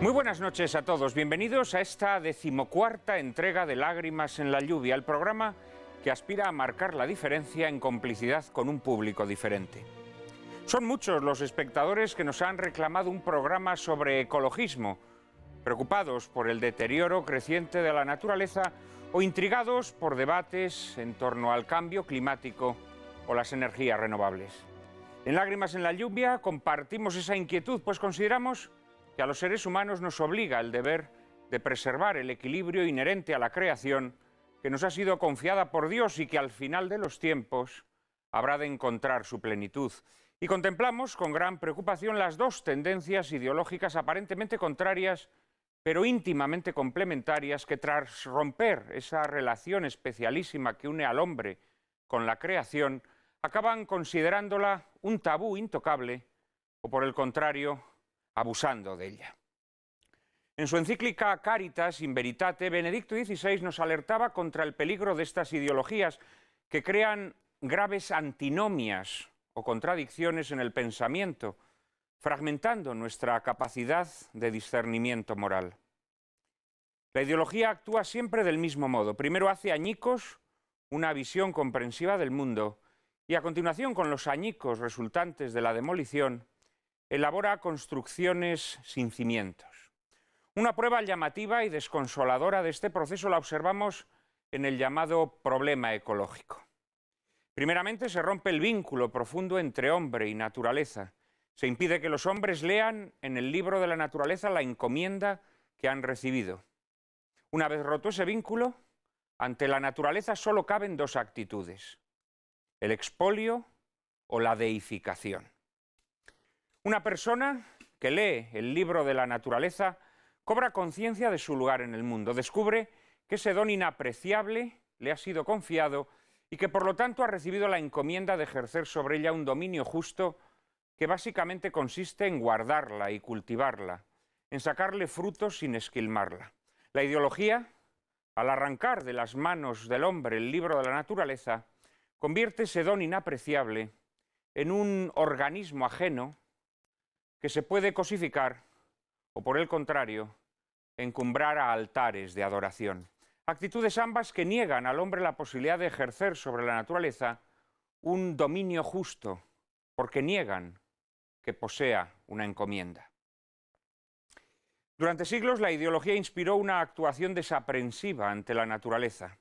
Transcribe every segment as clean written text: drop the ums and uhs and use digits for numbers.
Muy buenas noches a todos, bienvenidos a esta 14ª entrega de Lágrimas en la lluvia, el programa que aspira a marcar la diferencia en complicidad con un público diferente. Son muchos los espectadores que nos han reclamado un programa sobre ecologismo, preocupados por el deterioro creciente de la naturaleza o intrigados por debates en torno al cambio climático o las energías renovables. En Lágrimas en la lluvia compartimos esa inquietud, pues consideramos que a los seres humanos nos obliga el deber de preservar el equilibrio inherente a la creación que nos ha sido confiada por Dios y que al final de los tiempos habrá de encontrar su plenitud. Y contemplamos con gran preocupación las dos tendencias ideológicas aparentemente contrarias, pero íntimamente complementarias, que tras romper esa relación especialísima que une al hombre con la creación, acaban considerándola un tabú intocable o, por el contrario, abusando de ella. En su encíclica Caritas in Veritate, Benedicto XVI nos alertaba contra el peligro de estas ideologías que crean graves antinomias o contradicciones en el pensamiento, fragmentando nuestra capacidad de discernimiento moral. La ideología actúa siempre del mismo modo. Primero hace añicos una visión comprensiva del mundo y a continuación, con los añicos resultantes de la demolición, elabora construcciones sin cimientos. Una prueba llamativa y desconsoladora de este proceso la observamos en el llamado problema ecológico. Primeramente, se rompe el vínculo profundo entre hombre y naturaleza. Se impide que los hombres lean en el libro de la naturaleza la encomienda que han recibido. Una vez roto ese vínculo, ante la naturaleza solo caben dos actitudes: el expolio o la deificación. Una persona que lee el libro de la naturaleza cobra conciencia de su lugar en el mundo, descubre que ese don inapreciable le ha sido confiado y que por lo tanto ha recibido la encomienda de ejercer sobre ella un dominio justo que básicamente consiste en guardarla y cultivarla, en sacarle frutos sin esquilmarla. La ideología, al arrancar de las manos del hombre el libro de la naturaleza, convierte ese don inapreciable en un organismo ajeno que se puede cosificar o, por el contrario, encumbrar a altares de adoración. Actitudes ambas que niegan al hombre la posibilidad de ejercer sobre la naturaleza un dominio justo, porque niegan que posea una encomienda. Durante siglos la ideología inspiró una actuación desaprensiva ante la naturaleza.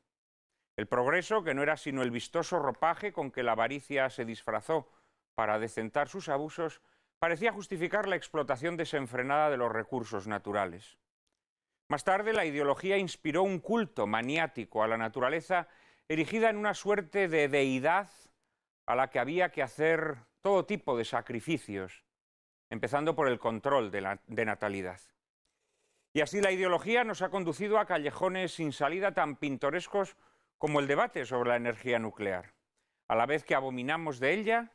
El progreso, que no era sino el vistoso ropaje con que la avaricia se disfrazó para decentar sus abusos, parecía justificar la explotación desenfrenada de los recursos naturales. Más tarde, la ideología inspiró un culto maniático a la naturaleza, erigida en una suerte de deidad a la que había que hacer todo tipo de sacrificios, empezando por el control de natalidad. Y así la ideología nos ha conducido a callejones sin salida tan pintorescos como el debate sobre la energía nuclear. A la vez que abominamos de ella,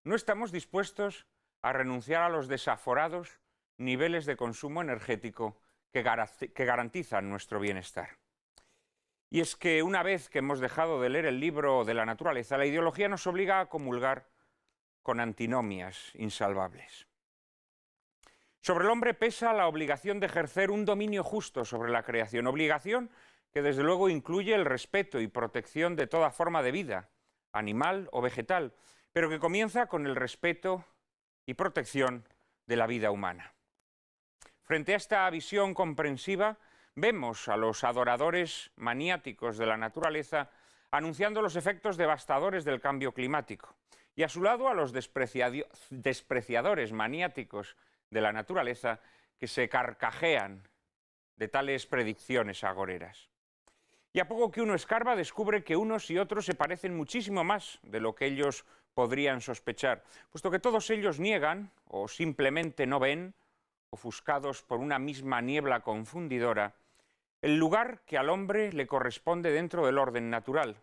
no estamos dispuestos a renunciar a los desaforados niveles de consumo energético que garantizan nuestro bienestar. Y es que una vez que hemos dejado de leer el libro de la naturaleza, la ideología nos obliga a comulgar con antinomias insalvables. Sobre el hombre pesa la obligación de ejercer un dominio justo sobre la creación, obligación que desde luego incluye el respeto y protección de toda forma de vida, animal o vegetal, pero que comienza con el respeto y protección de la vida humana. Frente a esta visión comprensiva, vemos a los adoradores maniáticos de la naturaleza anunciando los efectos devastadores del cambio climático, y a su lado a los despreciadores maniáticos de la naturaleza que se carcajean de tales predicciones agoreras. Y a poco que uno escarba, descubre que unos y otros se parecen muchísimo más de lo que ellos podrían sospechar, puesto que todos ellos niegan o simplemente no ven, ofuscados por una misma niebla confundidora, el lugar que al hombre le corresponde dentro del orden natural,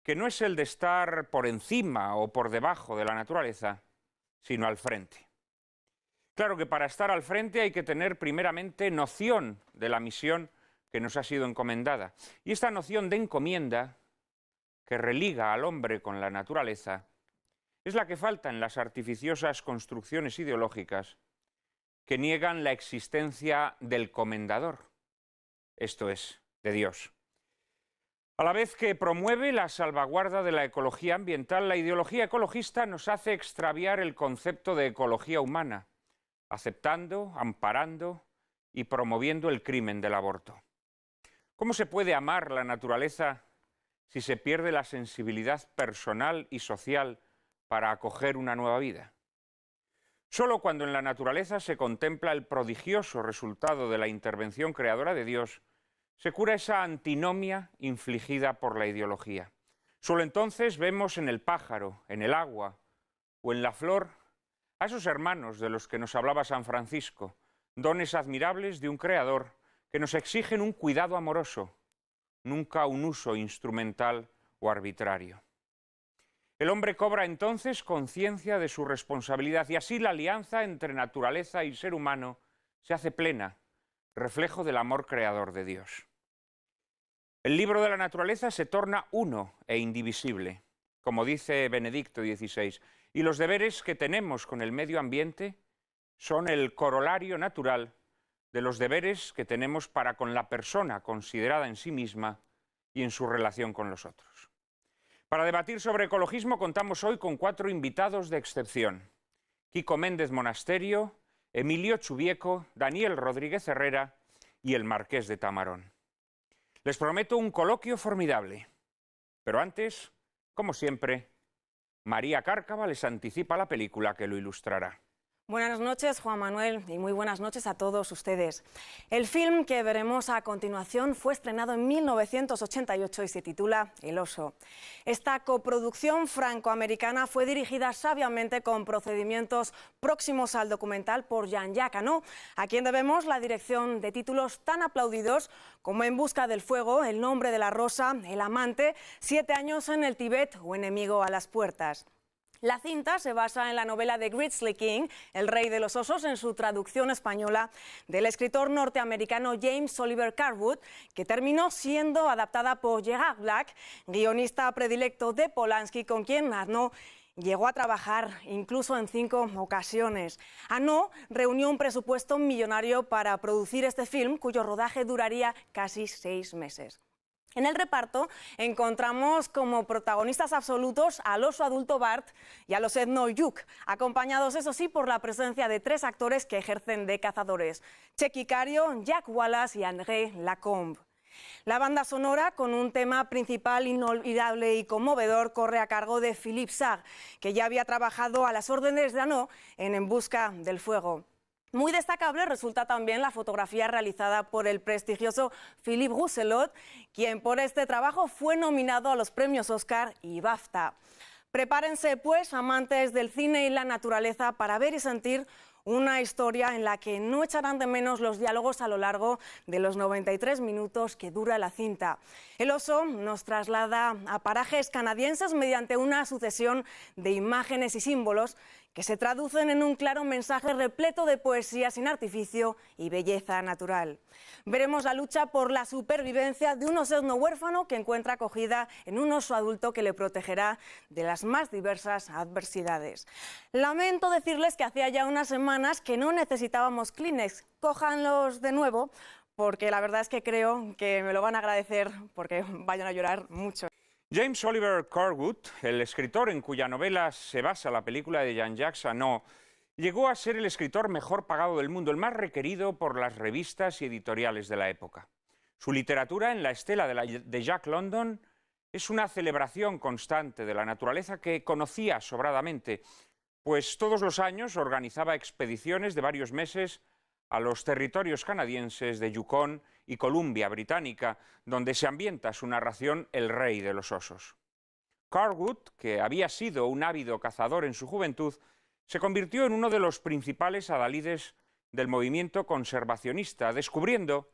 que no es el de estar por encima o por debajo de la naturaleza, sino al frente. Claro que para estar al frente hay que tener primeramente noción de la misión que nos ha sido encomendada. Y esta noción de encomienda, que religa al hombre con la naturaleza, es la que falta en las artificiosas construcciones ideológicas que niegan la existencia del comendador, esto es, de Dios. A la vez que promueve la salvaguarda de la ecología ambiental, la ideología ecologista nos hace extraviar el concepto de ecología humana, aceptando, amparando y promoviendo el crimen del aborto. ¿Cómo se puede amar la naturaleza si se pierde la sensibilidad personal y social para acoger una nueva vida? Solo cuando en la naturaleza se contempla el prodigioso resultado de la intervención creadora de Dios, se cura esa antinomia infligida por la ideología. Solo entonces vemos en el pájaro, en el agua o en la flor a esos hermanos de los que nos hablaba San Francisco, dones admirables de un creador que nos exigen un cuidado amoroso, nunca un uso instrumental o arbitrario. El hombre cobra entonces conciencia de su responsabilidad y así la alianza entre naturaleza y ser humano se hace plena, reflejo del amor creador de Dios. El libro de la naturaleza se torna uno e indivisible, como dice Benedicto XVI, y los deberes que tenemos con el medio ambiente son el corolario natural de los deberes que tenemos para con la persona considerada en sí misma y en su relación con los otros. Para debatir sobre ecologismo contamos hoy con 4 invitados de excepción: Kiko Méndez Monasterio, Emilio Chubieco, Daniel Rodríguez Herrera y el Marqués de Tamarón. Les prometo un coloquio formidable, pero antes, como siempre, María Cárcava les anticipa la película que lo ilustrará. Buenas noches, Juan Manuel, y muy buenas noches a todos ustedes. El film que veremos a continuación fue estrenado en 1988 y se titula El oso. Esta coproducción franco-americana fue dirigida sabiamente con procedimientos próximos al documental por Jean-Jacques Hano, a quien debemos la dirección de títulos tan aplaudidos como En busca del fuego, El nombre de la rosa, El amante, 7 años en el Tíbet o Enemigo a las puertas. La cinta se basa en la novela de Grizzly King, El rey de los osos, en su traducción española del escritor norteamericano James Oliver Carwood, que terminó siendo adaptada por Gerard Black, guionista predilecto de Polanski, con quien Hano llegó a trabajar incluso en 5 ocasiones. Hano reunió un presupuesto millonario para producir este film, cuyo rodaje duraría casi 6 meses. En el reparto encontramos como protagonistas absolutos al oso adulto Bart y al osedno Yuk, acompañados, eso sí, por la presencia de 3 actores que ejercen de cazadores: Checky Cario, Jack Wallace y André Lacombe. La banda sonora, con un tema principal inolvidable y conmovedor, corre a cargo de Philippe Sarr, que ya había trabajado a las órdenes de Hano en busca del fuego. Muy destacable resulta también la fotografía realizada por el prestigioso Philippe Rousselot, quien por este trabajo fue nominado a los premios Oscar y BAFTA. Prepárense, pues, amantes del cine y la naturaleza, para ver y sentir una historia en la que no echarán de menos los diálogos a lo largo de los 93 minutos que dura la cinta. El oso nos traslada a parajes canadienses mediante una sucesión de imágenes y símbolos que se traducen en un claro mensaje repleto de poesía sin artificio y belleza natural. Veremos la lucha por la supervivencia de un osedno huérfano que encuentra acogida en un oso adulto que le protegerá de las más diversas adversidades. Lamento decirles que hacía ya unas semanas que no necesitábamos Kleenex. Cójanlos de nuevo, porque la verdad es que creo que me lo van a agradecer, porque vayan a llorar mucho. James Oliver Carwood, el escritor en cuya novela se basa la película de Jean-Jacques Hano, llegó a ser el escritor mejor pagado del mundo, el más requerido por las revistas y editoriales de la época. Su literatura, en la estela de Jack London, es una celebración constante de la naturaleza que conocía sobradamente, pues todos los años organizaba expediciones de varios meses a los territorios canadienses de Yukon y Columbia Británica, donde se ambienta su narración El rey de los osos. Carwood, que había sido un ávido cazador en su juventud, se convirtió en uno de los principales adalides del movimiento conservacionista, descubriendo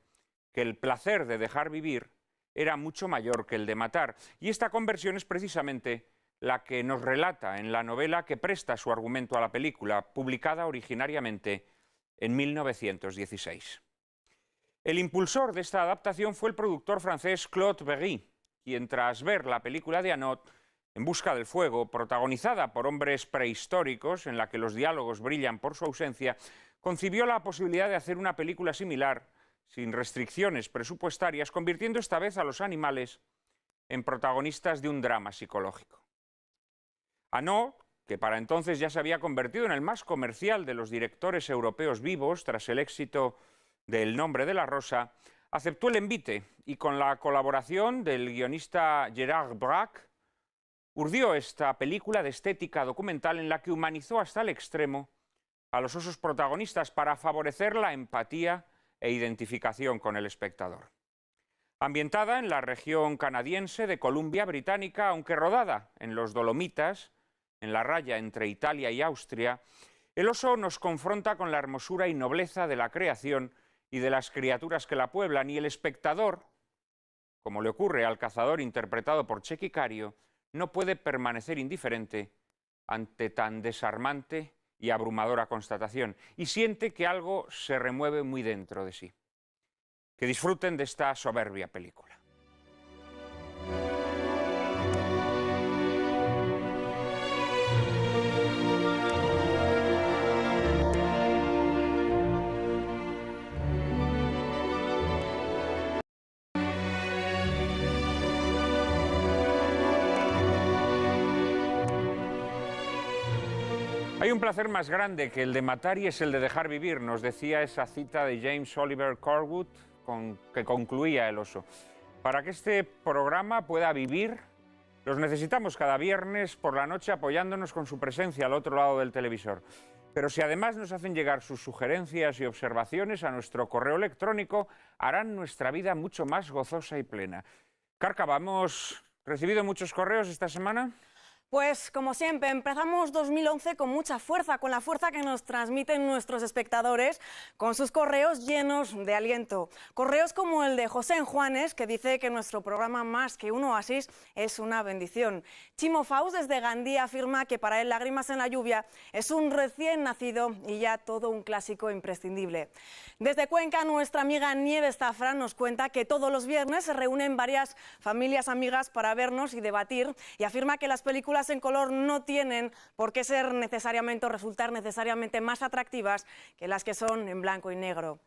que el placer de dejar vivir era mucho mayor que el de matar, y esta conversión es precisamente la que nos relata en la novela que presta su argumento a la película, publicada originariamente en 1916. El impulsor de esta adaptación fue el productor francés Claude Berry, quien, tras ver la película de Hano, En busca del fuego, protagonizada por hombres prehistóricos, en la que los diálogos brillan por su ausencia, concibió la posibilidad de hacer una película similar, sin restricciones presupuestarias, convirtiendo esta vez a los animales en protagonistas de un drama psicológico. Arnaud, que para entonces ya se había convertido en el más comercial de los directores europeos vivos tras el éxito de El nombre de la rosa, aceptó el envite y con la colaboración del guionista Gerard Braque urdió esta película de estética documental en la que humanizó hasta el extremo a los osos protagonistas para favorecer la empatía e identificación con el espectador. Ambientada en la región canadiense de Columbia Británica, aunque rodada en los Dolomitas, en la raya entre Italia y Austria, el oso nos confronta con la hermosura y nobleza de la creación y de las criaturas que la pueblan, y el espectador, como le ocurre al cazador interpretado por Txeki Cario, no puede permanecer indiferente ante tan desarmante y abrumadora constatación, y siente que algo se remueve muy dentro de sí. Que disfruten de esta soberbia película. Hay un placer más grande que el de matar y es el de dejar vivir, nos decía esa cita de James Oliver Curwood que concluía El oso. Para que este programa pueda vivir, los necesitamos cada viernes por la noche apoyándonos con su presencia al otro lado del televisor. Pero si además nos hacen llegar sus sugerencias y observaciones a nuestro correo electrónico, harán nuestra vida mucho más gozosa y plena. Cárcava, ¿hemos recibido muchos correos esta semana? Pues, como siempre, empezamos 2011 con mucha fuerza, con la fuerza que nos transmiten nuestros espectadores, con sus correos llenos de aliento. Correos como el de José Juanes, que dice que nuestro programa Más que un oasis es una bendición. Chimo Faust desde Gandía afirma que para él Lágrimas en la lluvia es un recién nacido y ya todo un clásico imprescindible. Desde Cuenca, nuestra amiga Nieves Zafra nos cuenta que todos los viernes se reúnen varias familias amigas para vernos y debatir, y afirma que las películas en color no tienen por qué ser necesariamente o resultar necesariamente más atractivas que las que son en blanco y negro.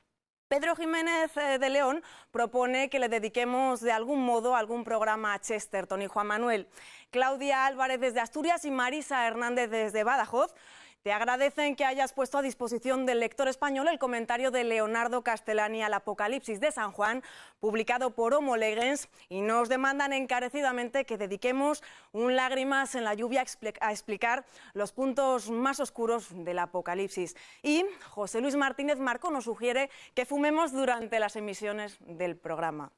Pedro Jiménez de León propone que le dediquemos de algún modo algún programa a Chesterton y Juan Manuel. Claudia Álvarez desde Asturias y Marisa Hernández desde Badajoz te agradecen que hayas puesto a disposición del lector español el comentario de Leonardo Castellani al Apocalipsis de San Juan, publicado por Homo Legens, y nos demandan encarecidamente que dediquemos un Lágrimas en la lluvia a explicar los puntos más oscuros del Apocalipsis. Y José Luis Martínez Marco nos sugiere que fumemos durante las emisiones del programa.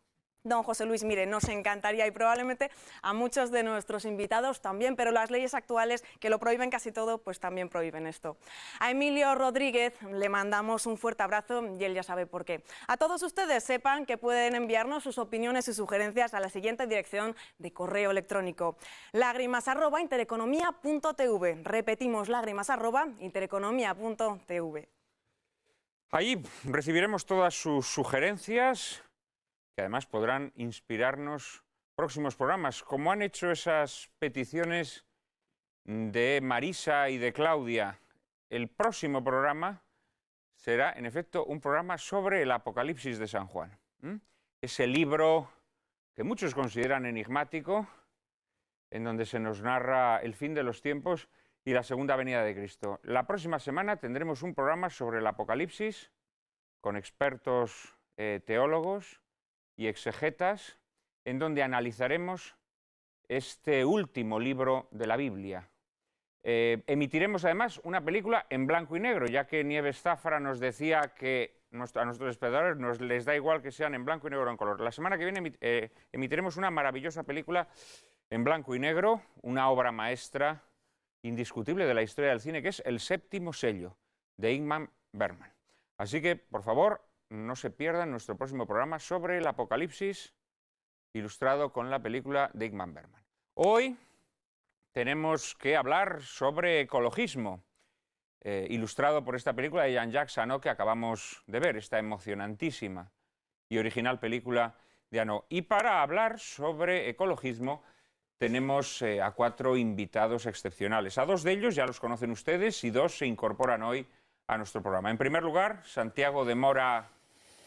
Don José Luis, mire, nos encantaría y probablemente a muchos de nuestros invitados también, pero las leyes actuales que lo prohíben casi todo, pues también prohíben esto. A Emilio Rodríguez le mandamos un fuerte abrazo y él ya sabe por qué. A todos ustedes sepan que pueden enviarnos sus opiniones y sugerencias a la siguiente dirección de correo electrónico: lágrimas@intereconomia.tv. Repetimos, lágrimas@intereconomia.tv. Ahí recibiremos todas sus sugerencias, que además podrán inspirarnos próximos programas, como han hecho esas peticiones de Marisa y de Claudia. El próximo programa será, en efecto, un programa sobre el Apocalipsis de San Juan. Ese libro que muchos consideran enigmático, en donde se nos narra el fin de los tiempos y la segunda venida de Cristo. La próxima semana tendremos un programa sobre el Apocalipsis con expertos teólogos y exegetas, en donde analizaremos este último libro de la Biblia. Emitiremos además una película en blanco y negro, ya que Nieves Zafra nos decía que a nuestros espectadores les da igual que sean en blanco y negro o en color. La semana que viene emitiremos una maravillosa película en blanco y negro, una obra maestra indiscutible de la historia del cine, que es El séptimo sello, de Ingmar Bergman. Así que, por favor, no se pierdan nuestro próximo programa sobre el Apocalipsis, ilustrado con la película de Ingmar Bergman. Hoy tenemos que hablar sobre ecologismo, ilustrado por esta película de Jean-Jacques Hano que acabamos de ver, esta emocionantísima y original película de Hano. Y para hablar sobre ecologismo tenemos a 4 invitados excepcionales. A 2 de ellos ya los conocen ustedes y 2 se incorporan hoy a nuestro programa. En primer lugar, Santiago de Mora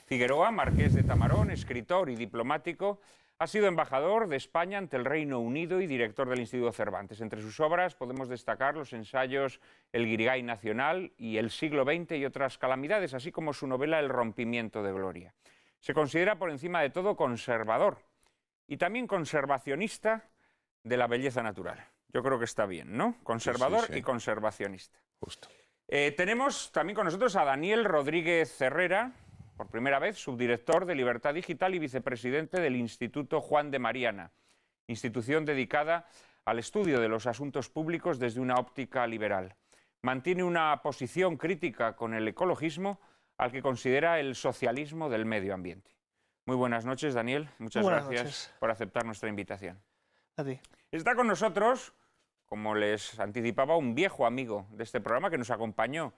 Figueroa, marqués de Tamarón, escritor y diplomático, ha sido embajador de España ante el Reino Unido y director del Instituto Cervantes. Entre sus obras podemos destacar los ensayos El Guirigay Nacional y El siglo XX y otras calamidades, así como su novela El rompimiento de gloria. Se considera por encima de todo conservador y también conservacionista de la belleza natural. Yo creo que está bien, ¿no? Conservador y conservacionista. Justo. Tenemos también con nosotros a Daniel Rodríguez Herrera, por primera vez subdirector de Libertad Digital y vicepresidente del Instituto Juan de Mariana, institución dedicada al estudio de los asuntos públicos desde una óptica liberal. Mantiene una posición crítica con el ecologismo, al que considera el socialismo del medio ambiente. Muy buenas noches, Daniel. Muchas gracias por aceptar nuestra invitación. A ti. Está con nosotros, como les anticipaba, un viejo amigo de este programa que nos acompañó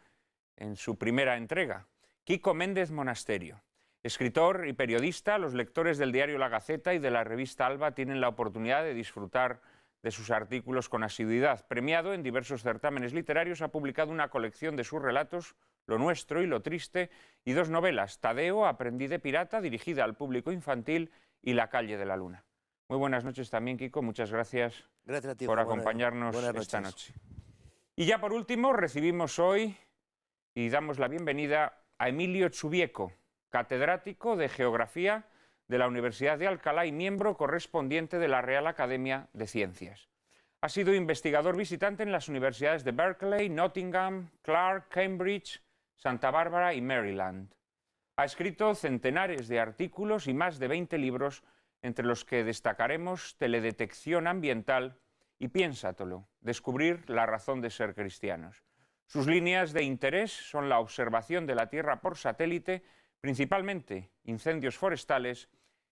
en su primera entrega, Quico Méndez Monasterio. Escritor y periodista, los lectores del diario La Gaceta y de la revista Alba tienen la oportunidad de disfrutar de sus artículos con asiduidad. Premiado en diversos certámenes literarios, ha publicado una colección de sus relatos, Lo nuestro y Lo triste, y 2 novelas, Tadeo, Aprendí de pirata, dirigida al público infantil, y La calle de la luna. Muy buenas noches también, Quico. Muchas gracias a ti, por acompañarnos esta noches. noche. Y ya por último, recibimos hoy y damos la bienvenida a Emilio Chubieco, catedrático de Geografía de la Universidad de Alcalá y miembro correspondiente de la Real Academia de Ciencias. Ha sido investigador visitante en las universidades de Berkeley, Nottingham, Clark, Cambridge, Santa Bárbara y Maryland. Ha escrito centenares de artículos y más de 20 libros, entre los que destacaremos Teledetección ambiental y Piénsatelo, descubrir la razón de ser cristianos. Sus líneas de interés son la observación de la Tierra por satélite, principalmente incendios forestales,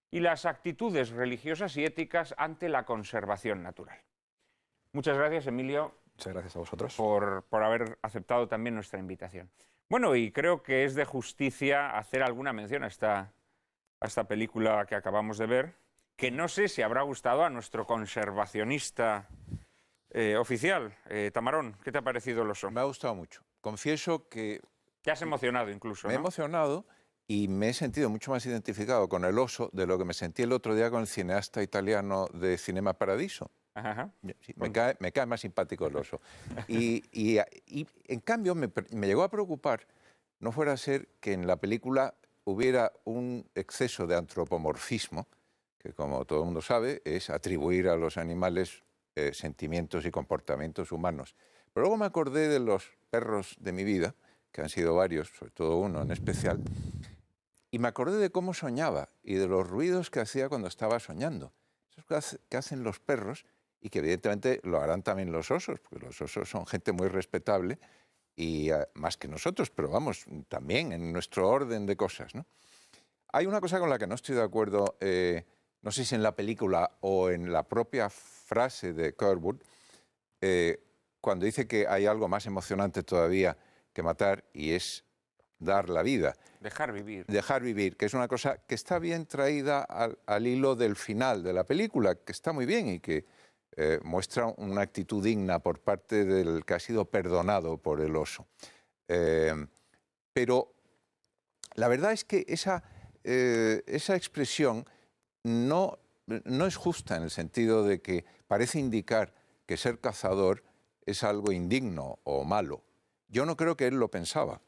y las actitudes religiosas y éticas ante la conservación natural. Muchas gracias, Emilio. Muchas gracias a vosotros. Por haber aceptado también nuestra invitación. Bueno, y creo que es de justicia hacer alguna mención a esta película que acabamos de ver, que no sé si habrá gustado a nuestro conservacionista oficial. Tamarón, ¿qué te ha parecido El oso? Me ha gustado mucho. Confieso que... Te has emocionado incluso, Me he emocionado y me he sentido mucho más identificado con el oso de lo que me sentí el otro día con el cineasta italiano de Cinema Paradiso. Ajá. Sí, me cae más simpático el oso. Y en cambio me llegó a preocupar, no fuera a ser que en la película hubiera un exceso de antropomorfismo, que como todo el mundo sabe es atribuir a los animales sentimientos y comportamientos humanos. Pero luego me acordé de los perros de mi vida, que han sido varios, sobre todo uno en especial, y me acordé de cómo soñaba y de los ruidos que hacía cuando estaba soñando. Esos que hacen los perros y que evidentemente lo harán también los osos, porque los osos son gente muy respetable y más que nosotros, pero vamos, también en nuestro orden de cosas, ¿no? Hay una cosa con la que no estoy de acuerdo, no sé si en la película o en la propia frase de Curwood, cuando dice que hay algo más emocionante todavía que matar y es dar la vida. Dejar vivir. Dejar vivir, que es una cosa que está bien traída al hilo del final de la película, que está muy bien y que muestra una actitud digna por parte del que ha sido perdonado por el oso. Pero la verdad es que esa expresión no es justa en el sentido de que parece indicar que ser cazador es algo indigno o malo. Yo no creo que él lo pensaba.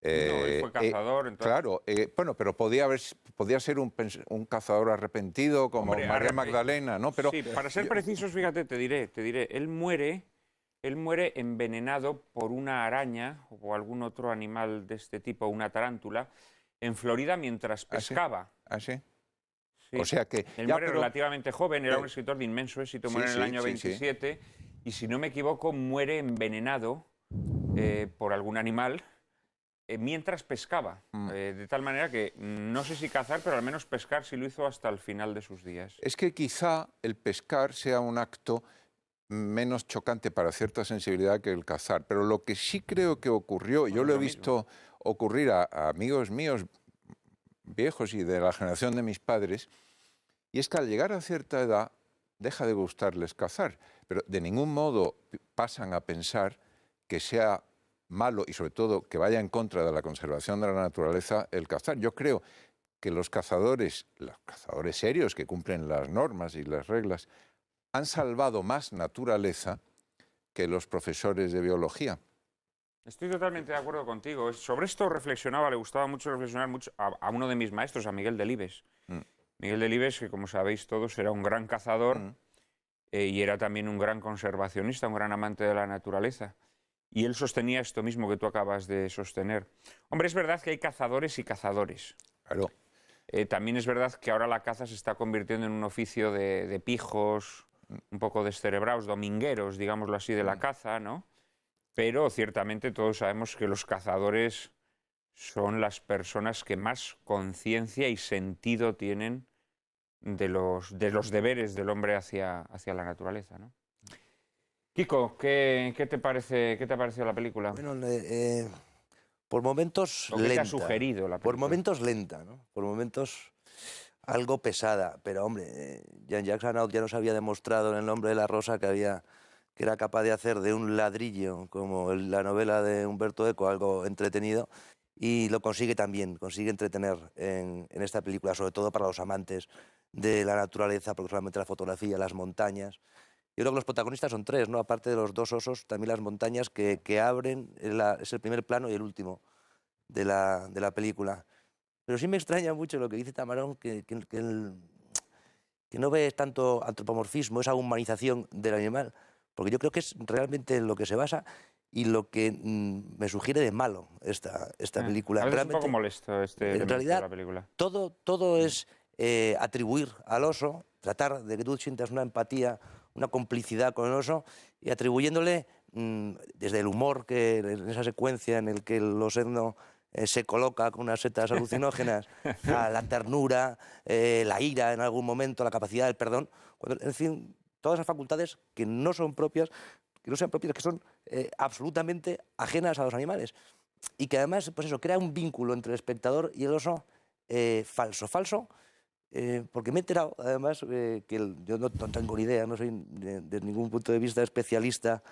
No, él fue cazador, entonces... Claro, bueno, pero podía ser un cazador arrepentido como Hombre, María Magdalena, ¿no? Pero sí, para ser precisos, fíjate, te diré, él muere envenenado por una araña o algún otro animal de este tipo, una tarántula, en Florida mientras pescaba. ¿Ah, sí? Sí. O sea que... Él muere relativamente joven, era un escritor de inmenso éxito, muere en el año 27, y si no me equivoco, muere envenenado por algún animal mientras pescaba. De tal manera que no sé si cazar, pero al menos pescar sí lo hizo hasta el final de sus días. Es que quizá el pescar sea un acto menos chocante para cierta sensibilidad que el cazar, pero lo que sí creo que ocurrió, yo lo he visto ocurrir a amigos míos viejos y de la generación de mis padres, y es que al llegar a cierta edad deja de gustarles cazar, pero de ningún modo pasan a pensar que sea malo y sobre todo que vaya en contra de la conservación de la naturaleza el cazar. Yo creo que los cazadores serios que cumplen las normas y las reglas, han salvado más naturaleza que los profesores de biología. Estoy totalmente de acuerdo contigo. Sobre esto reflexionaba, le gustaba mucho reflexionar a uno de mis maestros, a Miguel Delibes. Miguel Delibes, que como sabéis todos, era un gran cazador y era también un gran conservacionista, un gran amante de la naturaleza. Y él sostenía esto mismo que tú acabas de sostener. Hombre, es verdad que hay cazadores y cazadores. Claro. También es verdad que ahora la caza se está convirtiendo en un oficio de pijos, un poco descerebrados, domingueros, digámoslo así, de la caza, ¿no? Pero ciertamente todos sabemos que los cazadores son las personas que más conciencia y sentido tienen de los deberes del hombre hacia la naturaleza, ¿no? Kiko, ¿qué te pareció la película? Bueno, por momentos ¿O qué lenta. te ha sugerido la película? Por momentos lenta, ¿no? Por momentos algo pesada. Pero, hombre, Jean-Jacques Arnaud ya nos había demostrado en El nombre de la rosa que era capaz de hacer de un ladrillo, como la novela de Umberto Eco, algo entretenido. Y lo consigue también, consigue entretener en esta película, sobre todo para los amantes de la naturaleza, porque solamente la fotografía, las montañas. Yo creo que los protagonistas son tres, ¿no? Aparte de los dos osos, también las montañas que abren, es el primer plano y el último de la película. Pero sí me extraña mucho lo que dice Tamarón, que no ve tanto antropomorfismo, esa humanización del animal, porque yo creo que es realmente en lo que se basa y lo que me sugiere de malo esta película. A veces es un poco molesto en realidad, de la película. Todo es atribuir al oso, tratar de que tú sientas una empatía, una complicidad con el oso, y atribuyéndole desde el humor, que en esa secuencia en el que el osedno se coloca con unas setas alucinógenas, a la ternura, la ira en algún momento, la capacidad del perdón, en fin, todas esas facultades que no son propias, que no sean propias, que son absolutamente ajenas a los animales. Y que además, pues eso, crea un vínculo entre el espectador y el oso falso, porque me he enterado, además, que yo no tengo ni idea, no soy de ningún punto de vista especialista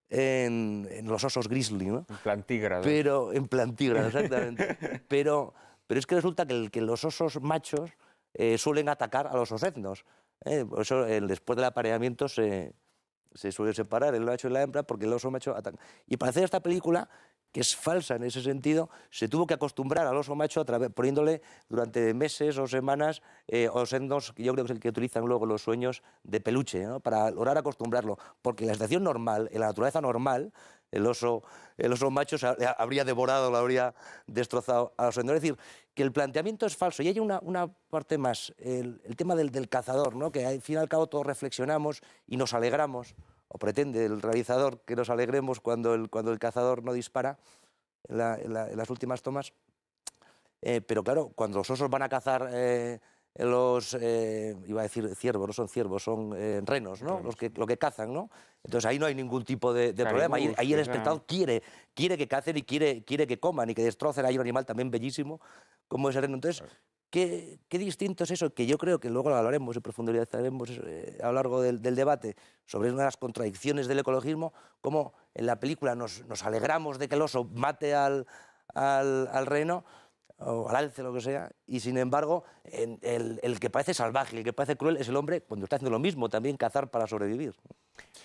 en los osos grizzly, ¿no? En plantígrado. Pero, en plantígrado, exactamente. pero es que resulta que los osos machos suelen atacar a los osednos. Por eso, después del apareamiento se suele separar el macho y la hembra, porque el oso macho ataca. Y para hacer esta película, que es falsa en ese sentido, se tuvo que acostumbrar al oso macho poniéndole durante meses o semanas osednos, que yo creo que es el que utilizan luego los sueños, de peluche, ¿no? Para lograr acostumbrarlo. Porque en la situación normal, en la naturaleza normal, el oso macho habría devorado, lo habría destrozado a los osednos. Es decir, que el planteamiento es falso. Y hay una parte más, el tema del cazador, ¿no? Que al fin y al cabo todos reflexionamos y nos alegramos, o pretende el realizador que nos alegremos cuando el cazador no dispara en las últimas tomas. Pero claro, cuando los osos van a cazar iba a decir ciervos, no son ciervos, son renos, ¿no? Lo que cazan, ¿no? Entonces ahí no hay ningún tipo de problema. Ahí el espectador quiere que cacen y quiere que coman y que destrocen. Hay un animal también bellísimo como ese reno. Entonces, ¿qué distinto es eso? Que yo creo que luego lo hablaremos en profundidad, a lo largo del debate, sobre una de las contradicciones del ecologismo, cómo en la película nos alegramos de que el oso mate al reno, o al alce, lo que sea, y sin embargo, el que parece salvaje, el que parece cruel, es el hombre cuando está haciendo lo mismo, también cazar para sobrevivir.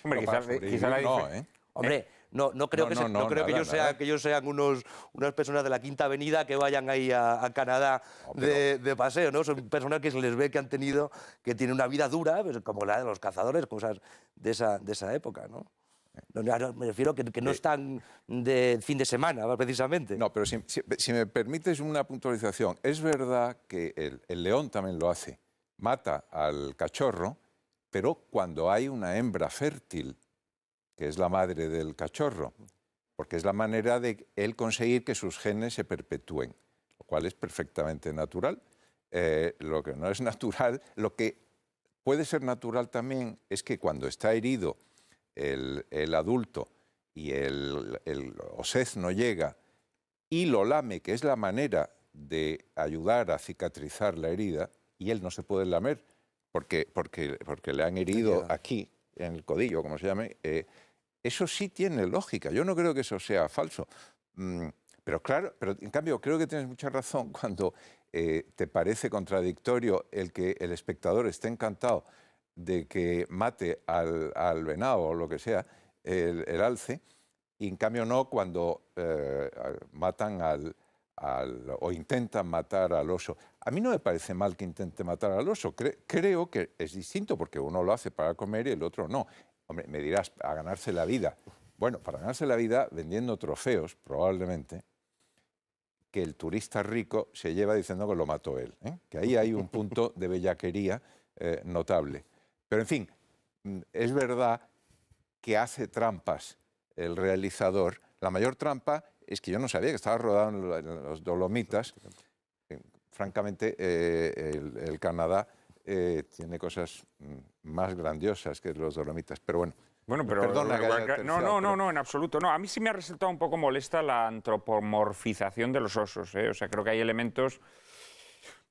Hombre, quizá la no, Hombre, no creo que ellos sean unas personas de la Quinta Avenida que vayan ahí a Canadá de paseo, ¿no? Son personas que se les ve que tienen una vida dura, pues, como la de los cazadores, cosas de esa época, ¿no? Me refiero que no están de fin de semana, precisamente. No, pero si me permites una puntualización, es verdad que el león también lo hace, mata al cachorro, pero cuando hay una hembra fértil, que es la madre del cachorro, porque es la manera de él conseguir que sus genes se perpetúen, lo cual es perfectamente natural. Lo que no es natural, lo que puede ser natural también es que cuando está herido el adulto y el osezno llega y lo lame, que es la manera de ayudar a cicatrizar la herida, y él no se puede lamer porque le han herido aquí, en el codillo, como se llame, Eso sí tiene lógica. Yo no creo que eso sea falso. Pero claro, pero en cambio creo que tienes mucha razón cuando te parece contradictorio el que el espectador esté encantado de que mate al venado o lo que sea, el alce, y en cambio no cuando matan o intentan matar al oso. A mí no me parece mal que intente matar al oso. Creo que es distinto porque uno lo hace para comer y el otro no. Hombre, me dirás, a ganarse la vida. Bueno, para ganarse la vida vendiendo trofeos, probablemente, que el turista rico se lleva diciendo que lo mató él, ¿eh? Que ahí hay un punto de bellaquería notable. Pero, en fin, es verdad que hace trampas el realizador. La mayor trampa es que yo no sabía que estaba rodado en los Dolomitas. Francamente, el Canadá tiene cosas más grandiosas que los Dolomitas. Pero bueno. Bueno, pero perdona que haya terciado, no, en absoluto. No, a mí sí me ha resultado un poco molesta la antropomorfización de los osos, ¿eh? O sea, creo que hay elementos,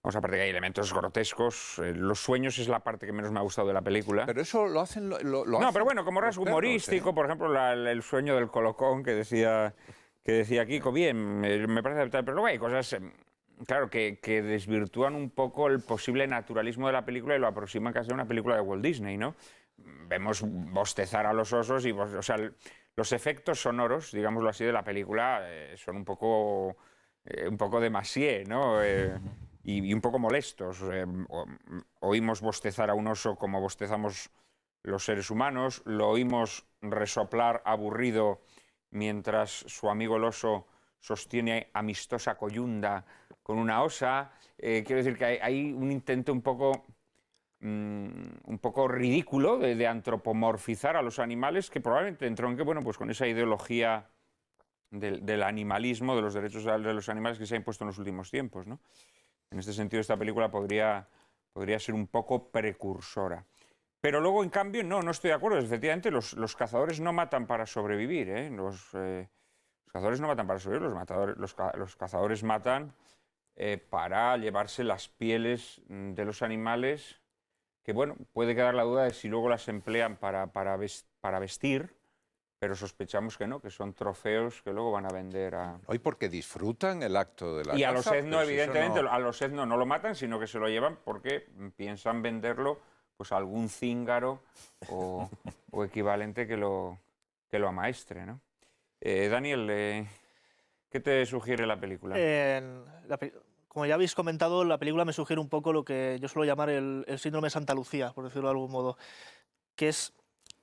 vamos, aparte que hay elementos grotescos. Los sueños es la parte que menos me ha gustado de la película. Pero eso lo hacen No, hacen pero bueno, como los rasgo perros, humorístico, ¿eh? por ejemplo, el sueño del colocón que decía Kiko, bien, me parece aceptable, pero luego hay cosas, claro, que desvirtúan un poco el posible naturalismo de la película y lo aproximan casi a una película de Walt Disney, ¿no? Vemos bostezar a los osos y, o sea, los efectos sonoros, digámoslo así, de la película son un poco demasié, ¿no? Y un poco molestos. Oímos bostezar a un oso como bostezamos los seres humanos, lo oímos resoplar aburrido mientras su amigo el oso sostiene amistosa coyunda con una osa. Quiero decir que hay un intento un poco ridículo de antropomorfizar a los animales que probablemente entronque, bueno, pues con esa ideología del animalismo, de los derechos de los animales que se ha impuesto en los últimos tiempos, ¿no? En este sentido, esta película podría ser un poco precursora. Pero luego, en cambio, no estoy de acuerdo. Efectivamente, los cazadores no matan para sobrevivir, ¿eh? Los cazadores no matan para sobrevivir, los cazadores matan para llevarse las pieles de los animales, que, bueno, puede quedar la duda de si luego las emplean para vestir, pero sospechamos que no, que son trofeos que luego van a vender a... Hoy porque disfrutan el acto de la Y a caza, los etno, pero si eso evidentemente, no- a los etno no lo matan, sino que se lo llevan porque piensan venderlo pues a algún cíngaro o equivalente que lo amaestre, ¿no? Daniel, ¿qué te sugiere la película? Como ya habéis comentado, la película me sugiere un poco lo que yo suelo llamar el síndrome de Santa Lucía, por decirlo de algún modo, que es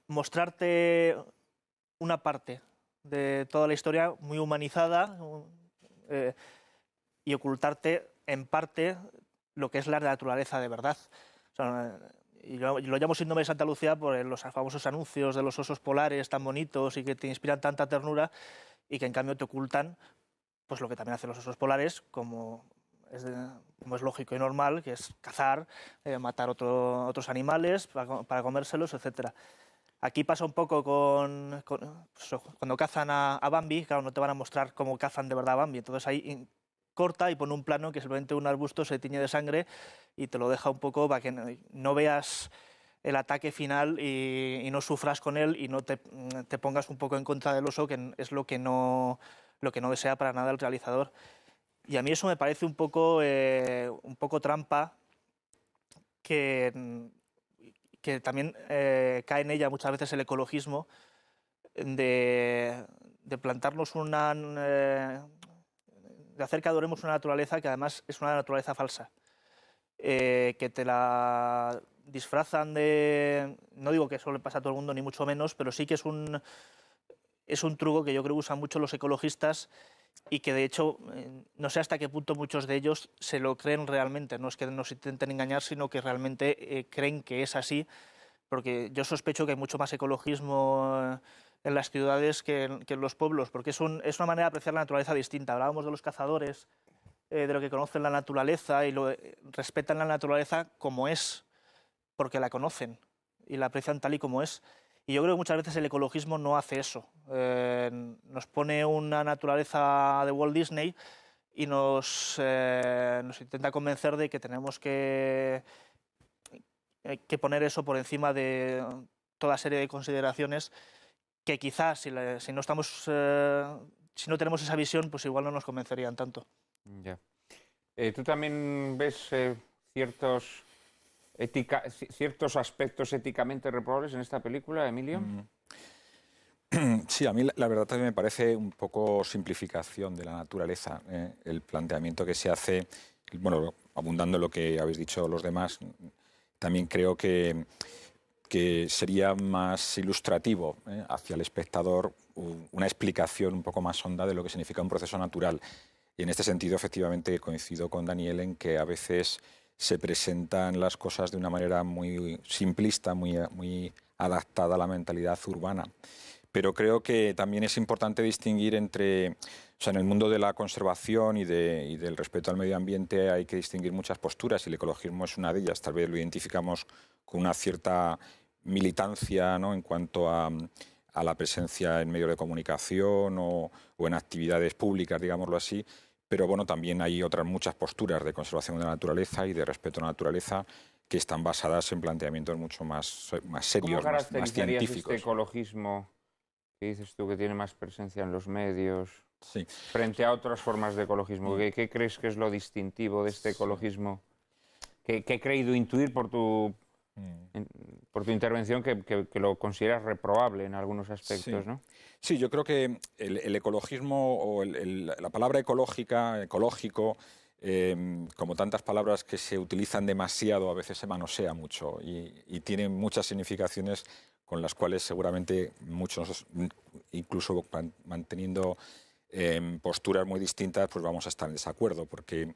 mostrarte una parte de toda la historia muy humanizada y ocultarte en parte lo que es la naturaleza de verdad. O sea, y lo llamo síndrome de Santa Lucía por los famosos anuncios de los osos polares tan bonitos y que te inspiran tanta ternura y que en cambio te ocultan pues lo que también hacen los osos polares, como es lógico y normal, que es cazar, matar otros animales para comérselos, etc. Aquí pasa un poco pues, cuando cazan a Bambi, claro, no te van a mostrar cómo cazan de verdad a Bambi, entonces ahí corta y pone un plano que simplemente un arbusto se tiñe de sangre y te lo deja un poco para que no veas el ataque final y no sufras con él y no te pongas un poco en contra del oso, que es lo que no desea para nada el realizador. Y a mí eso me parece un poco trampa, que también cae en ella muchas veces el ecologismo de plantarnos de hacer que adoremos una naturaleza que además es una naturaleza falsa, que te la disfrazan de... No digo que eso le pasa a todo el mundo, ni mucho menos, pero sí que es un truco que yo creo que usan mucho los ecologistas y que de hecho no sé hasta qué punto muchos de ellos se lo creen realmente. No es que nos intenten engañar, sino que realmente creen que es así, porque yo sospecho que hay mucho más ecologismo en las ciudades que en los pueblos, porque es una manera de apreciar la naturaleza distinta. Hablábamos de los cazadores, de lo que conocen la naturaleza y respetan la naturaleza como es, porque la conocen y la aprecian tal y como es. Y yo creo que muchas veces el ecologismo no hace eso. Nos pone una naturaleza de Walt Disney y nos intenta convencer de que tenemos que poner eso por encima de toda serie de consideraciones que quizás si no estamos, si no tenemos esa visión, pues igual no nos convencerían tanto. Ya. ¿Tú también ves ciertos aspectos éticamente reprobables en esta película, Emilio? Sí, a mí la verdad también me parece un poco simplificación de la naturaleza, el planteamiento que se hace, bueno, abundando en lo que habéis dicho los demás, también creo que sería más ilustrativo hacia el espectador una explicación un poco más honda de lo que significa un proceso natural. Y en este sentido, efectivamente, coincido con Daniel en que a veces se presentan las cosas de una manera muy simplista, muy adaptada a la mentalidad urbana. Pero creo que también es importante distinguir entre, o sea, en el mundo de la conservación y del respeto al medio ambiente hay que distinguir muchas posturas y el ecologismo es una de ellas. Tal vez lo identificamos con una cierta militancia, ¿no?, en cuanto a la presencia en medios de comunicación o en actividades públicas, digámoslo así. Pero bueno, también hay otras muchas posturas de conservación de la naturaleza y de respeto a la naturaleza que están basadas en planteamientos mucho más serios, más científicos. ¿Cómo caracterizarías este ecologismo que dices tú que tiene más presencia en los medios frente a otras formas de ecologismo? ¿Qué crees que es lo distintivo de este ecologismo? ¿Qué he creído intuir por tu intervención que lo consideras reprobable en algunos aspectos, ¿no? Sí, yo creo que el ecologismo o la palabra ecológico, como tantas palabras que se utilizan demasiado, a veces se manosea mucho y tiene muchas significaciones con las cuales seguramente muchos, incluso manteniendo posturas muy distintas, pues vamos a estar en desacuerdo, porque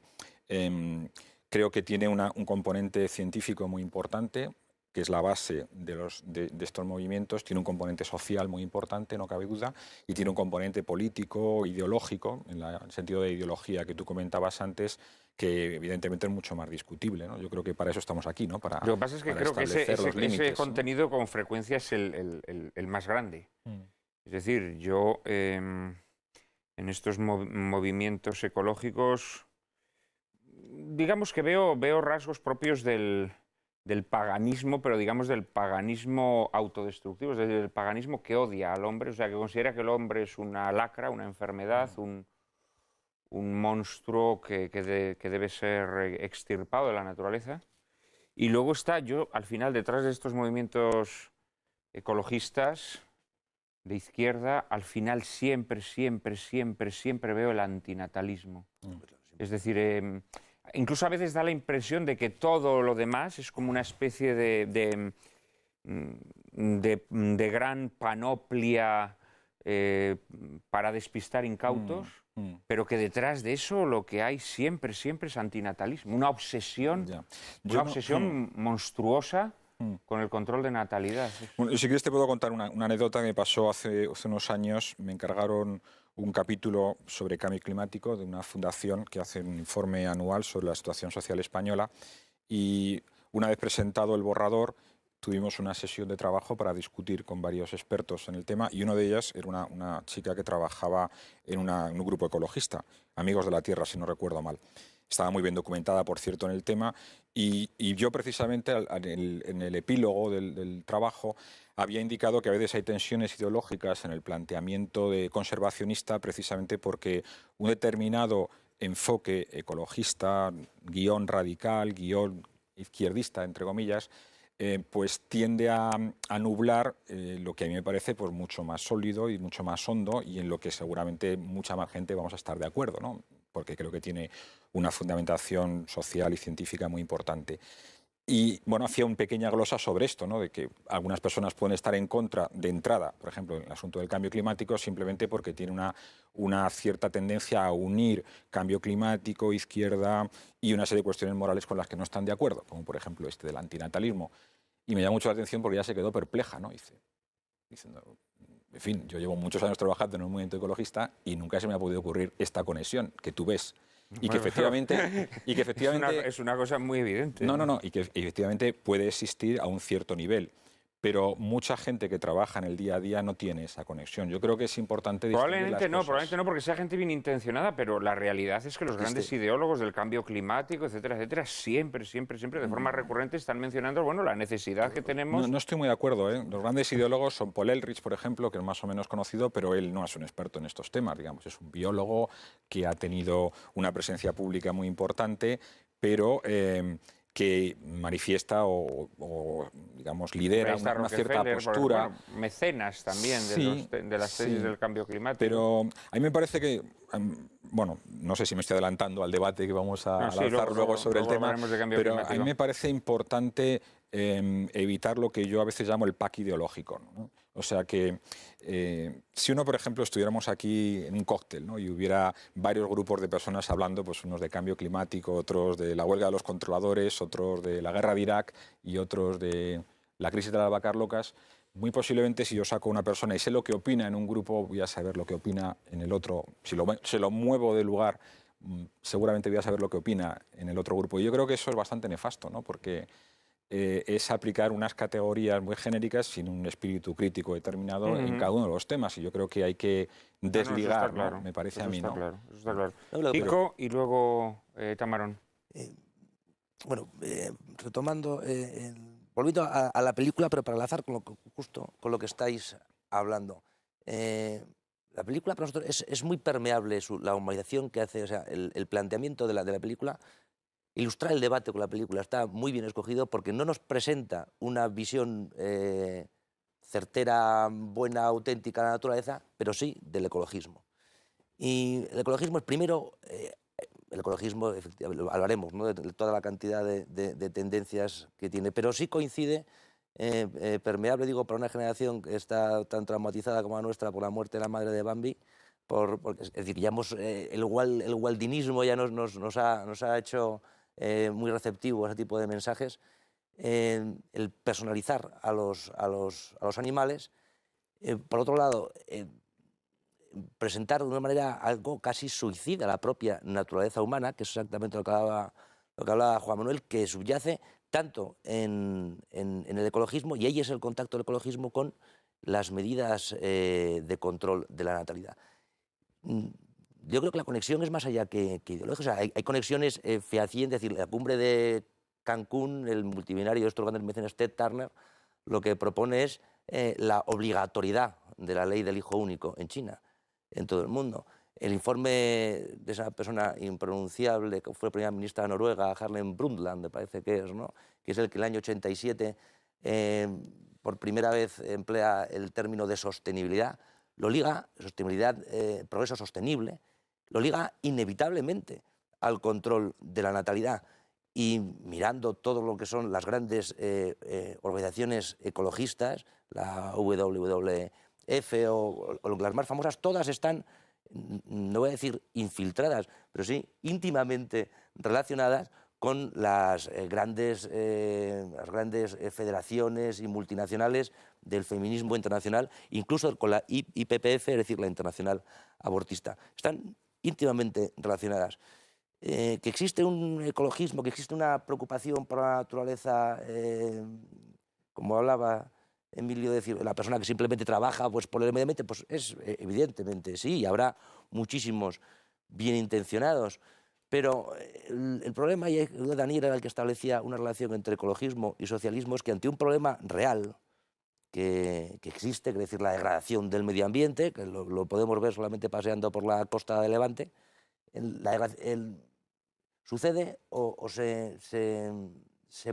creo que tiene un componente científico muy importante, que es la base de estos movimientos, tiene un componente social muy importante, no cabe duda, y tiene un componente político, ideológico, en el sentido de ideología que tú comentabas antes, que evidentemente es mucho más discutible, ¿no? Yo creo que para eso estamos aquí, ¿no? Lo que pasa es que creo que ese contenido con frecuencia es el más grande. Es decir, yo en estos movimientos ecológicos, digamos que veo rasgos propios del paganismo, pero digamos del paganismo autodestructivo, es decir, el paganismo que odia al hombre, o sea, que considera que el hombre es una lacra, una enfermedad, un monstruo que debe ser extirpado de la naturaleza. Y luego está, yo al final, detrás de estos movimientos ecologistas de izquierda, al final siempre veo el antinatalismo. Es decir, incluso a veces da la impresión de que todo lo demás es como una especie de gran panoplia para despistar incautos, pero que detrás de eso lo que hay siempre es antinatalismo, una obsesión, monstruosa con el control de natalidad. Bueno, si quieres te puedo contar una anécdota que me pasó hace unos años. Me encargaron un capítulo sobre cambio climático de una fundación que hace un informe anual sobre la situación social española y una vez presentado el borrador tuvimos una sesión de trabajo para discutir con varios expertos en el tema y uno de ellos era una chica que trabajaba en un grupo ecologista, Amigos de la Tierra, si no recuerdo mal. Estaba muy bien documentada, por cierto, en el tema y yo precisamente en el epílogo del trabajo había indicado que a veces hay tensiones ideológicas en el planteamiento conservacionista precisamente porque un determinado enfoque ecologista, guión radical, guión izquierdista, entre comillas, pues tiende a nublar lo que a mí me parece pues, mucho más sólido y mucho más hondo y en lo que seguramente mucha más gente vamos a estar de acuerdo, ¿no? Porque creo que tiene una fundamentación social y científica muy importante. Y bueno, hacía una pequeña glosa sobre esto, ¿no? De que algunas personas pueden estar en contra de entrada, por ejemplo, en el asunto del cambio climático, simplemente porque tiene una cierta tendencia a unir cambio climático, izquierda y una serie de cuestiones morales con las que no están de acuerdo, como por ejemplo del antinatalismo. Y me llama mucho la atención porque ya se quedó perpleja, ¿no? Diciendo, en fin, yo llevo muchos años trabajando en un movimiento ecologista y nunca se me ha podido ocurrir esta conexión que tú ves. Y que efectivamente es una cosa muy evidente. No, y que efectivamente puede existir a un cierto nivel. pero mucha gente que trabaja en el día a día no tiene esa conexión. Yo creo que es importante distinguir las cosas. Probablemente no porque sea gente bien intencionada, pero la realidad es que los grandes ideólogos del cambio climático, etcétera, etcétera, siempre, de forma recurrente están mencionando, bueno, la necesidad que tenemos. No estoy muy de acuerdo, ¿eh? Los grandes ideólogos son Paul Ehrlich, por ejemplo, que es más o menos conocido, pero él no es un experto en estos temas, digamos, es un biólogo que ha tenido una presencia pública muy importante, pero que manifiesta o digamos, lidera una cierta postura. Bueno, mecenas también de las tesis del cambio climático. Pero a mí me parece que, bueno, no sé si me estoy adelantando al debate que vamos a lanzar luego sobre el tema, pero a mí me parece importante evitar lo que yo a veces llamo el pack ideológico, ¿no? O sea que si uno, por ejemplo, estuviéramos aquí en un cóctel, ¿no? Y hubiera varios grupos de personas hablando, pues unos de cambio climático, otros de la huelga de los controladores, otros de la guerra de Irak y otros de la crisis de las vacas locas, muy posiblemente si yo saco a una persona y sé lo que opina en un grupo, voy a saber lo que opina en el otro. Si se lo muevo de lugar, seguramente voy a saber lo que opina en el otro grupo. Y yo creo que eso es bastante nefasto, ¿no? Porque es aplicar unas categorías muy genéricas sin un espíritu crítico determinado en cada uno de los temas. Y yo creo que hay que desligar, claro, me parece eso a mí. Está ¿no? claro, eso está claro. No, Kiko y luego Tamarón. Bueno, retomando, volviendo a la película, pero para enlazar justo con lo que estáis hablando. La película para nosotros es muy permeable, la humanización que hace, o sea, el planteamiento de la película. Ilustrar el debate con la película está muy bien escogido porque no nos presenta una visión certera, buena, auténtica de la naturaleza, pero sí del ecologismo. Y el ecologismo es primero, el ecologismo, efectivamente, hablaremos, ¿no?, de toda la cantidad de tendencias que tiene, pero sí coincide, permeable, digo, para una generación que está tan traumatizada como la nuestra por la muerte de la madre de Bambi, porque, es decir, ya el waldinismo ya nos ha hecho muy receptivo a ese tipo de mensajes, el personalizar a los animales. Por otro lado, presentar de una manera algo casi suicida la propia naturaleza humana, que es exactamente lo que hablaba Juan Manuel, que subyace tanto en el ecologismo, y ahí es el contacto del ecologismo con las medidas de control de la natalidad. Yo creo que la conexión es más allá que ideológica. O sea, hay conexiones fehacientes, es decir, la cumbre de Cancún, el multimillonario de estos grandes mecenas Ted Turner, lo que propone es la obligatoriedad de la ley del hijo único en China, en todo el mundo. El informe de esa persona impronunciable, que fue primera ministra de Noruega, Harlem Brundtland, me parece que es, ¿no?, que es el que en el año 87 por primera vez emplea el término de sostenibilidad, lo liga, sostenibilidad, progreso sostenible, lo liga inevitablemente al control de la natalidad. Y mirando todo lo que son las grandes organizaciones ecologistas, la WWF o las más famosas, todas están, no voy a decir infiltradas, pero sí íntimamente relacionadas con las grandes federaciones y multinacionales del feminismo internacional, incluso con la IPPF, es decir, la Internacional Abortista. Están íntimamente relacionadas. Que existe un ecologismo, que existe una preocupación por la naturaleza, como hablaba Emilio, decir, la persona que simplemente trabaja pues, por el medio ambiente, pues es evidentemente sí, y habrá muchísimos bien intencionados. Pero el problema, y Daniel era el que establecía una relación entre ecologismo y socialismo, es que ante un problema real que existe, que es decir, la degradación del medio ambiente, que lo podemos ver solamente paseando por la costa de Levante, sucede o se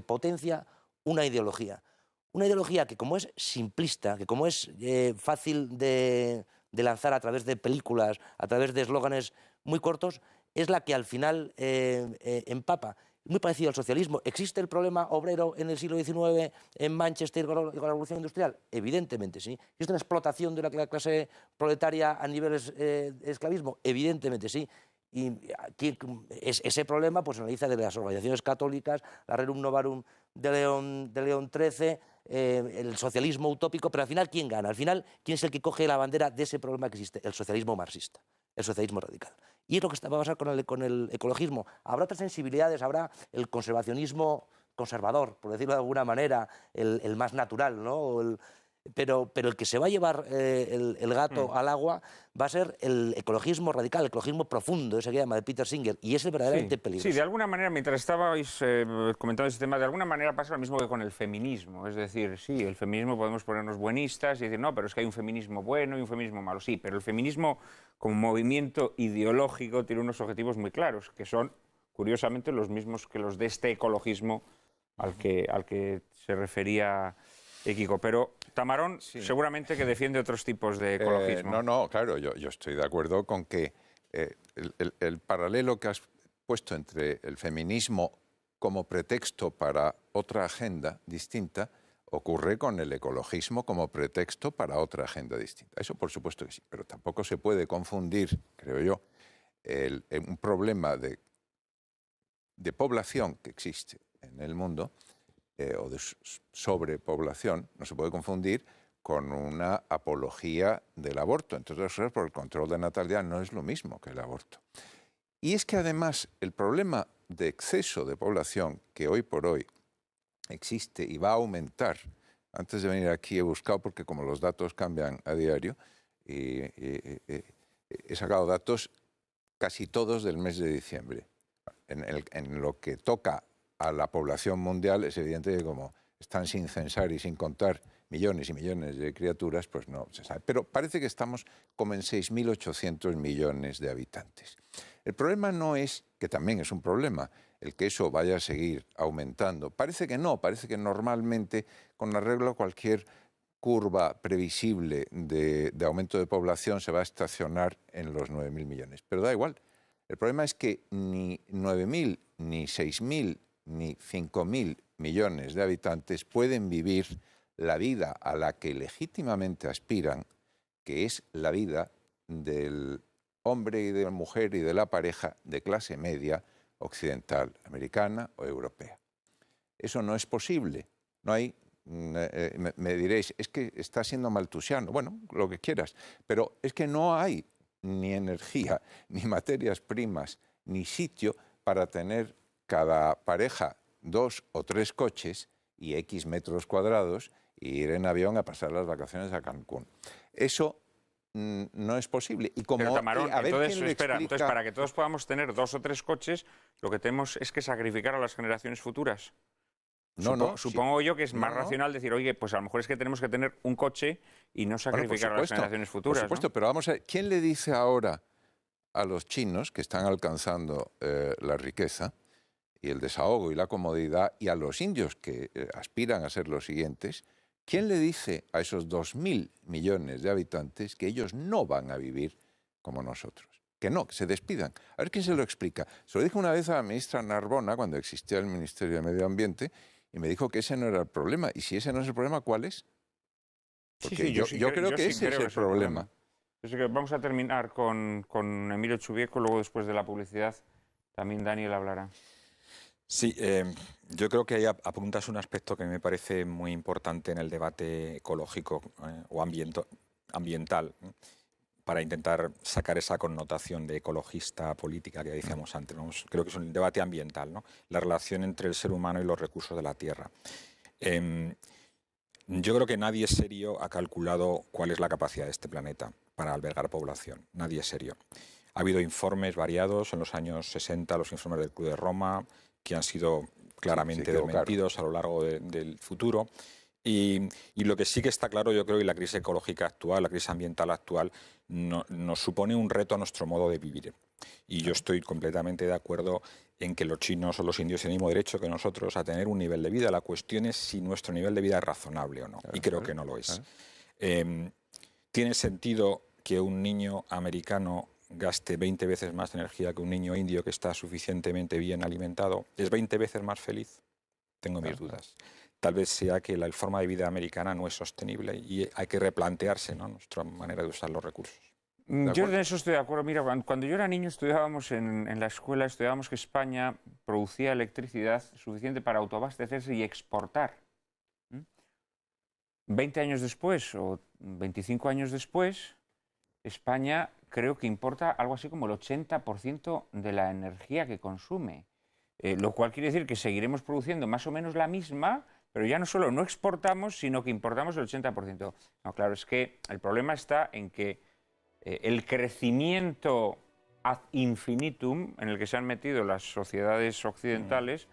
potencia una ideología. Una ideología que, como es simplista, que como es fácil de lanzar a través de películas, a través de eslóganes muy cortos, es la que al final empapa. Muy parecido al socialismo. ¿Existe el problema obrero en el siglo XIX en Manchester con la revolución industrial? Evidentemente sí. ¿Existe una explotación de la clase proletaria a niveles de esclavismo? Evidentemente sí. Y aquí, ese problema pues, analiza de las organizaciones católicas, la Rerum Novarum de León XIII, el socialismo utópico, pero al final, ¿quién gana? Al final, ¿quién es el que coge la bandera de ese problema que existe? El socialismo marxista, el socialismo radical. Y es lo que va a pasar con el ecologismo. Habrá otras sensibilidades, habrá el conservacionismo conservador, por decirlo de alguna manera, el más natural, ¿no? Pero el que se va a llevar el gato al agua va a ser el ecologismo radical, el ecologismo profundo, ese que llama de Peter Singer, y ese es verdaderamente peligroso. Sí, de alguna manera, mientras estabais comentando ese tema, de alguna manera pasa lo mismo que con el feminismo. Es decir, sí, el feminismo podemos ponernos buenistas y decir, no, pero es que hay un feminismo bueno y un feminismo malo. Sí, pero el feminismo como movimiento ideológico tiene unos objetivos muy claros, que son, curiosamente, los mismos que los de este ecologismo al que se refería Kiko. Pero Tamarón seguramente que defiende otros tipos de ecologismo. No, claro, yo estoy de acuerdo con que el paralelo que has puesto entre el feminismo como pretexto para otra agenda distinta ocurre con el ecologismo como pretexto para otra agenda distinta. Eso por supuesto que sí, pero tampoco se puede confundir, creo yo, un problema de población que existe en el mundo o de sobrepoblación, no se puede confundir con una apología del aborto. Entre otras cosas, por el control de natalidad no es lo mismo que el aborto. Y es que además el problema de exceso de población que hoy por hoy existe y va a aumentar, antes de venir aquí he buscado, porque como los datos cambian a diario, he sacado datos casi todos del mes de diciembre. En lo que toca a la población mundial, es evidente que como están sin censar y sin contar millones y millones de criaturas, pues no se sabe. Pero parece que estamos como en 6.800 millones de habitantes. El problema no es, que también es un problema, el que eso vaya a seguir aumentando. Parece que no, parece que normalmente, con arreglo a cualquier curva previsible de aumento de población, se va a estacionar en los 9.000 millones. Pero da igual. El problema es que ni 9.000, ni 6.000, ni 5.000 millones de habitantes pueden vivir la vida a la que legítimamente aspiran, que es la vida del hombre y de la mujer y de la pareja de clase media occidental, americana o europea. Eso no es posible. No hay, me diréis, es que está siendo maltusiano. Bueno, lo que quieras, pero es que no hay ni energía, ni materias primas, ni sitio para tener cada pareja 2 o 3 coches y X metros cuadrados e ir en avión a pasar las vacaciones a Cancún. Eso no es posible. Y como, pero Tamarón, entonces para que todos podamos tener 2 o 3 coches, lo que tenemos es que sacrificar a las generaciones futuras. Supongo yo que es más racional decir, oye, pues a lo mejor es que tenemos que tener un coche y no sacrificar a las generaciones futuras. Por supuesto, pero vamos a ver, ¿quién le dice ahora a los chinos que están alcanzando la riqueza y el desahogo y la comodidad, y a los indios que aspiran a ser los siguientes, quién le dice a esos 2.000 millones de habitantes que ellos no van a vivir como nosotros? Que no, que se despidan. A ver quién se lo explica. Se lo dije una vez a la ministra Narbona, cuando existía el Ministerio de Medio Ambiente, y me dijo que ese no era el problema. Y si ese no es el problema, ¿cuál es? Porque yo creo que ese es el problema. Así que vamos a terminar con Emilio Chubieco, luego después de la publicidad también Daniel hablará. Sí, yo creo que ahí apuntas un aspecto que me parece muy importante en el debate ecológico o ambiental, para intentar sacar esa connotación de ecologista política que decíamos antes, ¿no? Creo que es un debate ambiental, ¿no? La relación entre el ser humano y los recursos de la tierra. Yo creo que nadie serio ha calculado cuál es la capacidad de este planeta para albergar población. Nadie serio. Ha habido informes variados en los años 60, los informes del Club de Roma, que han sido claramente desmentidos a lo largo del futuro. Y lo que sí que está claro, yo creo, que la crisis ecológica actual, la crisis ambiental actual, nos supone un reto a nuestro modo de vivir. Y yo estoy completamente de acuerdo en que los chinos o los indios tienen el mismo derecho que nosotros a tener un nivel de vida. La cuestión es si nuestro nivel de vida es razonable o no. Y creo que no lo es. ¿Tiene sentido que un niño americano gaste 20 veces más energía que un niño indio que está suficientemente bien alimentado? ¿Es 20 veces más feliz? Tengo mis dudas. Tal vez sea que la forma de vida americana no es sostenible y hay que replantearse, ¿no?, nuestra manera de usar los recursos. Yo en eso estoy de acuerdo. Mira, cuando yo era niño estudiábamos en la escuela, estudiábamos que España producía electricidad suficiente para autoabastecerse y exportar. 20 años después o 25 años después, España creo que importa algo así como el 80% de la energía que consume. lo cual quiere decir que seguiremos produciendo más o menos la misma, pero ya no solo no exportamos, sino que importamos el 80%. No, claro, es que el problema está en que el crecimiento ad infinitum en el que se han metido las sociedades occidentales,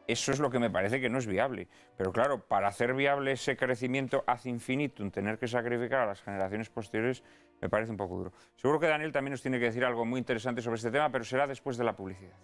eso es lo que me parece que no es viable. Pero claro, para hacer viable ese crecimiento ad infinitum, tener que sacrificar a las generaciones posteriores, me parece un poco duro. Seguro que Daniel también nos tiene que decir algo muy interesante sobre este tema, pero será después de la publicidad.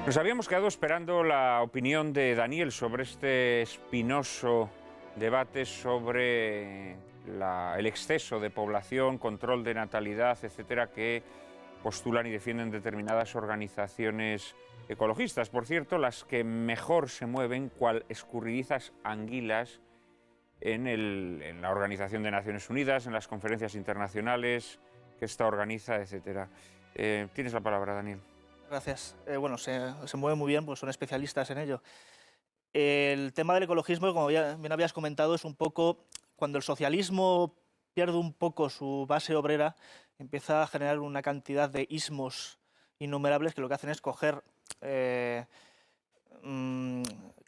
Nos habíamos quedado esperando la opinión de Daniel sobre este espinoso debate sobre el exceso de población, control de natalidad, etcétera, que postulan y defienden determinadas organizaciones ecologistas. Por cierto, las que mejor se mueven, cual escurridizas anguilas, en la Organización de Naciones Unidas, en las conferencias internacionales que esta organiza, etcétera. Tienes la palabra, Daniel. Gracias. Bueno, se mueve muy bien, pues son especialistas en ello. El tema del ecologismo, como bien habías comentado, es un poco cuando el socialismo pierde un poco su base obrera, empieza a generar una cantidad de ismos innumerables que lo que hacen es coger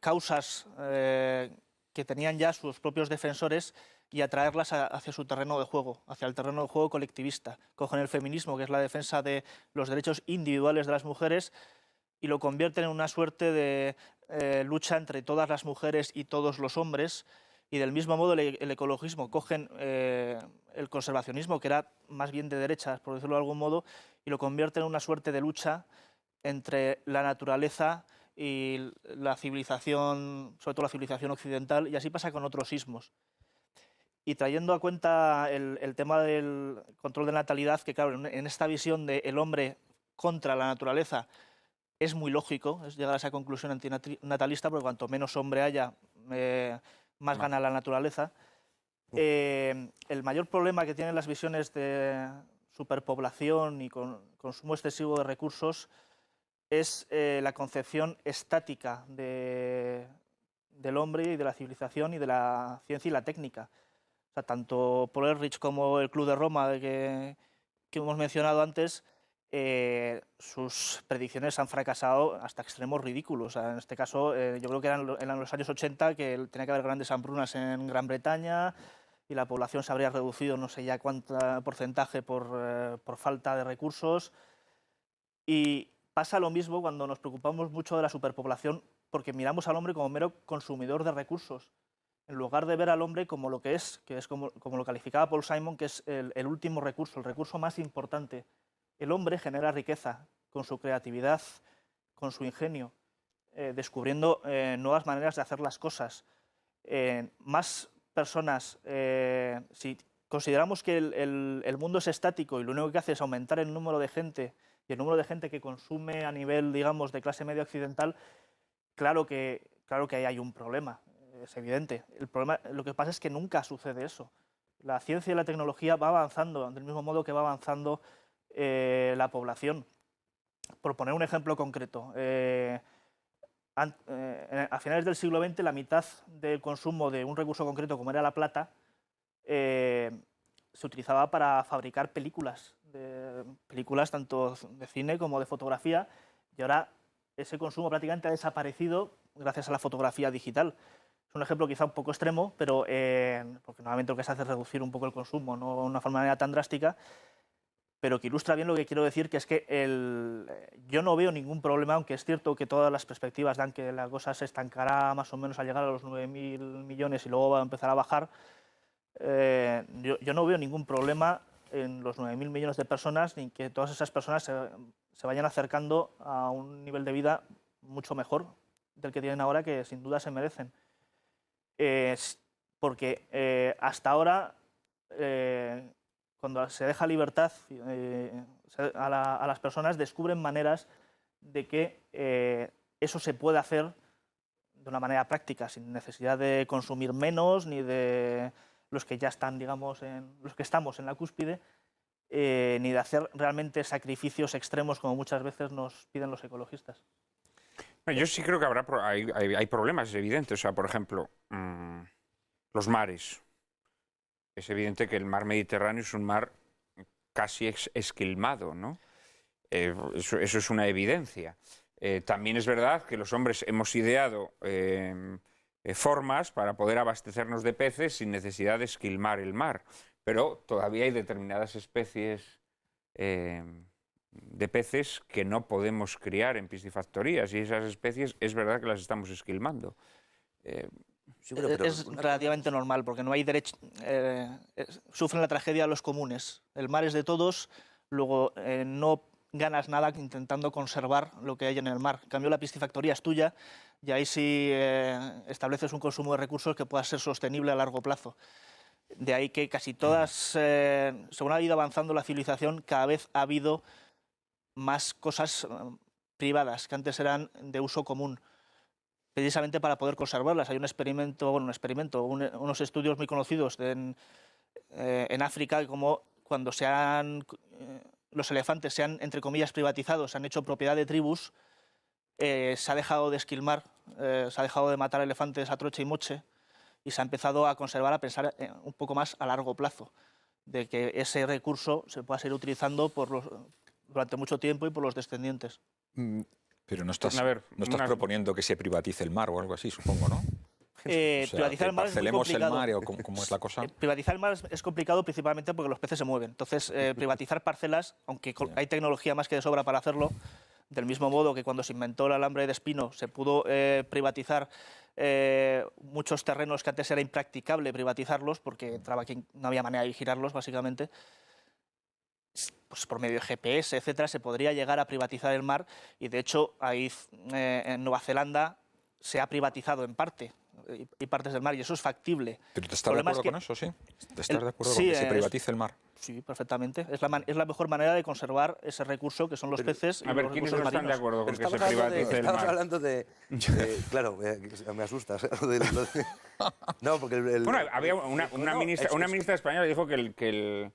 causas que tenían ya sus propios defensores y atraerlas hacia su terreno de juego, hacia el terreno de juego colectivista. Cogen el feminismo, que es la defensa de los derechos individuales de las mujeres, y lo convierten en una suerte de lucha entre todas las mujeres y todos los hombres. Y del mismo modo el ecologismo, cogen el conservacionismo, que era más bien de derechas, por decirlo de algún modo, y lo convierten en una suerte de lucha entre la naturaleza y la civilización, sobre todo la civilización occidental, y así pasa con otros ismos. Y trayendo a cuenta el tema del control de natalidad, que claro, en esta visión del hombre contra la naturaleza es muy lógico, es llegar a esa conclusión antinatalista, porque cuanto menos hombre haya, más gana la naturaleza. El mayor problema que tienen las visiones de superpoblación y consumo excesivo de recursos es la concepción estática del hombre y de la civilización y de la ciencia y la técnica. O sea, tanto Paul Ehrlich como el Club de Roma que hemos mencionado antes, sus predicciones han fracasado hasta extremos ridículos. O sea, en este caso, yo creo que eran los años 80, que tenía que haber grandes hambrunas en Gran Bretaña y la población se habría reducido no sé ya cuánto porcentaje por falta de recursos. Y pasa lo mismo cuando nos preocupamos mucho de la superpoblación, porque miramos al hombre como mero consumidor de recursos, en lugar de ver al hombre como lo que es como lo calificaba Paul Simon, que es el último recurso, el recurso más importante. El hombre genera riqueza con su creatividad, con su ingenio, descubriendo nuevas maneras de hacer las cosas. Más personas, si consideramos que el mundo es estático y lo único que hace es aumentar el número de gente y el número de gente que consume a nivel, digamos, de clase media occidental, claro que ahí hay un problema. Es evidente. El problema, lo que pasa es que nunca sucede eso. La ciencia y la tecnología va avanzando del mismo modo que va avanzando la población. Por poner un ejemplo concreto, a finales del siglo XX la mitad del consumo de un recurso concreto como era la plata se utilizaba para fabricar películas tanto de cine como de fotografía, y ahora ese consumo prácticamente ha desaparecido gracias a la fotografía digital. Es un ejemplo quizá un poco extremo, pero porque normalmente lo que se hace es reducir un poco el consumo, no de una manera tan drástica, pero que ilustra bien lo que quiero decir, que es que yo no veo ningún problema, aunque es cierto que todas las perspectivas dan que la cosa se estancará más o menos al llegar a los 9.000 millones y luego va a empezar a bajar. Yo no veo ningún problema en los 9.000 millones de personas, ni que todas esas personas se vayan acercando a un nivel de vida mucho mejor del que tienen ahora, que sin duda se merecen. Porque hasta ahora, cuando se deja libertad a las personas, descubren maneras de que eso se puede hacer de una manera práctica, sin necesidad de consumir menos ni de los que ya están, digamos, los que estamos en la cúspide, ni de hacer realmente sacrificios extremos como muchas veces nos piden los ecologistas. Yo sí creo que hay problemas evidentes. O sea, por ejemplo, los mares. Es evidente que el mar Mediterráneo es un mar casi esquilmado, ¿no? Eso es una evidencia. También es verdad que los hombres hemos ideado formas para poder abastecernos de peces sin necesidad de esquilmar el mar. Pero todavía hay determinadas especies de peces que no podemos criar en piscifactorías y esas especies es verdad que las estamos esquilmando. Es relativamente normal porque no hay derecho. Sufren la tragedia los comunes. El mar es de todos, luego no ganas nada intentando conservar lo que hay en el mar. En cambio, la piscifactoría es tuya y ahí sí estableces un consumo de recursos que pueda ser sostenible a largo plazo. De ahí que casi todas, según ha ido avanzando la civilización, cada vez ha habido más cosas privadas que antes eran de uso común, precisamente para poder conservarlas. Hay unos estudios muy conocidos en África, como cuando los elefantes se han, entre comillas, privatizados, se han hecho propiedad de tribus, se ha dejado de esquilmar, se ha dejado de matar elefantes a troche y moche, y se ha empezado a conservar, a pensar un poco más a largo plazo, de que ese recurso se pueda seguir utilizando durante mucho tiempo y por los descendientes. Pero no estás proponiendo que se privatice el mar o algo así, supongo, ¿no? Privatizar el mar es muy complicado. El mar, o ¿cómo es la cosa? Privatizar el mar es complicado principalmente porque los peces se mueven. Entonces, privatizar parcelas, aunque hay tecnología más que de sobra para hacerlo, del mismo modo que cuando se inventó el alambre de espino se pudo privatizar muchos terrenos que antes era impracticable privatizarlos porque no había manera de vigilarlos, básicamente. Pues por medio de GPS, etcétera, se podría llegar a privatizar el mar y, de hecho, ahí en Nueva Zelanda se ha privatizado en parte y partes del mar, y eso es factible. ¿Pero te estás de acuerdo con eso, sí? ¿Estás de acuerdo con que se privatice el mar? Sí, perfectamente. Es la mejor manera de conservar ese recurso que son los peces y los recursos marinos. ¿Quiénes no están de acuerdo con que se privatice el mar? Estamos hablando de claro, me asustas. No, porque Bueno, había una ministra española que dijo que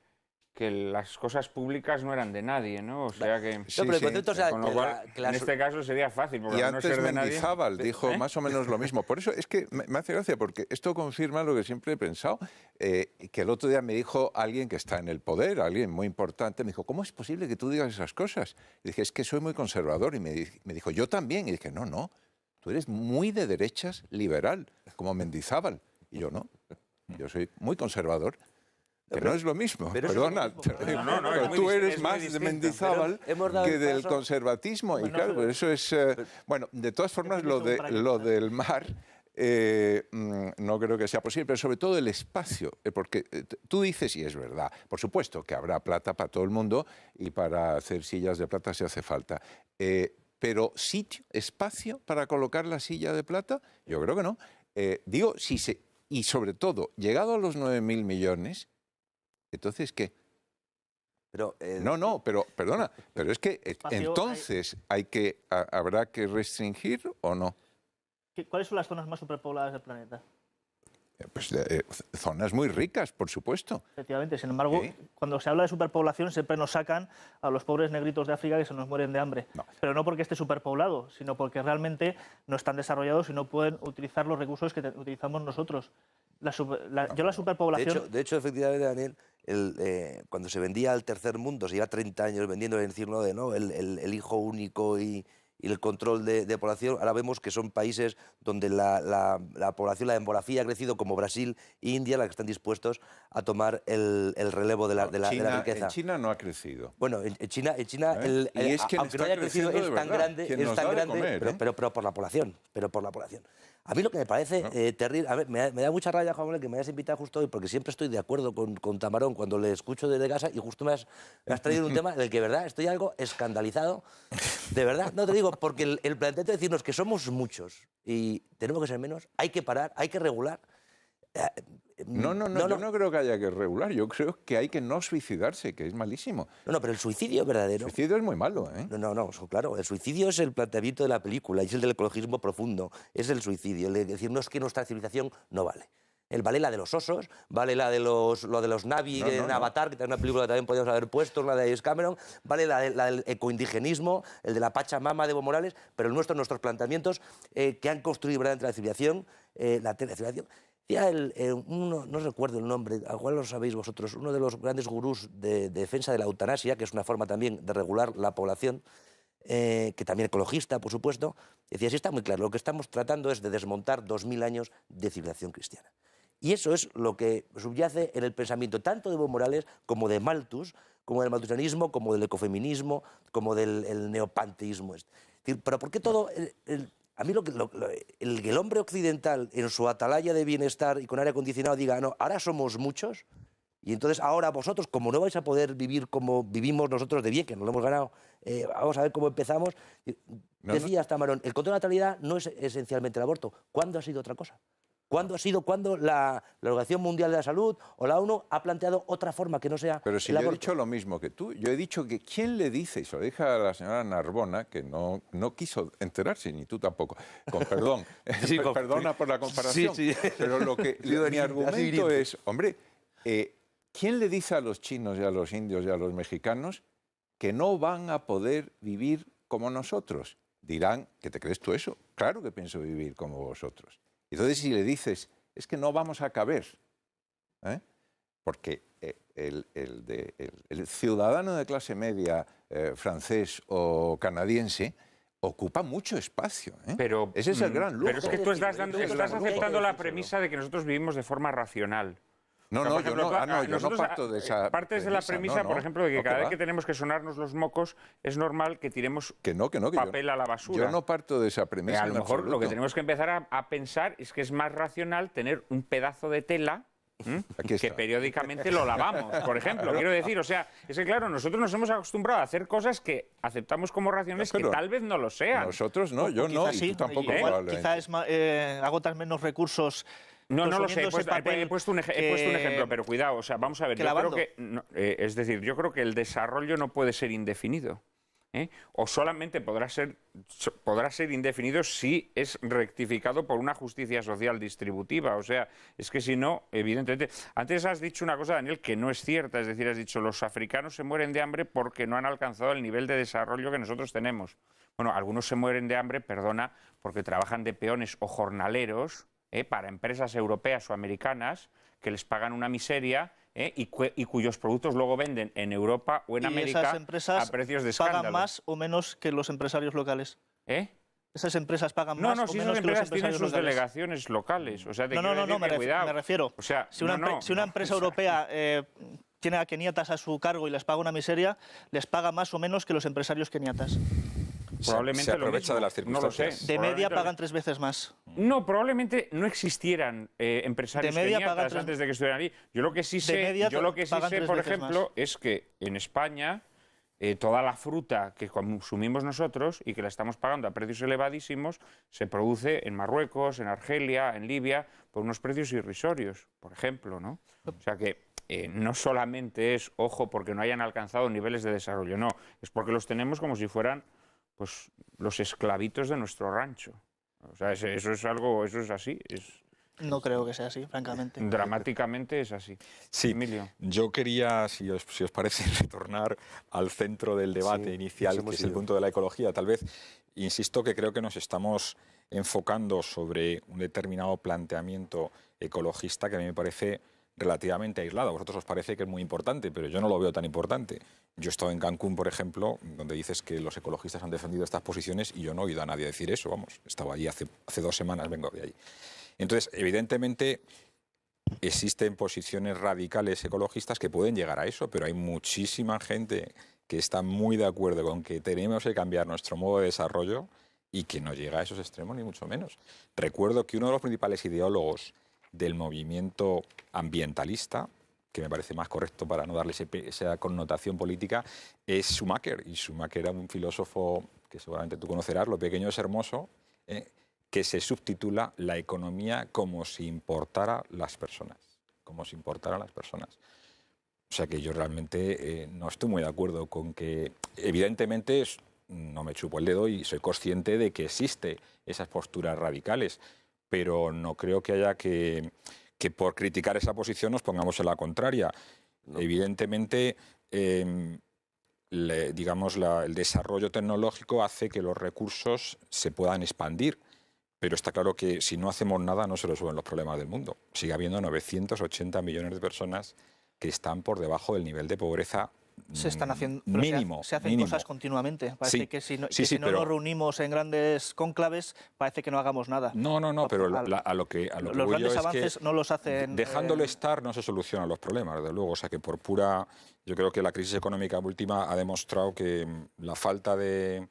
las cosas públicas no eran de nadie, ¿no? O sea que... Sí, pero el concepto, o sea, con lo cual, en este caso sería fácil, porque y al no antes ser de nadie... Mendizábal dijo más o menos lo mismo. Por eso es que me hace gracia, porque esto confirma lo que siempre he pensado, que el otro día me dijo alguien que está en el poder, alguien muy importante, me dijo, ¿cómo es posible que tú digas esas cosas? Y dije, es que soy muy conservador. Y me dijo, yo también. Y dije, no, tú eres muy de derechas, liberal, como Mendizábal. Y yo no, yo soy muy conservador. Que no es lo mismo, perdona. No, tú eres más de Mendizábal que del conservatismo. Y claro, pues eso es... bueno, de todas formas, lo del mar no creo que sea posible, pero sobre todo el espacio. Porque tú dices, y es verdad, por supuesto que habrá plata para todo el mundo y para hacer sillas de plata si hace falta. Pero sitio, espacio para colocar la silla de plata, yo creo que no. Digo, y sobre todo, llegado a los 9.000 millones... Entonces, ¿qué? Pero, pero perdona, pero es que entonces habrá que restringir o no. ¿Cuáles son las zonas más superpobladas del planeta? Pues zonas muy ricas, por supuesto. Efectivamente, sin embargo, cuando se habla de superpoblación siempre nos sacan a los pobres negritos de África que se nos mueren de hambre. No. Pero no porque esté superpoblado, sino porque realmente no están desarrollados y no pueden utilizar los recursos que utilizamos nosotros. La superpoblación... De hecho, efectivamente, Daniel, cuando se vendía al tercer mundo, se lleva 30 años vendiendo el hijo único y el control de población. Ahora vemos que son países donde la población, la demografía ha crecido, como Brasil e India, las que están dispuestos a tomar el relevo de la riqueza. En China no ha crecido. bueno, en China y es que aunque no haya crecido, es tan grande, pero por la población. A mí lo que me parece terrible, a ver, me da mucha rabia, Juan Manuel, que me hayas invitado justo hoy, porque siempre estoy de acuerdo con Tamarón cuando le escucho desde casa, y justo me has traído un tema del que, de verdad, estoy algo escandalizado. De verdad, no te digo, porque el planteamiento de decirnos que somos muchos y tenemos que ser menos, hay que parar, hay que regular. No, yo no creo que haya que regular, yo creo que hay que no suicidarse, que es malísimo. No, pero el suicidio es verdadero. El suicidio es muy malo, ¿eh? No, claro, el suicidio es el planteamiento de la película, y es el del ecologismo profundo, es el suicidio, el de decir, no, es que nuestra civilización no vale. Vale la de los osos, vale lo de los Na'vi en Avatar, que es una película que también podríamos haber puesto, la de James Cameron, vale la del ecoindigenismo, el de la Pachamama de Evo Morales, pero nuestros planteamientos que han construido verdaderamente la civilización, Decía no recuerdo el nombre, al cual lo sabéis vosotros, uno de los grandes gurús de defensa de la eutanasia, que es una forma también de regular la población, que también ecologista, por supuesto, decía, sí, está muy claro, lo que estamos tratando es de desmontar 2000 años de civilización cristiana. Y eso es lo que subyace en el pensamiento tanto de Evo Morales como de Malthus, como del malthusianismo, como del ecofeminismo, como del neopanteísmo. Es decir, pero ¿por qué todo? A mí el hombre occidental en su atalaya de bienestar y con aire acondicionado diga, no, ahora somos muchos y entonces ahora vosotros, como no vais a poder vivir como vivimos nosotros de bien, que nos lo hemos ganado, vamos a ver cómo empezamos. Decía hasta Marón, el control de natalidad no es esencialmente el aborto. ¿Cuándo ha sido otra cosa? ¿Cuándo la Organización Mundial de la Salud o la ONU ha planteado otra forma que no sea Pero si el yo aborto? he dicho lo mismo que tú, yo he dicho que ¿quién le dice? Y se lo dije a la señora Narbona, que no quiso enterarse, ni tú tampoco, con perdón, Sí, perdona por la comparación, sí. pero mi argumento es, hombre, ¿quién le dice a los chinos y a los indios y a los mexicanos que no van a poder vivir como nosotros? Dirán, ¿que te crees tú eso? Claro que pienso vivir como vosotros. Entonces, si le dices, es que no vamos a caber, porque el ciudadano de clase media francés o canadiense ocupa mucho espacio. Pero, ese es el gran lujo. Pero es que tú estás aceptando la premisa de que nosotros vivimos de forma racional. No, O sea, por ejemplo, yo no parto de esa partes de la premisa, no, por ejemplo, de que cada que vez va. que tenemos que sonarnos los mocos es normal que tiremos papel a la basura. Yo no parto de esa premisa. A lo en mejor absoluto. lo que tenemos que empezar a pensar es que es más racional tener un pedazo de tela que periódicamente lo lavamos, por ejemplo. Quiero decir, o sea, es que claro, nosotros nos hemos acostumbrado a hacer cosas que aceptamos como racionales que tal vez no lo sean. Nosotros no, yo no, y tú tampoco probablemente. Quizás agotas menos recursos. No lo sé, Consumiendo he puesto un ejemplo, pero cuidado, o sea, vamos a ver, yo creo que, es decir, yo creo que el desarrollo no puede ser indefinido, o solamente podrá ser indefinido si es rectificado por una justicia social distributiva, o sea, es que si no, evidentemente, antes has dicho una cosa, Daniel, que no es cierta, es decir, has dicho, los africanos se mueren de hambre porque no han alcanzado el nivel de desarrollo que nosotros tenemos. Bueno, algunos se mueren de hambre, perdona, porque trabajan de peones o jornaleros, para empresas europeas o americanas que les pagan una miseria y cuyos productos luego venden en Europa o en América esas empresas a precios de escándalo. ¿Pagan más o menos que los empresarios locales? ¿Esas empresas pagan más o menos que los empresarios tienen sus locales? delegaciones locales. O sea, me refiero. O sea, si una empresa europea tiene a keniatas a su cargo y les paga una miseria, les paga más o menos que los empresarios keniatas. Probablemente se aprovecha de las circunstancias. No lo sé. De media pagan 3 veces más. No, probablemente no existieran empresarios keniatas antes de que estuvieran ahí. Yo lo que sí sé, por ejemplo, es que en España toda la fruta que consumimos nosotros y que la estamos pagando a precios elevadísimos se produce en Marruecos, en Argelia, en Libia, por unos precios irrisorios, por ejemplo, ¿no? O sea que no solamente es, ojo, porque no hayan alcanzado niveles de desarrollo, no, es porque los tenemos como si fueran pues los esclavitos de nuestro rancho. O sea, eso es así. No creo que sea así, francamente. Dramáticamente es así. Sí, Emilio. Yo quería, si os parece, retornar al centro del debate inicial, que es el punto de la ecología. Tal vez, insisto, que creo que nos estamos enfocando sobre un determinado planteamiento ecologista que a mí me parece relativamente aislado. A vosotros os parece que es muy importante, pero yo no lo veo tan importante. Yo he estado en Cancún, por ejemplo, donde dices que los ecologistas han defendido estas posiciones y yo no he oído a nadie decir eso, vamos. Estaba allí hace 2 semanas, vengo de allí. Entonces, evidentemente, existen posiciones radicales ecologistas que pueden llegar a eso, pero hay muchísima gente que está muy de acuerdo con que tenemos que cambiar nuestro modo de desarrollo y que no llega a esos extremos, ni mucho menos. Recuerdo que uno de los principales ideólogos del movimiento ambientalista, que me parece más correcto para no darle esa connotación política, es Schumacher. Y Schumacher era un filósofo que seguramente tú conocerás, Lo pequeño es hermoso, que se subtitula La economía como si importara las personas. Como si importaran las personas. O sea que yo realmente no estoy muy de acuerdo con que, evidentemente, no me chupo el dedo y soy consciente de que existen esas posturas radicales, pero no creo que haya que que por criticar esa posición nos pongamos en la contraria. No. Evidentemente, digamos, el desarrollo tecnológico hace que los recursos se puedan expandir. Pero está claro que si no hacemos nada no se resuelven los problemas del mundo. Sigue habiendo 980 millones de personas que están por debajo del nivel de pobreza se están haciendo, mínimo. Se hacen cosas continuamente. Parece que si no, pero nos reunimos en grandes cónclaves, parece que no hagamos nada. No, pero a lo que los voy grandes yo avances es que no los hacen. Dejándolo estar no se solucionan los problemas, desde luego. O sea que por pura. Yo creo que la crisis económica última ha demostrado que la falta de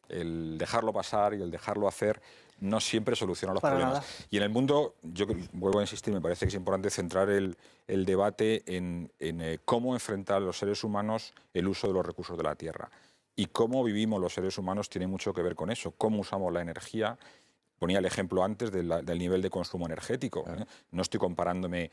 el dejarlo pasar y el dejarlo hacer no siempre soluciona los problemas. Nada. Y en el mundo, yo vuelvo a insistir, me parece que es importante centrar el debate en cómo enfrentar los seres humanos el uso de los recursos de la Tierra. Y cómo vivimos los seres humanos tiene mucho que ver con eso, cómo usamos la energía. Ponía el ejemplo antes del nivel de consumo energético. No estoy comparándome,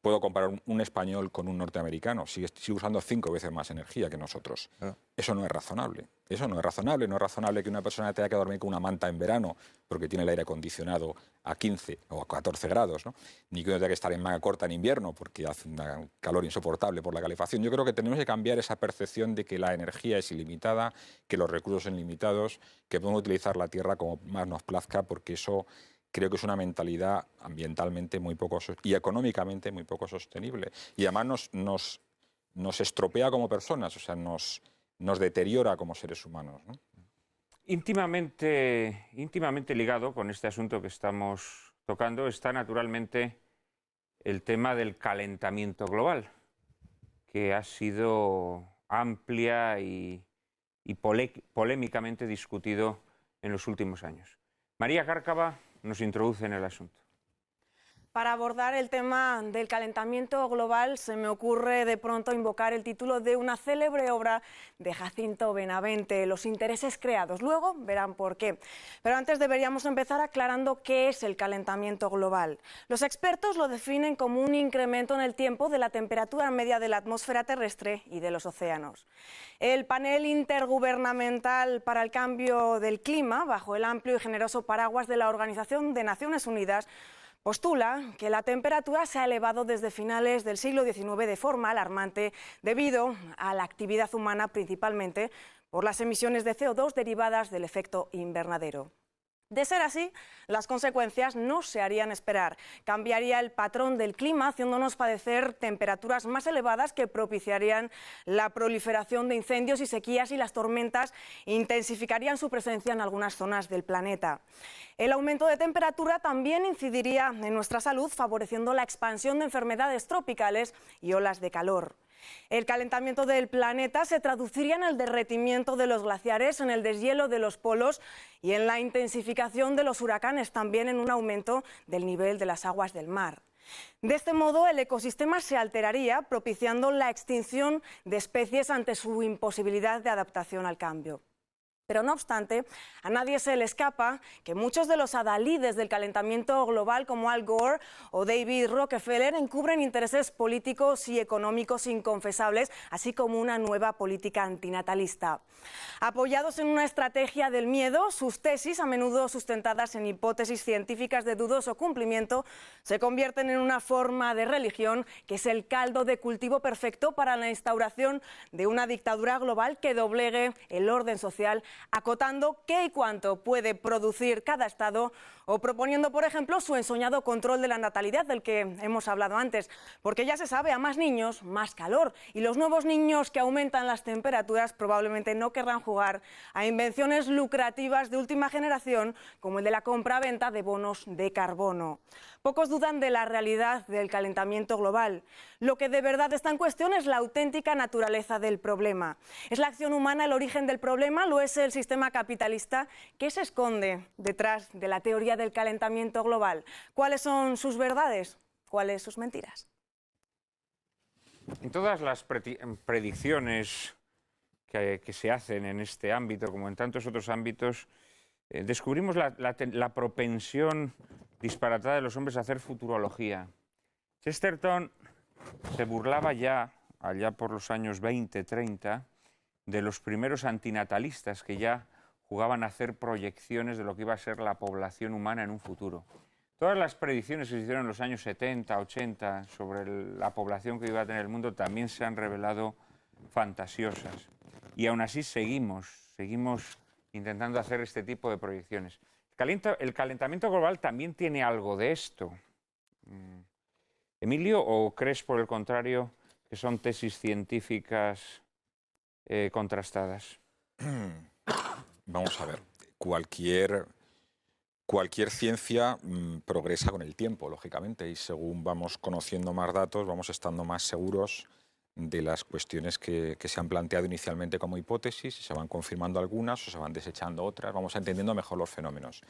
puedo comparar un español con un norteamericano, sigue usando 5 veces más energía que nosotros. Eso no es razonable. Eso no es razonable. No es razonable que una persona tenga que dormir con una manta en verano porque tiene el aire acondicionado a 15 o a 14 grados, ¿no? Ni que uno tenga que estar en manga corta en invierno porque hace un calor insoportable por la calefacción. Yo creo que tenemos que cambiar esa percepción de que la energía es ilimitada, que los recursos son limitados, que podemos utilizar la tierra como más nos plazca, porque eso creo que es una mentalidad ambientalmente muy poco y económicamente muy poco sostenible. Y además nos estropea como personas, o sea, nos deteriora como seres humanos, ¿no? Íntimamente ligado con este asunto que estamos tocando está naturalmente el tema del calentamiento global, que ha sido amplia y polémicamente discutido en los últimos años. María Cárcava nos introduce en el asunto. Para abordar el tema del calentamiento global se me ocurre de pronto invocar el título de una célebre obra de Jacinto Benavente, Los intereses creados. Luego verán por qué. Pero antes deberíamos empezar aclarando qué es el calentamiento global. Los expertos lo definen como un incremento en el tiempo de la temperatura media de la atmósfera terrestre y de los océanos. El panel intergubernamental para el cambio del clima, bajo el amplio y generoso paraguas de la Organización de Naciones Unidas, postula que la temperatura se ha elevado desde finales del siglo XIX de forma alarmante debido a la actividad humana, principalmente por las emisiones de CO2 derivadas del efecto invernadero. De ser así, las consecuencias no se harían esperar. Cambiaría el patrón del clima, haciéndonos padecer temperaturas más elevadas que propiciarían la proliferación de incendios y sequías, y las tormentas intensificarían su presencia en algunas zonas del planeta. El aumento de temperatura también incidiría en nuestra salud, favoreciendo la expansión de enfermedades tropicales y olas de calor. El calentamiento del planeta se traduciría en el derretimiento de los glaciares, en el deshielo de los polos y en la intensificación de los huracanes, también en un aumento del nivel de las aguas del mar. De este modo, el ecosistema se alteraría, propiciando la extinción de especies ante su imposibilidad de adaptación al cambio. Pero no obstante, a nadie se le escapa que muchos de los adalides del calentamiento global, como Al Gore o David Rockefeller, encubren intereses políticos y económicos inconfesables, así como una nueva política antinatalista. Apoyados en una estrategia del miedo, sus tesis, a menudo sustentadas en hipótesis científicas de dudoso cumplimiento, se convierten en una forma de religión que es el caldo de cultivo perfecto para la instauración de una dictadura global que doblegue el orden social, acotando qué y cuánto puede producir cada Estado, o proponiendo, por ejemplo, su ensoñado control de la natalidad del que hemos hablado antes, porque ya se sabe, a más niños, más calor, y los nuevos niños que aumentan las temperaturas probablemente no querrán jugar a invenciones lucrativas de última generación, como el de la compra-venta de bonos de carbono. Pocos dudan de la realidad del calentamiento global. Lo que de verdad está en cuestión es la auténtica naturaleza del problema. ¿Es la acción humana el origen del problema? ¿Lo es el sistema capitalista? ¿Qué se esconde detrás de la teoría del calentamiento global? ¿Cuáles son sus verdades? ¿Cuáles sus mentiras? En todas las predicciones que se hacen en este ámbito, como en tantos otros ámbitos, descubrimos la propensión disparatada de los hombres a hacer futurología. Chesterton se burlaba ya, allá por los años 20-30, de los primeros antinatalistas que ya jugaban a hacer proyecciones de lo que iba a ser la población humana en un futuro. Todas las predicciones que se hicieron en los años 70, 80 sobre la población que iba a tener el mundo también se han revelado fantasiosas. Y aún así seguimos intentando hacer este tipo de proyecciones. El calentamiento global también tiene algo de esto. Emilio, ¿o crees por el contrario que son tesis científicas contrastadas? Vamos a ver, cualquier ciencia progresa con el tiempo, lógicamente, y según vamos conociendo más datos, vamos estando más seguros de las cuestiones que se han planteado inicialmente como hipótesis, y se van confirmando algunas o se van desechando otras, vamos entendiendo mejor los fenómenos.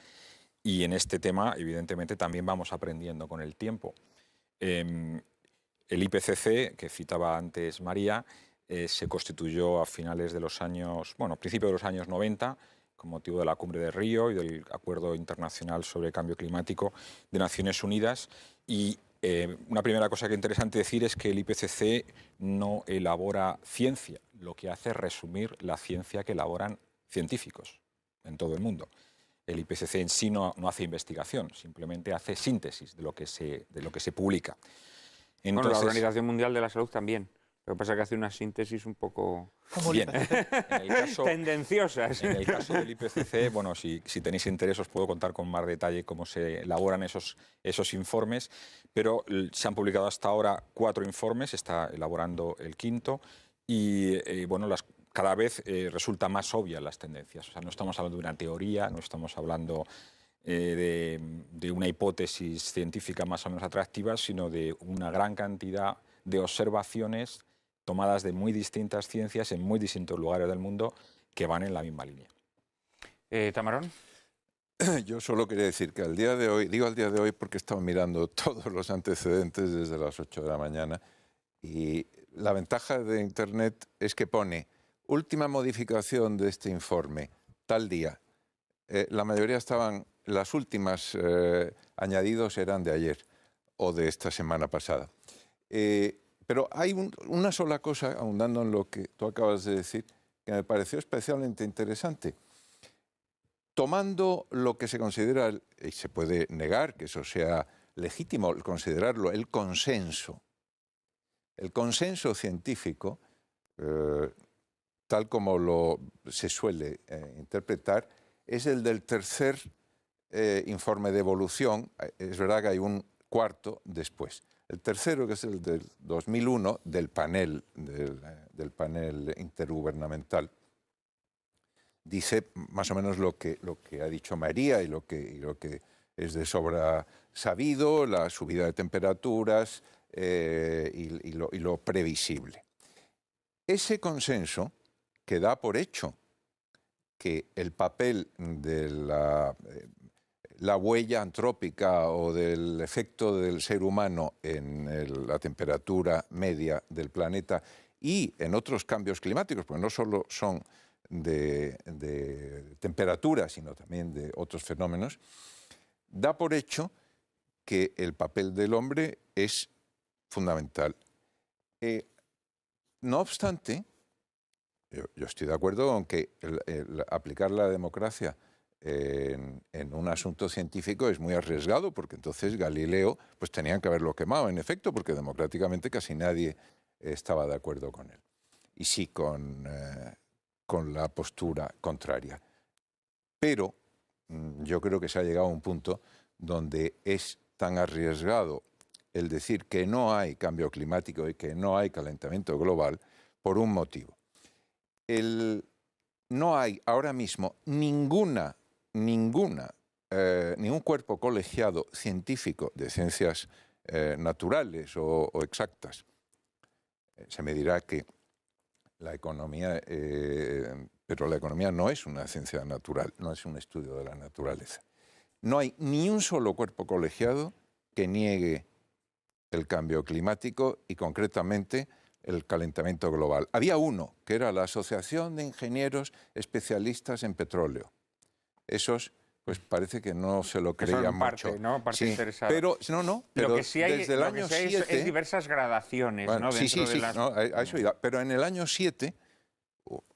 Y en este tema, evidentemente, también vamos aprendiendo con el tiempo. El IPCC, que citaba antes María, se constituyó a finales de los años, principios de los años 90, con motivo de la Cumbre de Río y del Acuerdo Internacional sobre Cambio Climático de Naciones Unidas. Y una primera cosa que es interesante decir es que el IPCC no elabora ciencia, lo que hace es resumir la ciencia que elaboran científicos en todo el mundo. El IPCC en sí no hace investigación, simplemente hace síntesis de lo que se publica. Entonces, la Organización Mundial de la Salud también. Lo que pasa es que hace una síntesis un poco bien. Tendenciosas. En el caso del IPCC, si tenéis interés os puedo contar con más detalle cómo se elaboran esos informes, pero se han publicado hasta ahora 4 informes, está elaborando el 5º, y cada vez resulta más obvias las tendencias. O sea, no estamos hablando de una teoría, no estamos hablando de una hipótesis científica más o menos atractiva, sino de una gran cantidad de observaciones tomadas de muy distintas ciencias en muy distintos lugares del mundo que van en la misma línea. ¿Tamarón? Yo solo quería decir que al día de hoy, digo al día de hoy porque he estado mirando todos los antecedentes desde las 8 de la mañana, y la ventaja de Internet es que pone última modificación de este informe, tal día. La mayoría estaban, las últimas añadidos eran de ayer o de esta semana pasada. Pero hay una sola cosa, ahondando en lo que tú acabas de decir, que me pareció especialmente interesante. Tomando lo que se considera, y se puede negar que eso sea legítimo, considerarlo el consenso científico, tal como se suele interpretar, es el del tercer informe de evolución. Es verdad que hay un 4º después. El tercero, que es el del 2001, del panel intergubernamental, dice más o menos lo que ha dicho María y lo que es de sobra sabido, la subida de temperaturas y lo previsible. Ese consenso que da por hecho que el papel de la huella antrópica o del efecto del ser humano en la temperatura media del planeta y en otros cambios climáticos, porque no solo son de temperatura, sino también de otros fenómenos, da por hecho que el papel del hombre es fundamental. No obstante, yo estoy de acuerdo con que aplicar la democracia en un asunto científico es muy arriesgado, porque entonces Galileo pues tenían que haberlo quemado, en efecto, porque democráticamente casi nadie estaba de acuerdo con él. Y sí con la postura contraria. Pero yo creo que se ha llegado a un punto donde es tan arriesgado el decir que no hay cambio climático y que no hay calentamiento global por un motivo. No hay ahora mismo ningún cuerpo colegiado científico de ciencias naturales o exactas. Se me dirá que la economía, pero la economía no es una ciencia natural, no es un estudio de la naturaleza. No hay ni un solo cuerpo colegiado que niegue el cambio climático y concretamente el calentamiento global. Había uno, que era la Asociación de Ingenieros Especialistas en Petróleo. Esos, pues parece que no se lo creían mucho. Parte interesada. Pero lo que sí hay, desde el año 7... es diversas gradaciones, bueno, ¿no? Sí, a eso iba. Pero en el año 7,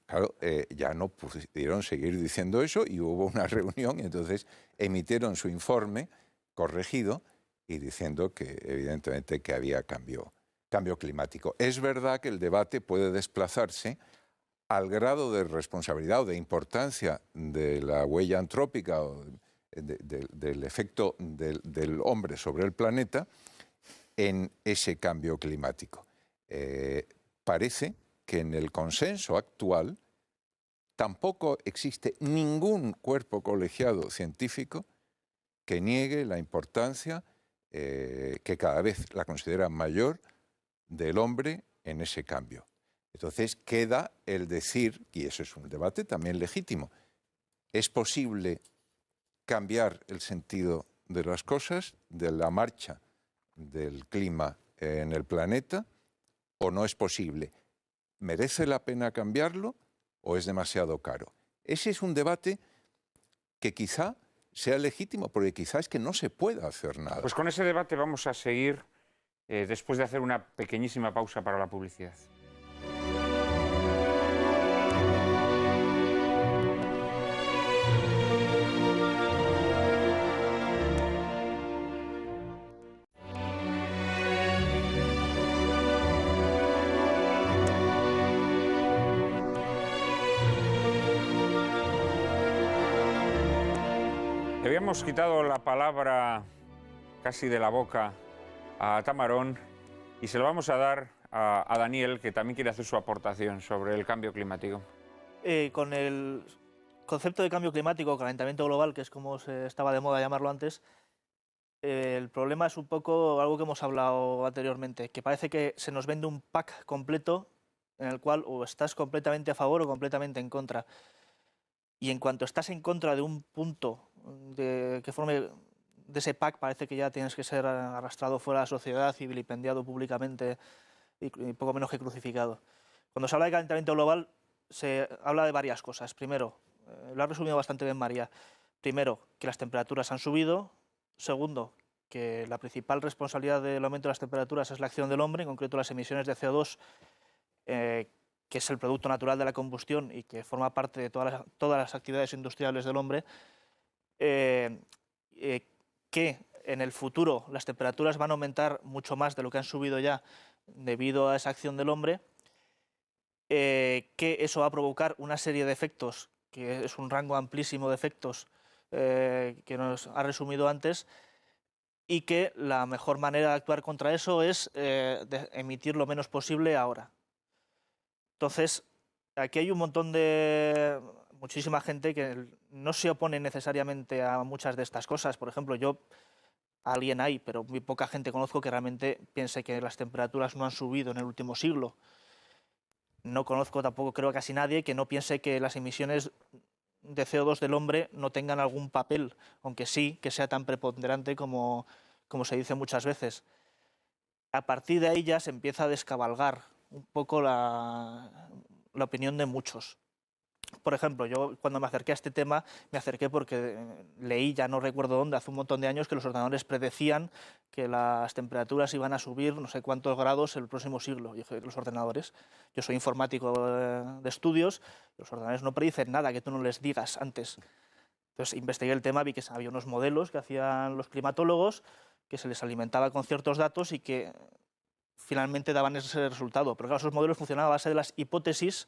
claro, ya no pudieron seguir diciendo eso y hubo una reunión y entonces emitieron su informe corregido y diciendo que evidentemente que había cambio climático. Es verdad que el debate puede desplazarse al grado de responsabilidad o de importancia de la huella antrópica o del efecto del hombre sobre el planeta en ese cambio climático. Parece que en el consenso actual tampoco existe ningún cuerpo colegiado científico que niegue la importancia, que cada vez la considera mayor, del hombre en ese cambio. Entonces queda el decir, y eso es un debate también legítimo, ¿es posible cambiar el sentido de las cosas, de la marcha del clima en el planeta, o no es posible? ¿Merece la pena cambiarlo o es demasiado caro? Ese es un debate que quizá sea legítimo, porque quizá es que no se pueda hacer nada. Pues con ese debate vamos a seguir después de hacer una pequeñísima pausa para la publicidad. Le habíamos quitado la palabra casi de la boca a Tamarón y se lo vamos a dar a Daniel, que también quiere hacer su aportación sobre el cambio climático. Con el concepto de cambio climático, calentamiento global, que es como se estaba de moda llamarlo antes, el problema es un poco algo que hemos hablado anteriormente, que parece que se nos vende un pack completo en el cual o estás completamente a favor o completamente en contra. Y en cuanto estás en contra de un punto que forme de ese pack, parece que ya tienes que ser arrastrado fuera de la sociedad y vilipendiado públicamente y poco menos que crucificado. Cuando se habla de calentamiento global, se habla de varias cosas. Primero, lo ha resumido bastante bien María. Primero, que las temperaturas han subido. Segundo, que la principal responsabilidad del aumento de las temperaturas es la acción del hombre, en concreto las emisiones de CO2, que es el producto natural de la combustión y que forma parte de todas las actividades industriales del hombre, que en el futuro las temperaturas van a aumentar mucho más de lo que han subido ya debido a esa acción del hombre, que eso va a provocar una serie de efectos, que es un rango amplísimo de efectos que nos ha resumido antes, y que la mejor manera de actuar contra eso es emitir lo menos posible ahora. Entonces, aquí hay un montón de... muchísima gente que no se opone necesariamente a muchas de estas cosas. Por ejemplo, alguien hay, pero muy poca gente conozco que realmente piense que las temperaturas no han subido en el último siglo. No conozco tampoco, creo, casi nadie que no piense que las emisiones de CO2 del hombre no tengan algún papel, aunque sí que sea tan preponderante como se dice muchas veces. A partir de ahí ya se empieza a descabalgar un poco la opinión de muchos. Por ejemplo, yo cuando me acerqué a este tema, me acerqué porque leí, ya no recuerdo dónde, hace un montón de años, que los ordenadores predecían que las temperaturas iban a subir no sé cuántos grados el próximo siglo. Y dije, los ordenadores, yo soy informático de estudios, los ordenadores no predicen nada que tú no les digas antes. Entonces investigué el tema, vi que había unos modelos que hacían los climatólogos, que se les alimentaba con ciertos datos y que finalmente daban ese resultado. Pero claro, esos modelos funcionaban a base de las hipótesis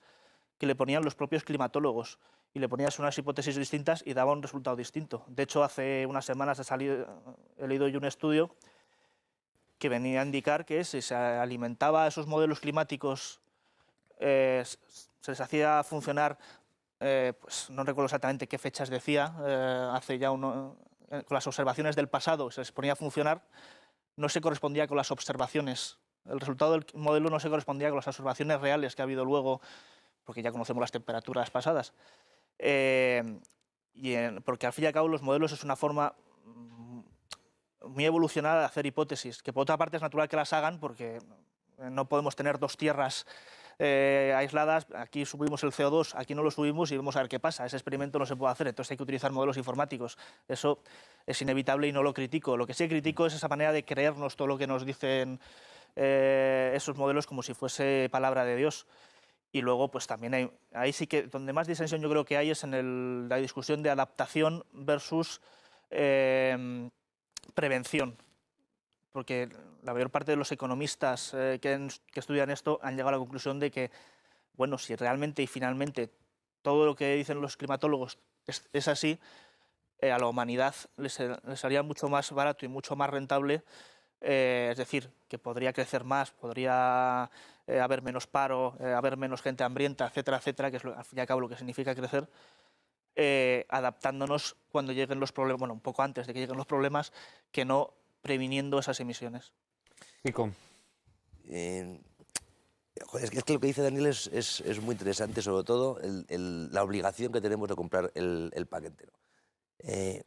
que le ponían los propios climatólogos. Y le ponías unas hipótesis distintas y daba un resultado distinto. De hecho, hace unas semanas he leído yo un estudio que venía a indicar que si se alimentaba a esos modelos climáticos, se les hacía funcionar, pues no recuerdo exactamente qué fechas decía, hace ya con las observaciones del pasado se les ponía a funcionar, no se correspondía con las observaciones. El resultado del modelo no se correspondía con las observaciones reales que ha habido luego, porque ya conocemos las temperaturas pasadas. Porque al fin y al cabo los modelos es una forma muy evolucionada de hacer hipótesis, que por otra parte es natural que las hagan porque no podemos tener dos tierras aisladas, aquí subimos el CO2, aquí no lo subimos y vamos a ver qué pasa. Ese experimento no se puede hacer, entonces hay que utilizar modelos informáticos. Eso es inevitable y no lo critico. Lo que sí critico es esa manera de creernos todo lo que nos dicen esos modelos como si fuese palabra de Dios. Y luego, pues también ahí sí que donde más disensión yo creo que hay es en la discusión de adaptación versus prevención, porque la mayor parte de los economistas que estudian esto han llegado a la conclusión de que, bueno, si realmente y finalmente todo lo que dicen los climatólogos es así, a la humanidad les haría mucho más barato y mucho más rentable, es decir, que podría crecer más, podría haber menos paro, haber menos gente hambrienta, etcétera, etcétera, que es al fin y al cabo lo que significa crecer, adaptándonos cuando lleguen los problemas, bueno, un poco antes de que lleguen los problemas, que no previniendo esas emisiones. Kiko. Es que lo que dice Daniel es muy interesante, sobre todo la obligación que tenemos de comprar el pack entero.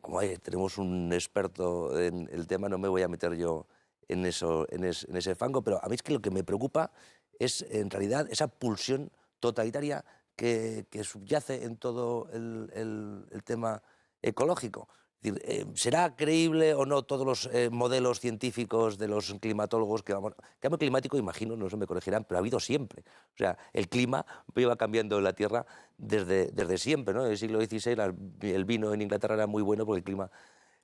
Como tenemos un experto en el tema, no me voy a meter yo en ese fango, pero a mí es que lo que me preocupa es en realidad esa pulsión totalitaria que subyace en todo el tema ecológico. Es decir, ¿será creíble o no todos los modelos científicos de los climatólogos que vamos... Cambio climático, imagino, no se me corregirán, pero ha habido siempre. O sea, el clima iba cambiando en la Tierra desde siempre, ¿no? En el siglo XVI el vino en Inglaterra era muy bueno porque el clima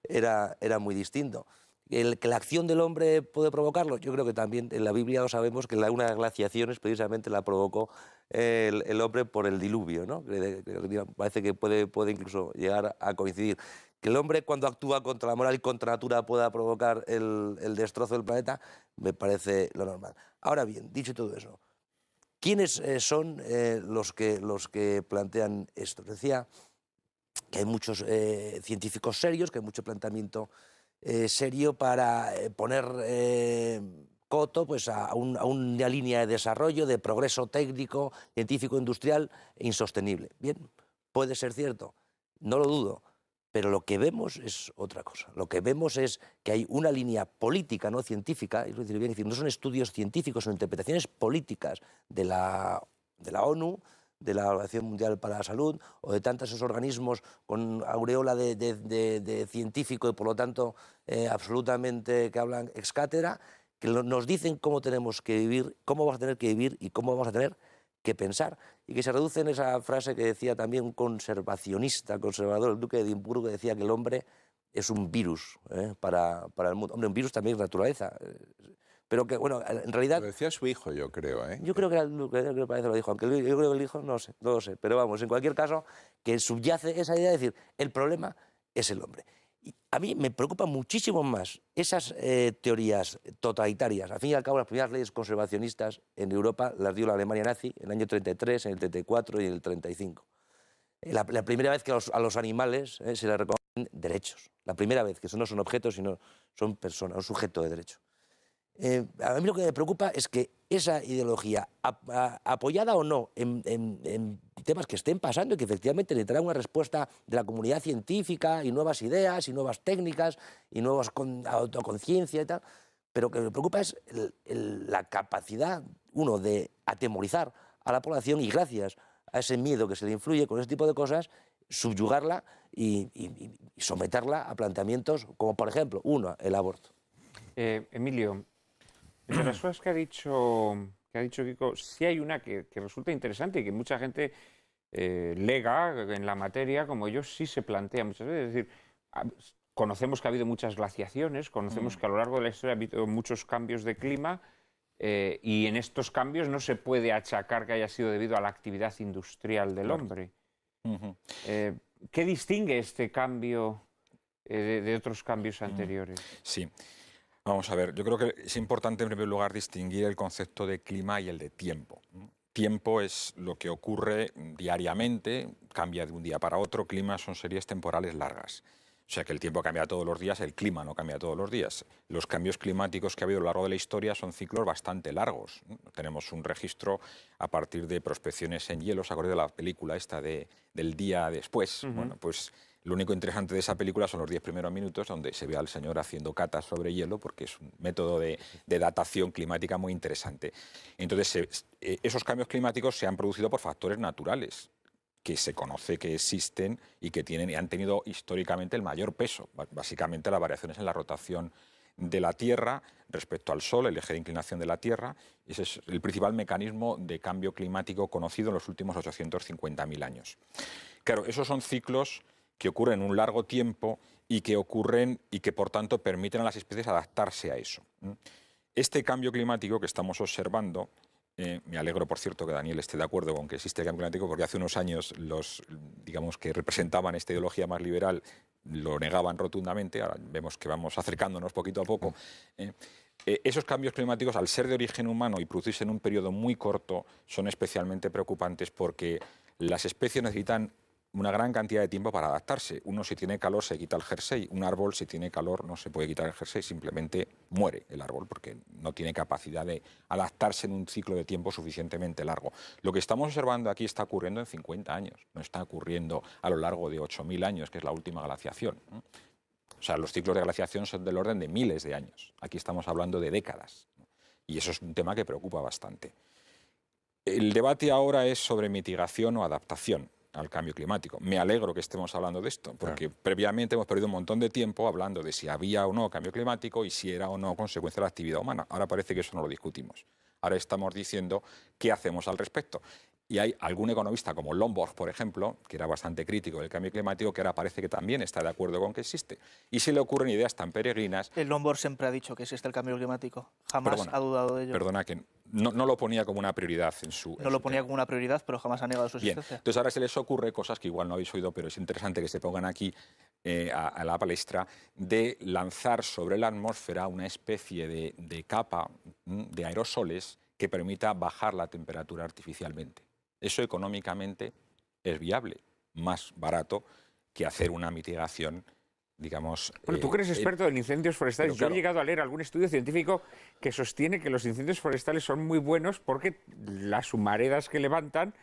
era muy distinto. ¿Que la acción del hombre puede provocarlo? Yo creo que también en la Biblia lo sabemos que una de las glaciaciones precisamente la provocó el hombre por el diluvio, ¿no? Parece que puede incluso llegar a coincidir. Que el hombre cuando actúa contra la moral y contra la natura pueda provocar el destrozo del planeta, me parece lo normal. Ahora bien, dicho todo eso, ¿quiénes son los que plantean esto? Decía que hay muchos científicos serios, que hay mucho planteamiento serio para poner coto pues, a una línea de desarrollo, de progreso técnico, científico, industrial insostenible. Bien, puede ser cierto, no lo dudo, pero lo que vemos es otra cosa. Lo que vemos es que hay una línea política, no científica, es decir, no son estudios científicos, son interpretaciones políticas de la ONU, de la Organización Mundial para la Salud o de tantos esos organismos con aureola de científico y por lo tanto absolutamente que hablan ex cátedra, que nos dicen cómo tenemos que vivir, cómo vamos a tener que vivir y cómo vamos a tener que pensar, y que se reduce en esa frase que decía también un conservador, el duque de Edimburgo, que decía que el hombre es un virus para el mundo. Hombre, un virus también es naturaleza. Pero que, bueno, en realidad... Lo decía su hijo, yo creo, ¿eh? Yo creo que parece lo dijo, aunque yo creo que el hijo no lo sé. Pero vamos, en cualquier caso, que subyace esa idea de decir, el problema es el hombre. Y a mí me preocupan muchísimo más esas teorías totalitarias. Al fin y al cabo, las primeras leyes conservacionistas en Europa las dio la Alemania nazi en el año 33, en el 34 y en el 35. La primera vez que a los animales se les reconocen derechos. La primera vez, que no son objetos, sino son personas, un sujeto de derecho. A mí lo que me preocupa es que esa ideología, apoyada o no en temas que estén pasando y que efectivamente necesitarán una respuesta de la comunidad científica y nuevas ideas y nuevas técnicas y nuevas autoconciencia y tal, pero lo que me preocupa es la capacidad, uno, de atemorizar a la población y gracias a ese miedo que se le influye con ese tipo de cosas, subyugarla y someterla a planteamientos como, por ejemplo, uno, el aborto. Emilio, entre las cosas que ha dicho Kiko, sí hay una que resulta interesante y que mucha gente lega en la materia, como yo, sí se plantea muchas veces. Es decir, conocemos que ha habido muchas glaciaciones, conocemos que a lo largo de la historia ha habido muchos cambios de clima y en estos cambios no se puede achacar que haya sido debido a la actividad industrial del hombre. ¿Qué distingue este cambio de otros cambios anteriores? Sí. Vamos a ver, yo creo que es importante en primer lugar distinguir el concepto de clima y el de tiempo. Tiempo es lo que ocurre diariamente, cambia de un día para otro. Clima son series temporales largas. O sea que el tiempo cambia todos los días, el clima no cambia todos los días. Los cambios climáticos que ha habido a lo largo de la historia son ciclos bastante largos. Tenemos un registro a partir de prospecciones en hielo. ¿Se acuerdan de la película esta del día después? Bueno, pues lo único interesante de esa película son los 10 primeros minutos donde se ve al señor haciendo catas sobre hielo porque es un método de datación climática muy interesante. Entonces, esos cambios climáticos se han producido por factores naturales que se conoce que existen y que tienen y han tenido históricamente el mayor peso. Básicamente las variaciones en la rotación de la Tierra respecto al Sol, el eje de inclinación de la Tierra. Ese es el principal mecanismo de cambio climático conocido en los últimos 850.000 años. Claro, esos son ciclos que ocurren en un largo tiempo y que por tanto permiten a las especies adaptarse a eso. Este cambio climático que estamos observando, me alegro, por cierto, que Daniel esté de acuerdo con que existe el cambio climático, porque hace unos años los, digamos, que representaban esta ideología más liberal lo negaban rotundamente. Ahora vemos que vamos acercándonos poquito a poco. Esos cambios climáticos, al ser de origen humano y producirse en un periodo muy corto, son especialmente preocupantes porque las especies necesitan una gran cantidad de tiempo para adaptarse. Uno, si tiene calor, se quita el jersey. Un árbol, si tiene calor, no se puede quitar el jersey, simplemente muere el árbol porque no tiene capacidad de adaptarse en un ciclo de tiempo suficientemente largo. Lo que estamos observando aquí está ocurriendo en 50 años, no está ocurriendo a lo largo de 8.000 años, que es la última glaciación. O sea, los ciclos de glaciación son del orden de miles de años. Aquí estamos hablando de décadas. Y eso es un tema que preocupa bastante. El debate ahora es sobre mitigación o adaptación al cambio climático. Me alegro que estemos hablando de esto, porque previamente hemos perdido un montón de tiempo hablando de si había o no cambio climático y si era o no consecuencia de la actividad humana. Ahora parece que eso no lo discutimos. Ahora estamos diciendo qué hacemos al respecto. Y hay algún economista como Lomborg, por ejemplo, que era bastante crítico del cambio climático, que ahora parece que también está de acuerdo con que existe. Y se le ocurren ideas tan peregrinas. El Lomborg siempre ha dicho que existe el cambio climático. Jamás ha dudado de ello. Perdona, que no lo ponía como una prioridad en su... No lo ponía como una prioridad, pero jamás ha negado su existencia. Entonces ahora se les ocurre cosas que igual no habéis oído, pero es interesante que se pongan aquí a la palestra, de lanzar sobre la atmósfera una especie de capa de aerosoles que permita bajar la temperatura artificialmente. Eso económicamente es viable, más barato que hacer una mitigación, digamos... Bueno, tú que eres experto en incendios forestales. Claro, yo he llegado a leer algún estudio científico que sostiene que los incendios forestales son muy buenos porque las humaredas que levantan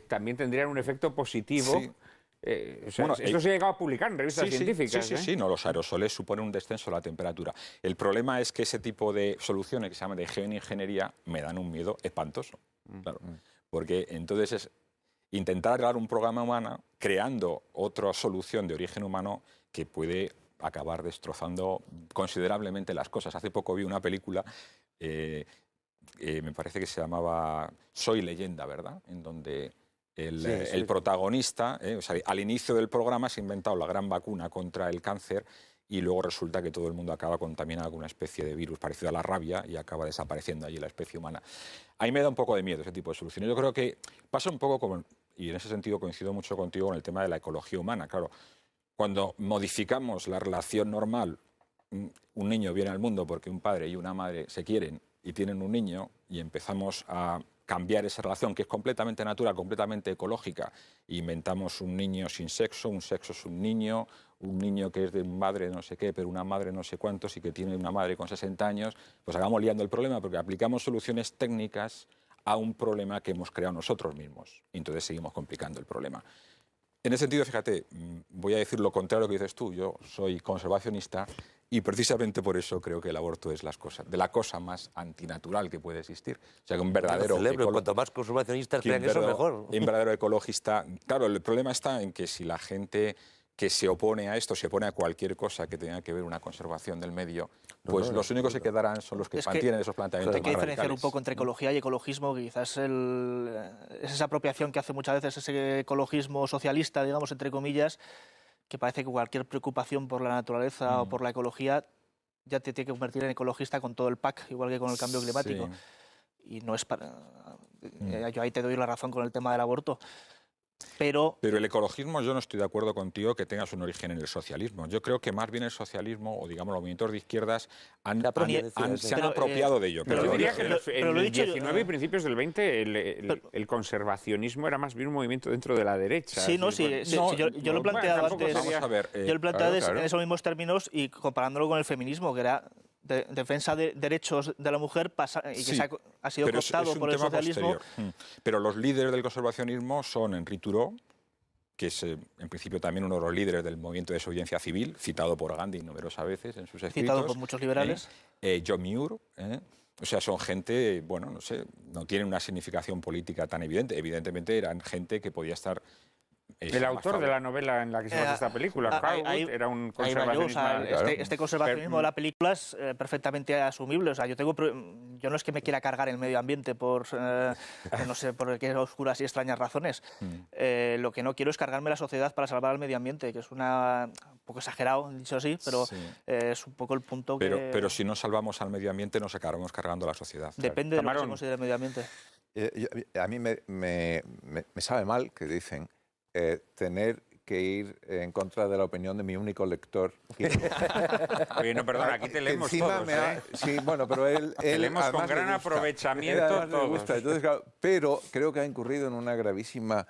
también tendrían un efecto positivo. Sí. Esto se ha llegado a publicar en revistas científicas. Sí, no, los aerosoles suponen un descenso de la temperatura. El problema es que ese tipo de soluciones que se llaman de geoingeniería me dan un miedo espantoso. Claro. Porque entonces es intentar arreglar un programa humano creando otra solución de origen humano que puede acabar destrozando considerablemente las cosas. Hace poco vi una película, me parece que se llamaba Soy Leyenda, ¿verdad? En donde el protagonista, o sea, al inicio del programa se ha inventado la gran vacuna contra el cáncer y luego resulta que todo el mundo acaba contaminado con una especie de virus parecido a la rabia y acaba desapareciendo allí la especie humana. A mí me da un poco de miedo ese tipo de soluciones. Yo creo que pasa un poco como, y en ese sentido coincido mucho contigo con el tema de la ecología humana. Claro, cuando modificamos la relación normal, un niño viene al mundo porque un padre y una madre se quieren y tienen un niño y empezamos a cambiar esa relación que es completamente natural, completamente ecológica, e inventamos un niño sin sexo, un sexo es un niño que es de madre no sé qué, pero una madre no sé cuántos y que tiene una madre con 60 años, pues acabamos liando el problema porque aplicamos soluciones técnicas a un problema que hemos creado nosotros mismos. Y entonces seguimos complicando el problema. En ese sentido, fíjate, voy a decir lo contrario a lo que dices tú. Yo soy conservacionista y precisamente por eso creo que el aborto es de la cosa más antinatural que puede existir. O sea, que un verdadero... Cuanto más conservacionistas crean eso, mejor. Un verdadero ecologista... Claro, el problema está en que si la gente que se opone a esto, se opone a cualquier cosa que tenga que ver una conservación del medio, pues los únicos que quedarán son los que mantienen esos planteamientos hay que más diferenciar radicales. un poco entre ecología y ecologismo, que quizás es esa apropiación que hace muchas veces ese ecologismo socialista, digamos, entre comillas, que parece que cualquier preocupación por la naturaleza o por la ecología ya te tiene que convertir en ecologista con todo el pack, igual que con el cambio climático. Y no es para... Yo ahí te doy la razón con el tema del aborto. Pero el ecologismo, yo no estoy de acuerdo contigo que tengas un origen en el socialismo. Yo creo que más bien el socialismo, o digamos los movimientos de izquierdas, se han apropiado de ello. Pero yo diría que en el 19 y principios del 20 el conservacionismo era más bien un movimiento dentro de la derecha. Sí, yo lo he planteado antes. Yo lo he planteado en esos mismos términos y comparándolo con el feminismo, que era defensa de derechos de la mujer y que ha sido cooptado por el socialismo. Pero los líderes del conservacionismo son Henri Thoreau, que es en principio también uno de los líderes del movimiento de desobediencia civil, citado por Gandhi numerosas veces en sus escritos. Citado por muchos liberales. John Muir. O sea, son gente, bueno, no sé, no tienen una significación política tan evidente. Evidentemente eran gente que podía estar El autor de la novela en la que se basa esta película, Carwood, era un conservacionista. Este conservacionismo de la película es perfectamente asumible. O sea, yo no es que me quiera cargar el medio ambiente por, no sé, por qué oscuras y extrañas razones. Lo que no quiero es cargarme la sociedad para salvar al medio ambiente, que es un poco exagerado, dicho así, pero es un poco el punto que... Pero si no salvamos al medio ambiente, nos acabaremos cargando a la sociedad. Depende de lo que se considere el medio ambiente. A mí me sabe mal que dicen tener que ir en contra de la opinión de mi único lector. Oye, no, perdona, aquí te leemos todos, Sí, bueno, pero él te leemos con gran aprovechamiento todos. Entonces, claro, pero creo que ha incurrido en una gravísima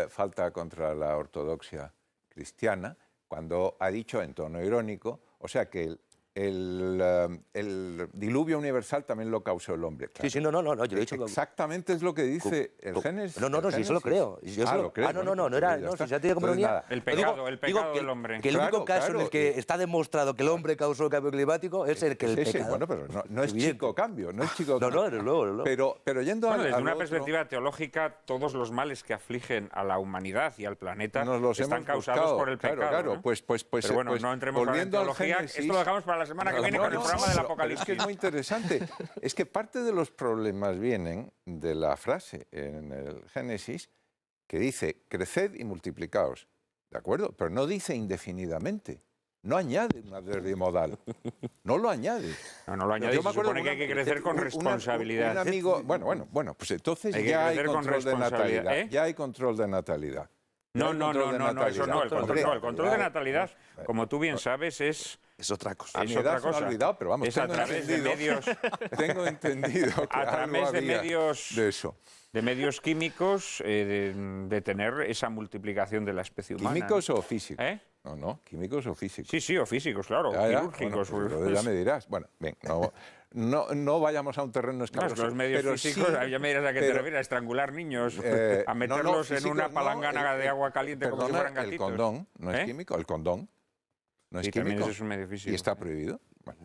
falta contra la ortodoxia cristiana cuando ha dicho en tono irónico, o sea que el diluvio universal también lo causó el hombre. Claro. Sí, no, yo he dicho... Exactamente es lo que dice el Génesis. No, sí, eso lo creo. Lo creo. No era... No, si se ha tenido como ironía... El pecado del hombre. Que el único caso en el que está demostrado que el hombre causó el cambio climático es el que el pecado... Bueno, pero no es chico cambio, no es chico cambio. No. Pero yendo desde una perspectiva teológica, todos los males que afligen a la humanidad y al planeta están causados por el pecado. Claro, pues pero bueno, no entremos ahora en teología. Esto lo dejamos para la semana que viene con el programa del Apocalipsis. Es que es muy interesante. Es que parte de los problemas vienen de la frase en el Génesis que dice, creced y multiplicaos. ¿De acuerdo? Pero no dice indefinidamente. No añade un adverbio modal. No lo añade. No lo añade. Se supone que hay que crecer con responsabilidad. Un amigo, bueno, pues entonces ya hay control de natalidad. Ya hay control de natalidad. No, eso no. El control de natalidad, como tú bien sabes, es otra cosa. A mi edad se me ha olvidado, pero vamos, es a través de medios... Tengo entendido que a través de medios... de eso. De medios químicos, de tener esa multiplicación de la especie humana. ¿Químicos o físicos? No, químicos o físicos. Sí, o físicos, claro, quirúrgicos. Bueno, ya me dirás. Bueno, bien, no vayamos a un terreno escabroso. Los medios físicos, ya me dirás a qué te refieres, a estrangular niños, a meterlos en una palangana de agua caliente como si fueran gatitos. El condón no es químico, el condón no es químico. Es un medio físico. Y está prohibido. Bueno,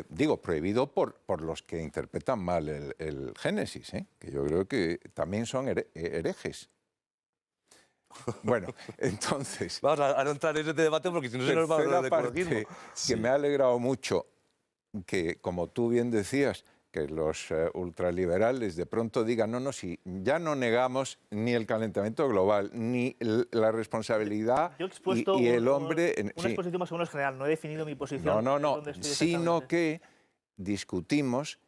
digo, prohibido por los que interpretan mal el Génesis, que yo creo que también son herejes. Bueno, entonces... Vamos a no entrar en este debate porque si no se nos va a hablar de ecologismo. Que me ha alegrado mucho que, como tú bien decías, que los ultraliberales de pronto digan, si ya no negamos ni el calentamiento global, ni la responsabilidad y el hombre... Una exposición más o menos general, no he definido mi posición. No, sino que discutimos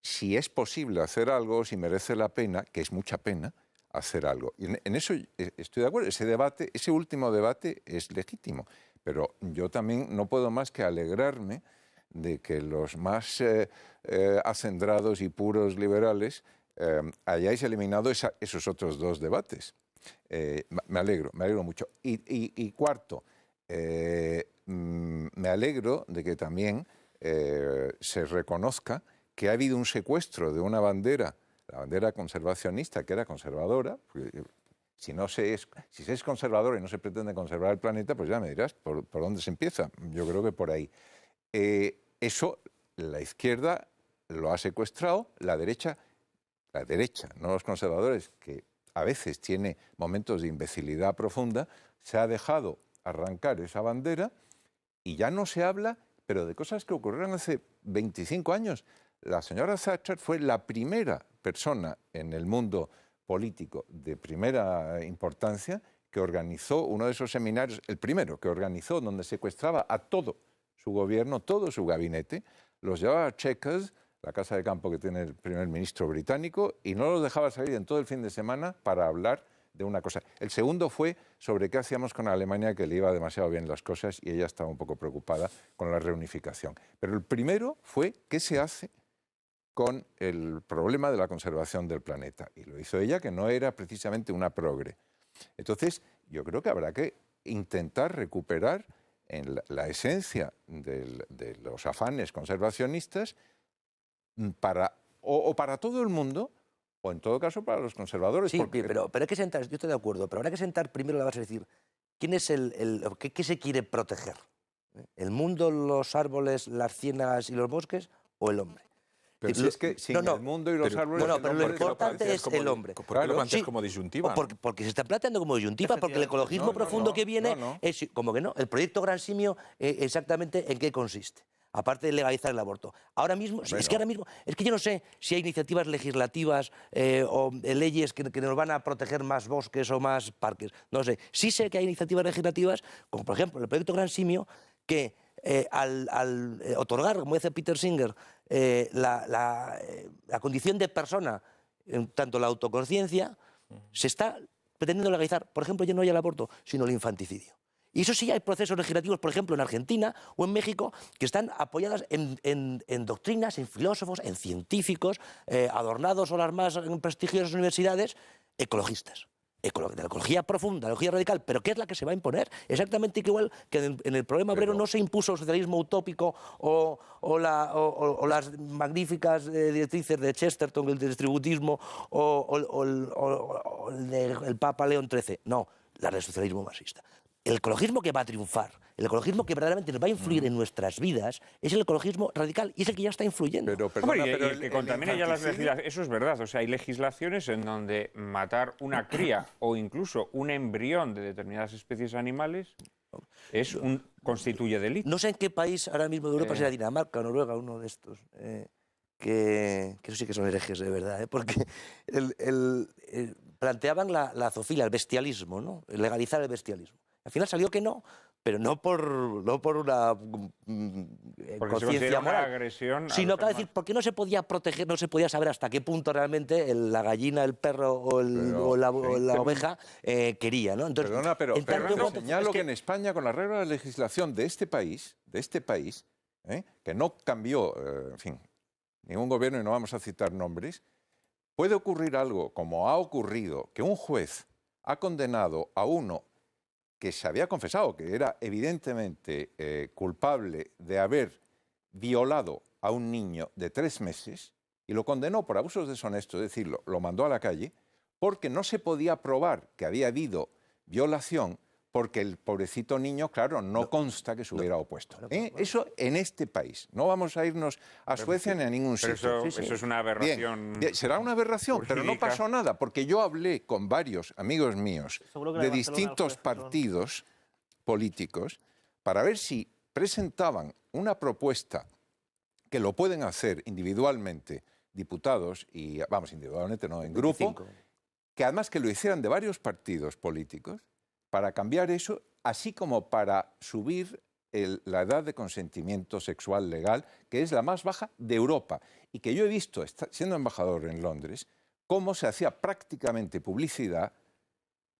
si es posible hacer algo, si merece la pena, que es mucha pena, hacer algo. Y en eso estoy de acuerdo. Ese último debate es legítimo, pero yo también no puedo más que alegrarme de que los más acendrados y puros liberales hayáis eliminado esos otros dos debates. Me alegro mucho. Y cuarto, me alegro de que también se reconozca que ha habido un secuestro de una bandera, la bandera conservacionista, que era conservadora. Si se es conservador y no se pretende conservar el planeta, pues ya me dirás por dónde se empieza. Yo creo que por ahí. Eso la izquierda lo ha secuestrado, la derecha, no los conservadores, que a veces tiene momentos de imbecilidad profunda, se ha dejado arrancar esa bandera y ya no se habla, pero de cosas que ocurrieron hace 25 años. La señora Thatcher fue la primera persona en el mundo político de primera importancia que organizó uno de esos seminarios, el primero que organizó, donde secuestraba a todo su gobierno, todo su gabinete, los llevaba a Chequers, la casa de campo que tiene el primer ministro británico, y no los dejaba salir en todo el fin de semana para hablar de una cosa. El segundo fue sobre qué hacíamos con Alemania, que le iba demasiado bien las cosas y ella estaba un poco preocupada con la reunificación. Pero el primero fue qué se hace con el problema de la conservación del planeta. Y lo hizo ella, que no era precisamente una progre. Entonces, yo creo que habrá que intentar recuperar en la esencia de los afanes conservacionistas para todo el mundo, o en todo caso para los conservadores. Sí, pero hay que sentar, yo estoy de acuerdo, pero habrá que sentar primero la base, es decir, ¿quién es qué se quiere proteger? ¿El mundo, los árboles, las ciénagas y los bosques o el hombre? Pero si es que sin el mundo y los árboles... pero lo importante es el hombre. ¿Por qué lo planteas como disyuntiva? Porque se está planteando como disyuntiva, porque el ecologismo profundo que viene es... Como que no, el proyecto Gran Simio, exactamente en qué consiste. Aparte de legalizar el aborto. Ahora mismo, es que yo no sé si hay iniciativas legislativas o leyes que nos van a proteger más bosques o más parques. No sé. Sí sé que hay iniciativas legislativas, como por ejemplo el proyecto Gran Simio, que al otorgar, como dice Peter Singer, la condición de persona, tanto la autoconciencia, se está pretendiendo legalizar, por ejemplo, ya no ya el aborto, sino el infanticidio. Y eso sí hay procesos legislativos, por ejemplo, en Argentina o en México, que están apoyadas en doctrinas, en filósofos, en científicos, adornados o las más prestigiosas universidades, ecologistas. De la ecología profunda, la ecología radical, pero ¿qué es la que se va a imponer? Exactamente igual que en el problema obrero no se impuso el socialismo utópico o las magníficas directrices de Chesterton, el distributismo o el Papa León XIII. No, la del socialismo marxista. El ecologismo que va a triunfar, el ecologismo que verdaderamente nos va a influir en nuestras vidas, es el ecologismo radical y es el que ya está influyendo. Pero el que contamina ya las legislaciones, eso es verdad. O sea, hay legislaciones en donde matar una cría o incluso un embrión de determinadas especies animales constituye delito. No sé en qué país ahora mismo de Europa, será Dinamarca o Noruega, uno de estos, que eso sí que son herejes de verdad, porque planteaban la zoofilia, el bestialismo, ¿no? Legalizar el bestialismo. Al final salió que no, pero no por una conciencia moral, agresión, sino que decir, ¿por qué no se podía proteger, no se podía saber hasta qué punto realmente la gallina, el perro o la oveja quería, ¿no? Entonces, pero señalo que en España, con la regla de legislación de este país, que no cambió, en fin, ningún gobierno, y no vamos a citar nombres, puede ocurrir algo, como ha ocurrido, que un juez ha condenado a uno que se había confesado que era evidentemente culpable de haber violado a un niño de 3 meses y lo condenó por abusos deshonestos, es decir, lo mandó a la calle, porque no se podía probar que había habido violación, porque el pobrecito niño, claro, no consta que se hubiera opuesto. Eso en este país. No vamos a irnos a Suecia ni a ningún sitio. Eso es una aberración. Bien, será una aberración, jurídica. pero no pasó nada, porque yo hablé con varios amigos míos de distintos partidos políticos para ver si presentaban una propuesta que lo pueden hacer individualmente diputados, y vamos, individualmente no, en grupo, 25. Que además que lo hicieran de varios partidos políticos, para cambiar eso, así como para subir la edad de consentimiento sexual legal, que es la más baja de Europa. Y que yo he visto, siendo embajador en Londres, cómo se hacía prácticamente publicidad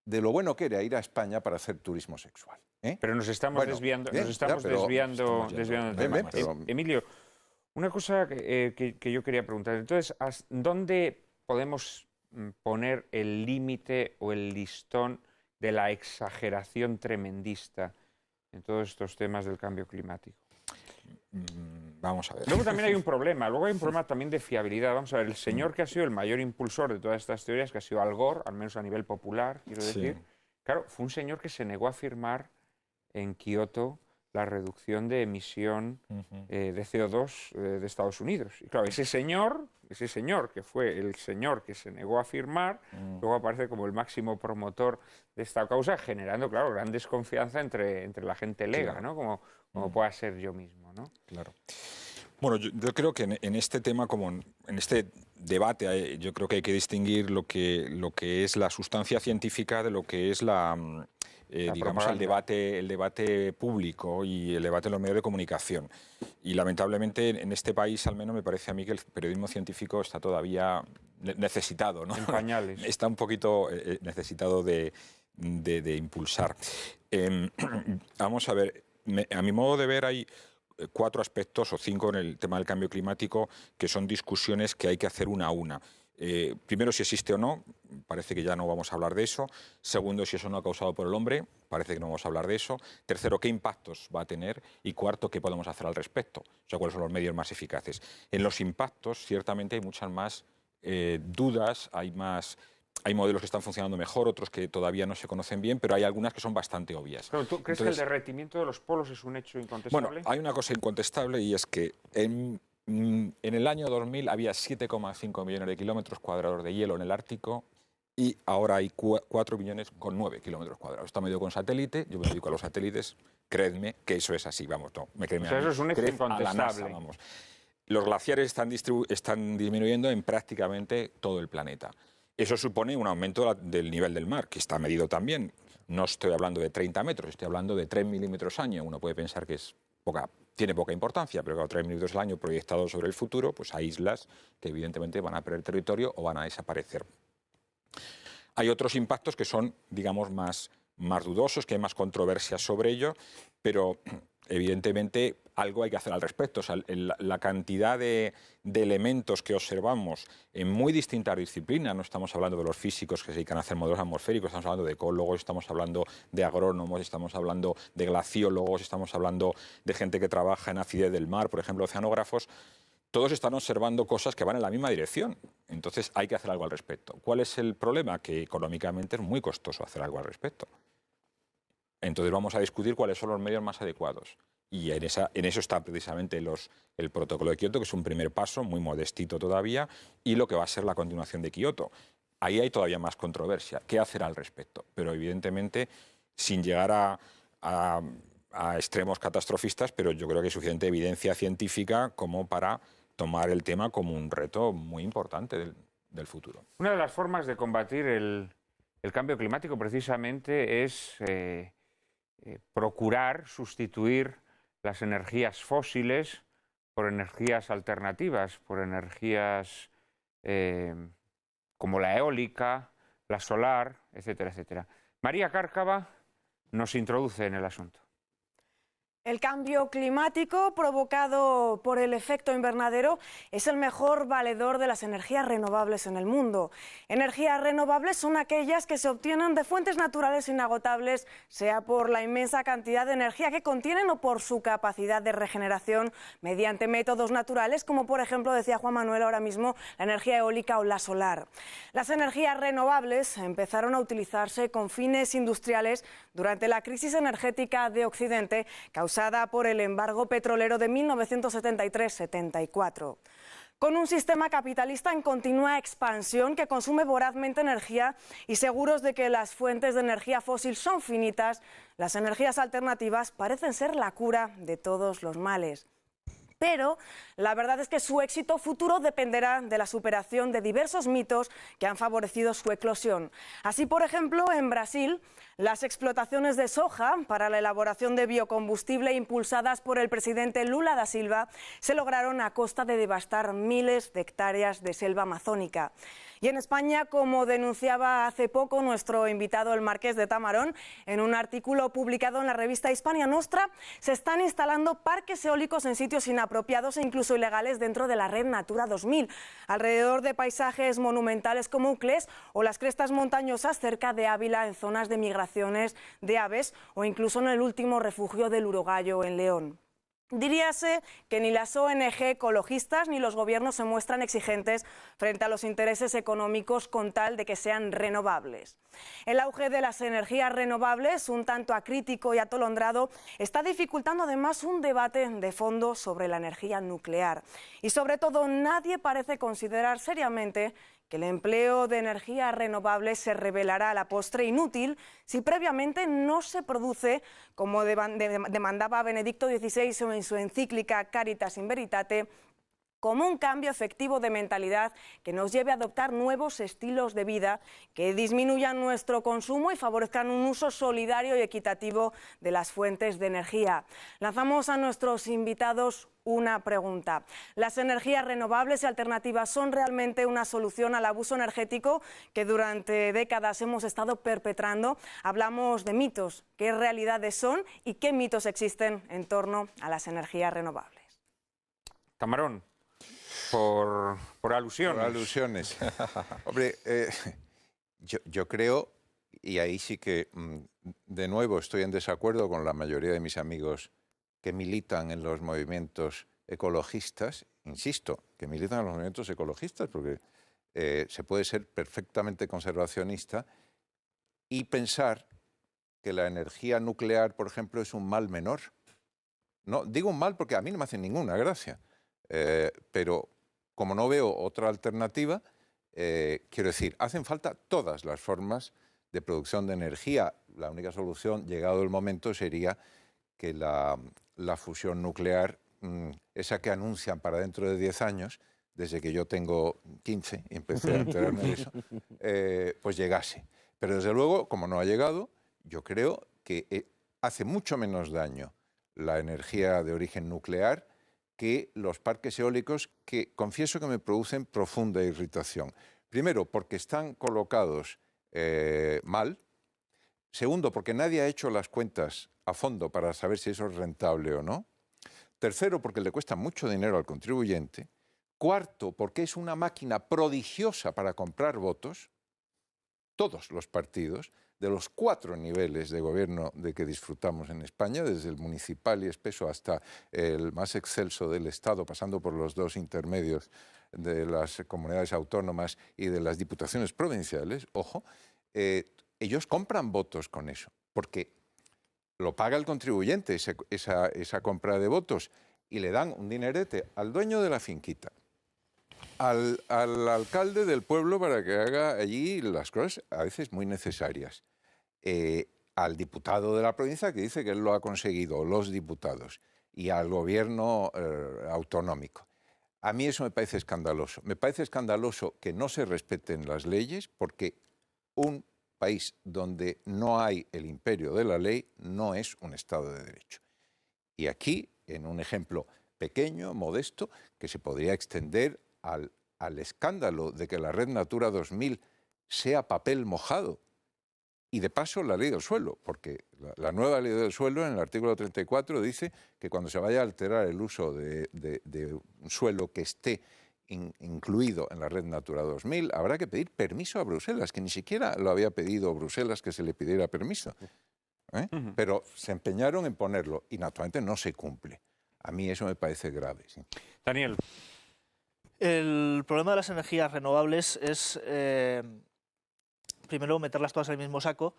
de lo bueno que era ir a España para hacer turismo sexual. Pero nos estamos desviando del tema. Emilio, una cosa que yo quería preguntar. Entonces, ¿dónde podemos poner el límite o el listón de la exageración tremendista en todos estos temas del cambio climático? Vamos a ver. Luego también hay un problema, también de fiabilidad. Vamos a ver, el señor que ha sido el mayor impulsor de todas estas teorías, que ha sido Al Gore, al menos a nivel popular, quiero decir, claro, fue un señor que se negó a firmar en Kioto la reducción de emisión de CO2 de Estados Unidos. Y claro, ese señor, que fue el señor que se negó a firmar, luego aparece como el máximo promotor de esta causa, generando, claro, gran desconfianza entre la gente lega, ¿no? Como pueda ser yo mismo, ¿no? Claro. Bueno, yo creo que en este tema, como en este debate, yo creo que hay que distinguir lo que es la sustancia científica de lo que es digamos, el debate público y el debate en los medios de comunicación. Y lamentablemente en este país, al menos me parece a mí que el periodismo científico está todavía necesitado, ¿no? En pañales. Está un poquito necesitado de impulsar. Vamos a ver, a mi modo de ver hay 4 aspectos o 5 en el tema del cambio climático que son discusiones que hay que hacer una a una. Primero, si existe o no, parece que ya no vamos a hablar de eso. Segundo, si eso no ha causado por el hombre, parece que no vamos a hablar de eso. Tercero, qué impactos va a tener. Y cuarto, qué podemos hacer al respecto. O sea, cuáles son los medios más eficaces. En los impactos, ciertamente hay muchas más dudas, hay modelos que están funcionando mejor, otros que todavía no se conocen bien, pero hay algunas que son bastante obvias. Pero ¿tú crees que el derretimiento de los polos es un hecho incontestable? Bueno, hay una cosa incontestable y es que en En el año 2000 había 7,5 millones de kilómetros cuadrados de hielo en el Ártico y ahora hay 4 millones con 9 kilómetros cuadrados. Está medido con satélite, yo me dedico a los satélites, creedme que eso es así, vamos, no, me créeme O sea, a mí, eso es un hecho creed a la incontestable. NASA, vamos. Los glaciares están disminuyendo en prácticamente todo el planeta. Eso supone un aumento del nivel del mar, que está medido también. No estoy hablando de 30 metros, estoy hablando de 3 milímetros al año. Uno puede pensar que es tiene poca importancia, pero claro, 3 milímetros al año proyectados sobre el futuro, pues hay islas que evidentemente van a perder territorio o van a desaparecer. Hay otros impactos que son, digamos, más dudosos, que hay más controversias sobre ello, pero evidentemente algo hay que hacer al respecto. O sea, la cantidad de elementos que observamos en muy distintas disciplinas, no estamos hablando de los físicos que se dedican a hacer modelos atmosféricos, estamos hablando de ecólogos, estamos hablando de agrónomos, estamos hablando de glaciólogos, estamos hablando de gente que trabaja en acidez del mar, por ejemplo, oceanógrafos. Todos están observando cosas que van en la misma dirección. Entonces hay que hacer algo al respecto. ¿Cuál es el problema? Que económicamente es muy costoso hacer algo al respecto. Entonces vamos a discutir cuáles son los medios más adecuados. Y en eso está precisamente el protocolo de Kioto, que es un primer paso, muy modestito todavía, y lo que va a ser la continuación de Kioto. Ahí hay todavía más controversia. ¿Qué hacer al respecto? Pero evidentemente sin llegar a extremos catastrofistas, pero yo creo que hay suficiente evidencia científica como para tomar el tema como un reto muy importante del futuro. Una de las formas de combatir el cambio climático precisamente es procurar sustituir las energías fósiles por energías alternativas, por energías como la eólica, la solar, etcétera, etcétera. María Cárcava nos introduce en el asunto. El cambio climático provocado por el efecto invernadero es el mejor valedor de las energías renovables en el mundo. Energías renovables son aquellas que se obtienen de fuentes naturales inagotables, sea por la inmensa cantidad de energía que contienen o por su capacidad de regeneración mediante métodos naturales, como por ejemplo decía Juan Manuel ahora mismo, la energía eólica o la solar. Las energías renovables empezaron a utilizarse con fines industriales durante la crisis energética de Occidente, causada por el embargo petrolero de 1973-74. Con un sistema capitalista en continua expansión que consume vorazmente energía y seguros de que las fuentes de energía fósil son finitas, las energías alternativas parecen ser la cura de todos los males. Pero la verdad es que su éxito futuro dependerá de la superación de diversos mitos que han favorecido su eclosión. Así, por ejemplo, en Brasil, las explotaciones de soja para la elaboración de biocombustible impulsadas por el presidente Lula da Silva se lograron a costa de devastar miles de hectáreas de selva amazónica. Y en España, como denunciaba hace poco nuestro invitado el Marqués de Tamarón, en un artículo publicado en la revista Hispania Nostra, se están instalando parques eólicos en sitios inapropiados e incluso ilegales dentro de la red Natura 2000, alrededor de paisajes monumentales como Uclés o las crestas montañosas cerca de Ávila en zonas de migraciones de aves o incluso en el último refugio del Urogallo en León. Diríase que ni las ONG ecologistas ni los gobiernos se muestran exigentes frente a los intereses económicos con tal de que sean renovables. El auge de las energías renovables, un tanto acrítico y atolondrado, está dificultando además un debate de fondo sobre la energía nuclear. Y sobre todo, nadie parece considerar seriamente que el empleo de energías renovables se revelará a la postre inútil si previamente no se produce, como demandaba Benedicto XVI en su encíclica Caritas in Veritate, como un cambio efectivo de mentalidad que nos lleve a adoptar nuevos estilos de vida que disminuyan nuestro consumo y favorezcan un uso solidario y equitativo de las fuentes de energía. Lanzamos a nuestros invitados una pregunta. ¿Las energías renovables y alternativas son realmente una solución al abuso energético que durante décadas hemos estado perpetrando? Hablamos de mitos, qué realidades son y qué mitos existen en torno a las energías renovables. Tamarón. Por alusiones. Por alusiones. Hombre, yo creo, y ahí sí que de nuevo estoy en desacuerdo con la mayoría de mis amigos que militan en los movimientos ecologistas, insisto, que militan en los movimientos ecologistas, porque se puede ser perfectamente conservacionista y pensar que la energía nuclear, por ejemplo, es un mal menor. No, digo un mal porque a mí no me hace ninguna gracia. Pero como no veo otra alternativa, quiero decir, hacen falta todas las formas de producción de energía. La única solución, llegado el momento, sería que la fusión nuclear, esa que anuncian para dentro de 10 años, desde que yo tengo 15 y empecé a enterarme de eso, pues llegase. Pero desde luego, como no ha llegado, yo creo que hace mucho menos daño la energía de origen nuclear que los parques eólicos, que confieso que me producen profunda irritación. Primero, porque están colocados mal. Segundo, porque nadie ha hecho las cuentas a fondo para saber si eso es rentable o no. Tercero, porque le cuesta mucho dinero al contribuyente. Cuarto, porque es una máquina prodigiosa para comprar votos. Todos los partidos, de los 4 niveles de gobierno de que disfrutamos en España, desde el municipal y espeso hasta el más excelso del Estado, pasando por los 2 intermedios de las comunidades autónomas y de las diputaciones provinciales, ojo, ellos compran votos con eso, porque lo paga el contribuyente esa compra de votos, y le dan un dinerete al dueño de la finquita, al alcalde del pueblo para que haga allí las cosas a veces muy necesarias, al diputado de la provincia que dice que él lo ha conseguido, los diputados, y al gobierno autonómico. A mí eso me parece escandaloso. Me parece escandaloso que no se respeten las leyes, porque un país donde no hay el imperio de la ley no es un Estado de Derecho. Y aquí, en un ejemplo pequeño, modesto, que se podría extender al escándalo de que la Red Natura 2000 sea papel mojado. Y de paso la ley del suelo, porque la nueva ley del suelo en el artículo 34 dice que cuando se vaya a alterar el uso de un suelo que esté incluido en la Red Natura 2000, habrá que pedir permiso a Bruselas, que ni siquiera lo había pedido Bruselas que se le pidiera permiso. Pero se empeñaron en ponerlo y naturalmente no se cumple. A mí eso me parece grave. ¿Sí? Daniel. El problema de las energías renovables es, primero, meterlas todas en el mismo saco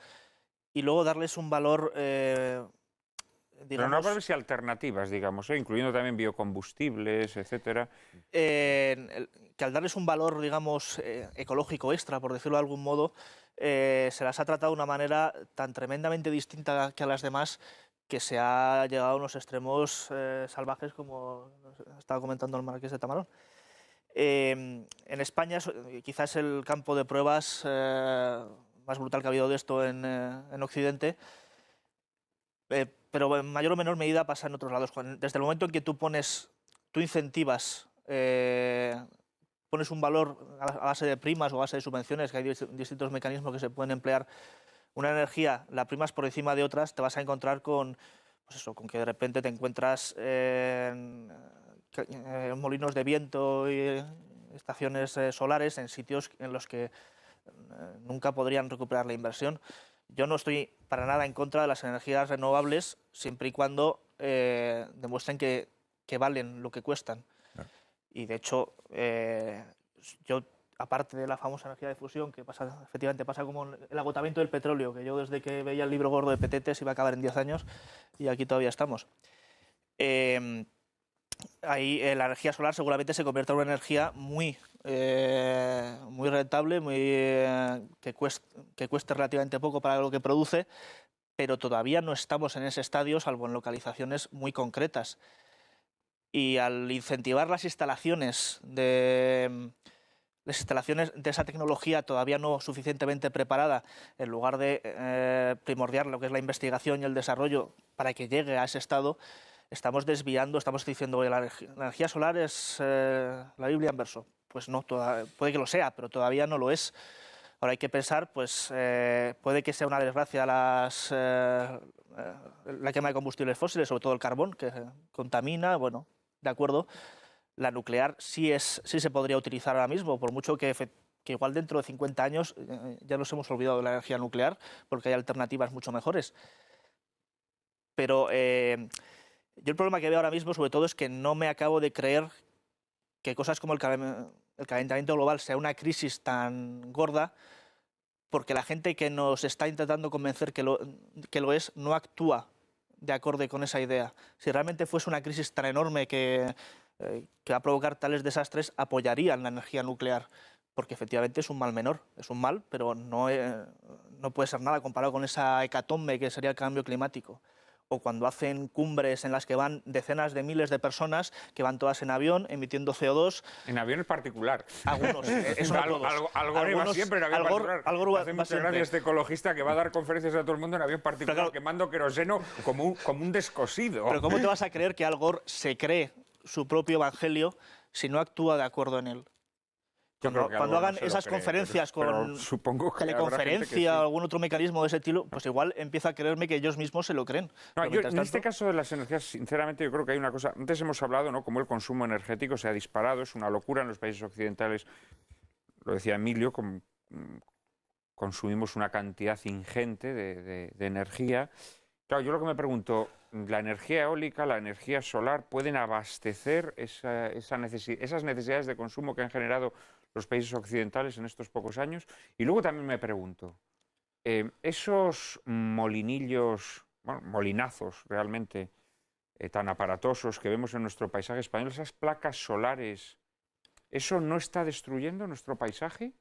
y luego darles un valor, digamos... Renovables y alternativas, digamos, incluyendo también biocombustibles, etcétera. Que al darles un valor, digamos, ecológico extra, por decirlo de algún modo, se las ha tratado de una manera tan tremendamente distinta que a las demás, que se ha llegado a unos extremos salvajes, como estaba comentando el Marqués de Tamarón. En España quizás el campo de pruebas más brutal que ha habido de esto en Occidente, pero en mayor o menor medida pasa en otros lados. Desde el momento en que tú incentivas, pones un valor a base de primas o a base de subvenciones, que hay distintos mecanismos que se pueden emplear, una energía la primas por encima de otras, te vas a encontrar con, pues eso, con que de repente te encuentras molinos de viento y estaciones solares en sitios en los que nunca podrían recuperar la inversión. Yo no estoy para nada en contra de las energías renovables, siempre y cuando demuestren que valen lo que cuestan. Y de hecho, yo, aparte de la famosa energía de fusión, que efectivamente pasa como el agotamiento del petróleo, que yo desde que veía el libro gordo de Petetes iba a acabar en 10 años, y aquí todavía estamos. Ahí la energía solar seguramente se convierte en una energía muy rentable, que cueste relativamente poco para lo que produce, pero todavía no estamos en ese estadio, salvo en localizaciones muy concretas. Y al incentivar las instalaciones de esa tecnología todavía no suficientemente preparada, en lugar de primordiar lo que es la investigación y el desarrollo para que llegue a ese estado, estamos desviando, estamos diciendo que la energía solar es la Biblia en verso. Pues no, puede que lo sea, pero todavía no lo es. Ahora hay que pensar, pues puede que sea una desgracia la quema de combustibles fósiles, sobre todo el carbón, que contamina, bueno, de acuerdo. La nuclear sí se podría utilizar ahora mismo, por mucho que igual dentro de 50 años ya nos hemos olvidado de la energía nuclear, porque hay alternativas mucho mejores. Pero yo el problema que veo ahora mismo, sobre todo, es que no me acabo de creer que cosas como el calentamiento global sea una crisis tan gorda, porque la gente que nos está intentando convencer que lo es, no actúa de acorde con esa idea. Si realmente fuese una crisis tan enorme que que va a provocar tales desastres apoyarían la energía nuclear, porque efectivamente es un mal menor, es un mal, pero no puede ser nada comparado con esa hecatombe que sería el cambio climático. O cuando hacen cumbres en las que van decenas de miles de personas, que van todas en avión, emitiendo CO2. En avión en particular. Algunos, eso no todos. Al Gore va siempre en avión particular. Hace muchas gracias este ecologista que va a dar conferencias a todo el mundo en avión particular, claro, quemando queroseno como un descosido. Pero ¿cómo te vas a creer que Al Gore se cree su propio evangelio si no actúa de acuerdo en él? Cuando hagan esas conferencias con teleconferencia o algún otro mecanismo de ese estilo, pues igual empieza a creerme que ellos mismos se lo creen. No, en este caso de las energías, sinceramente, yo creo que hay una cosa. Antes hemos hablado, ¿no?, cómo el consumo energético se ha disparado, es una locura en los países occidentales. Lo decía Emilio, consumimos una cantidad ingente de energía. Claro, yo lo que me pregunto, ¿la energía eólica, la energía solar pueden abastecer esas necesidades de consumo que han generado los países occidentales en estos pocos años? Y luego también me pregunto, esos molinillos, bueno, molinazos realmente tan aparatosos que vemos en nuestro paisaje español, esas placas solares, ¿eso no está destruyendo nuestro paisaje?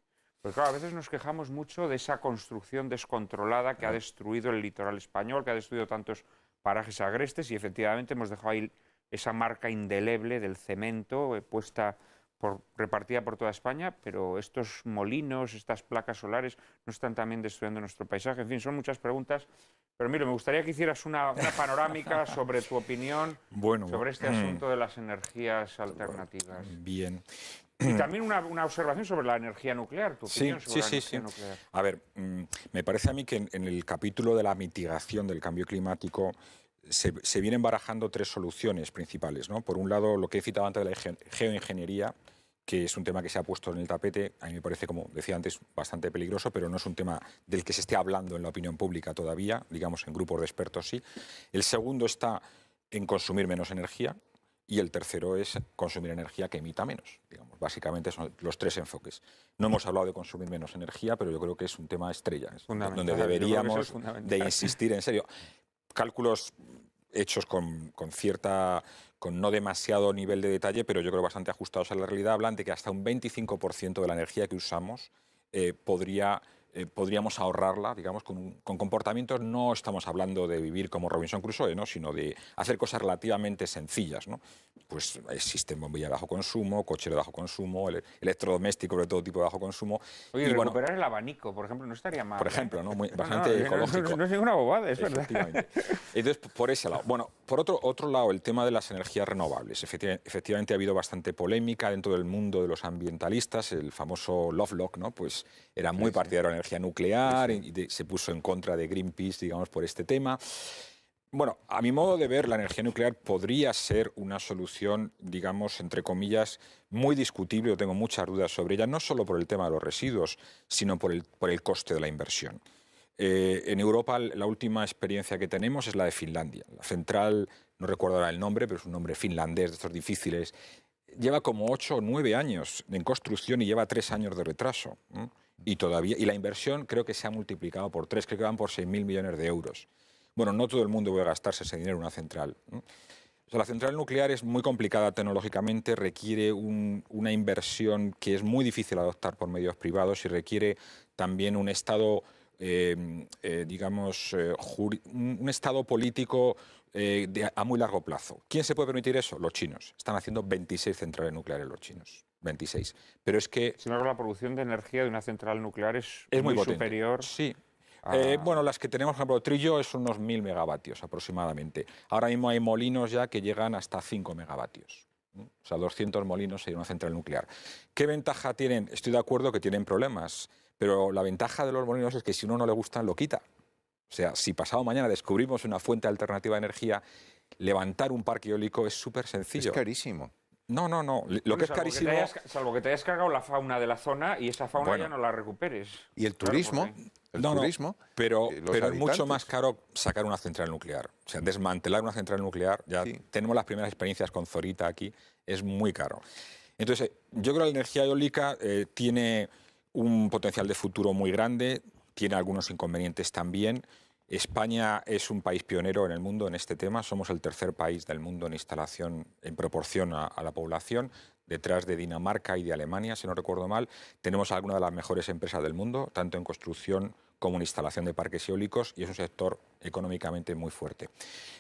Porque claro, a veces nos quejamos mucho de esa construcción descontrolada que ha destruido el litoral español, que ha destruido tantos parajes agrestes, y efectivamente hemos dejado ahí esa marca indeleble del cemento repartida por toda España, pero estos molinos, estas placas solares, ¿no están también destruyendo nuestro paisaje? En fin, son muchas preguntas, pero mira, me gustaría que hicieras una panorámica sobre tu opinión sobre este asunto de las energías alternativas. Bien. Y también una observación sobre la energía nuclear, tu opinión sobre la energía nuclear. A ver, me parece a mí que en el capítulo de la mitigación del cambio climático se vienen barajando tres soluciones principales, ¿no? Por un lado, lo que he citado antes de la geoingeniería, que es un tema que se ha puesto en el tapete, a mí me parece, como decía antes, bastante peligroso, pero no es un tema del que se esté hablando en la opinión pública todavía, digamos, en grupos de expertos sí. El segundo está en consumir menos energía, y el tercero es consumir energía que emita menos. Digamos, básicamente son los tres enfoques. No hemos hablado de consumir menos energía, pero yo creo que es un tema estrella, donde deberíamos de insistir en serio. Cálculos hechos con no demasiado nivel de detalle, pero yo creo bastante ajustados a la realidad, hablan de que hasta un 25% de la energía que usamos podríamos ahorrarla, digamos, con comportamientos. No estamos hablando de vivir como Robinson Crusoe, ¿no?, sino de hacer cosas relativamente sencillas, ¿no? Pues existen bombillas de bajo consumo, coches de bajo consumo, electrodomésticos de todo tipo de bajo consumo. Oye, y recuperar el abanico, por ejemplo, no estaría mal. Por ejemplo, ¿no? Bastante ecológico. No es ninguna bobada, es verdad. Entonces, por ese lado. Bueno, por otro lado, el tema de las energías renovables. Efectivamente ha habido bastante polémica dentro del mundo de los ambientalistas. El famoso Lovelock, ¿no?, pues era muy partidario de la energía nuclear y se puso en contra de Greenpeace, digamos, por este tema. Bueno, a mi modo de ver, la energía nuclear podría ser una solución, digamos, entre comillas, muy discutible. Yo tengo muchas dudas sobre ella, no solo por el tema de los residuos, sino por el coste de la inversión. En Europa, la última experiencia que tenemos es la de Finlandia. La central, no recuerdo ahora el nombre, pero es un nombre finlandés de estos difíciles. Lleva como 8 o 9 años en construcción y lleva 3 años de retraso. Y la inversión creo que se ha multiplicado por 3, creo que van por 6.000 millones de euros. Bueno, no todo el mundo puede gastarse ese dinero en una central, ¿no? O sea, la central nuclear es muy complicada tecnológicamente, requiere una inversión que es muy difícil adoptar por medios privados y requiere también un estado, digamos, un estado político a muy largo plazo. ¿Quién se puede permitir eso? Los chinos. Están haciendo 26 centrales nucleares los chinos. 26. Pero es que... Sin embargo, la producción de energía de una central nuclear es muy superior. Sí. Bueno, las que tenemos, por ejemplo, Trillo es unos 1.000 megavatios aproximadamente. Ahora mismo hay molinos ya que llegan hasta 5 megavatios. O sea, 200 molinos sería una central nuclear. ¿Qué ventaja tienen? Estoy de acuerdo que tienen problemas, pero la ventaja de los molinos es que si a uno no le gustan, lo quita. O sea, si pasado mañana descubrimos una fuente alternativa de energía, levantar un parque eólico es súper sencillo. Es carísimo. No. Lo que es carísimo... salvo que te hayas cargado la fauna de la zona y esa fauna ya no la recuperes. Y el turismo... Claro, turismo, pero es mucho más caro sacar una central nuclear. O sea, desmantelar una central nuclear, ya tenemos las primeras experiencias con Zorita aquí, es muy caro. Entonces, yo creo que la energía eólica tiene un potencial de futuro muy grande, tiene algunos inconvenientes también. España es un país pionero en el mundo en este tema. Somos el tercer país del mundo en instalación en proporción a la población, detrás de Dinamarca y de Alemania, si no recuerdo mal. Tenemos algunas de las mejores empresas del mundo, tanto en construcción como en instalación de parques eólicos, y es un sector económicamente muy fuerte.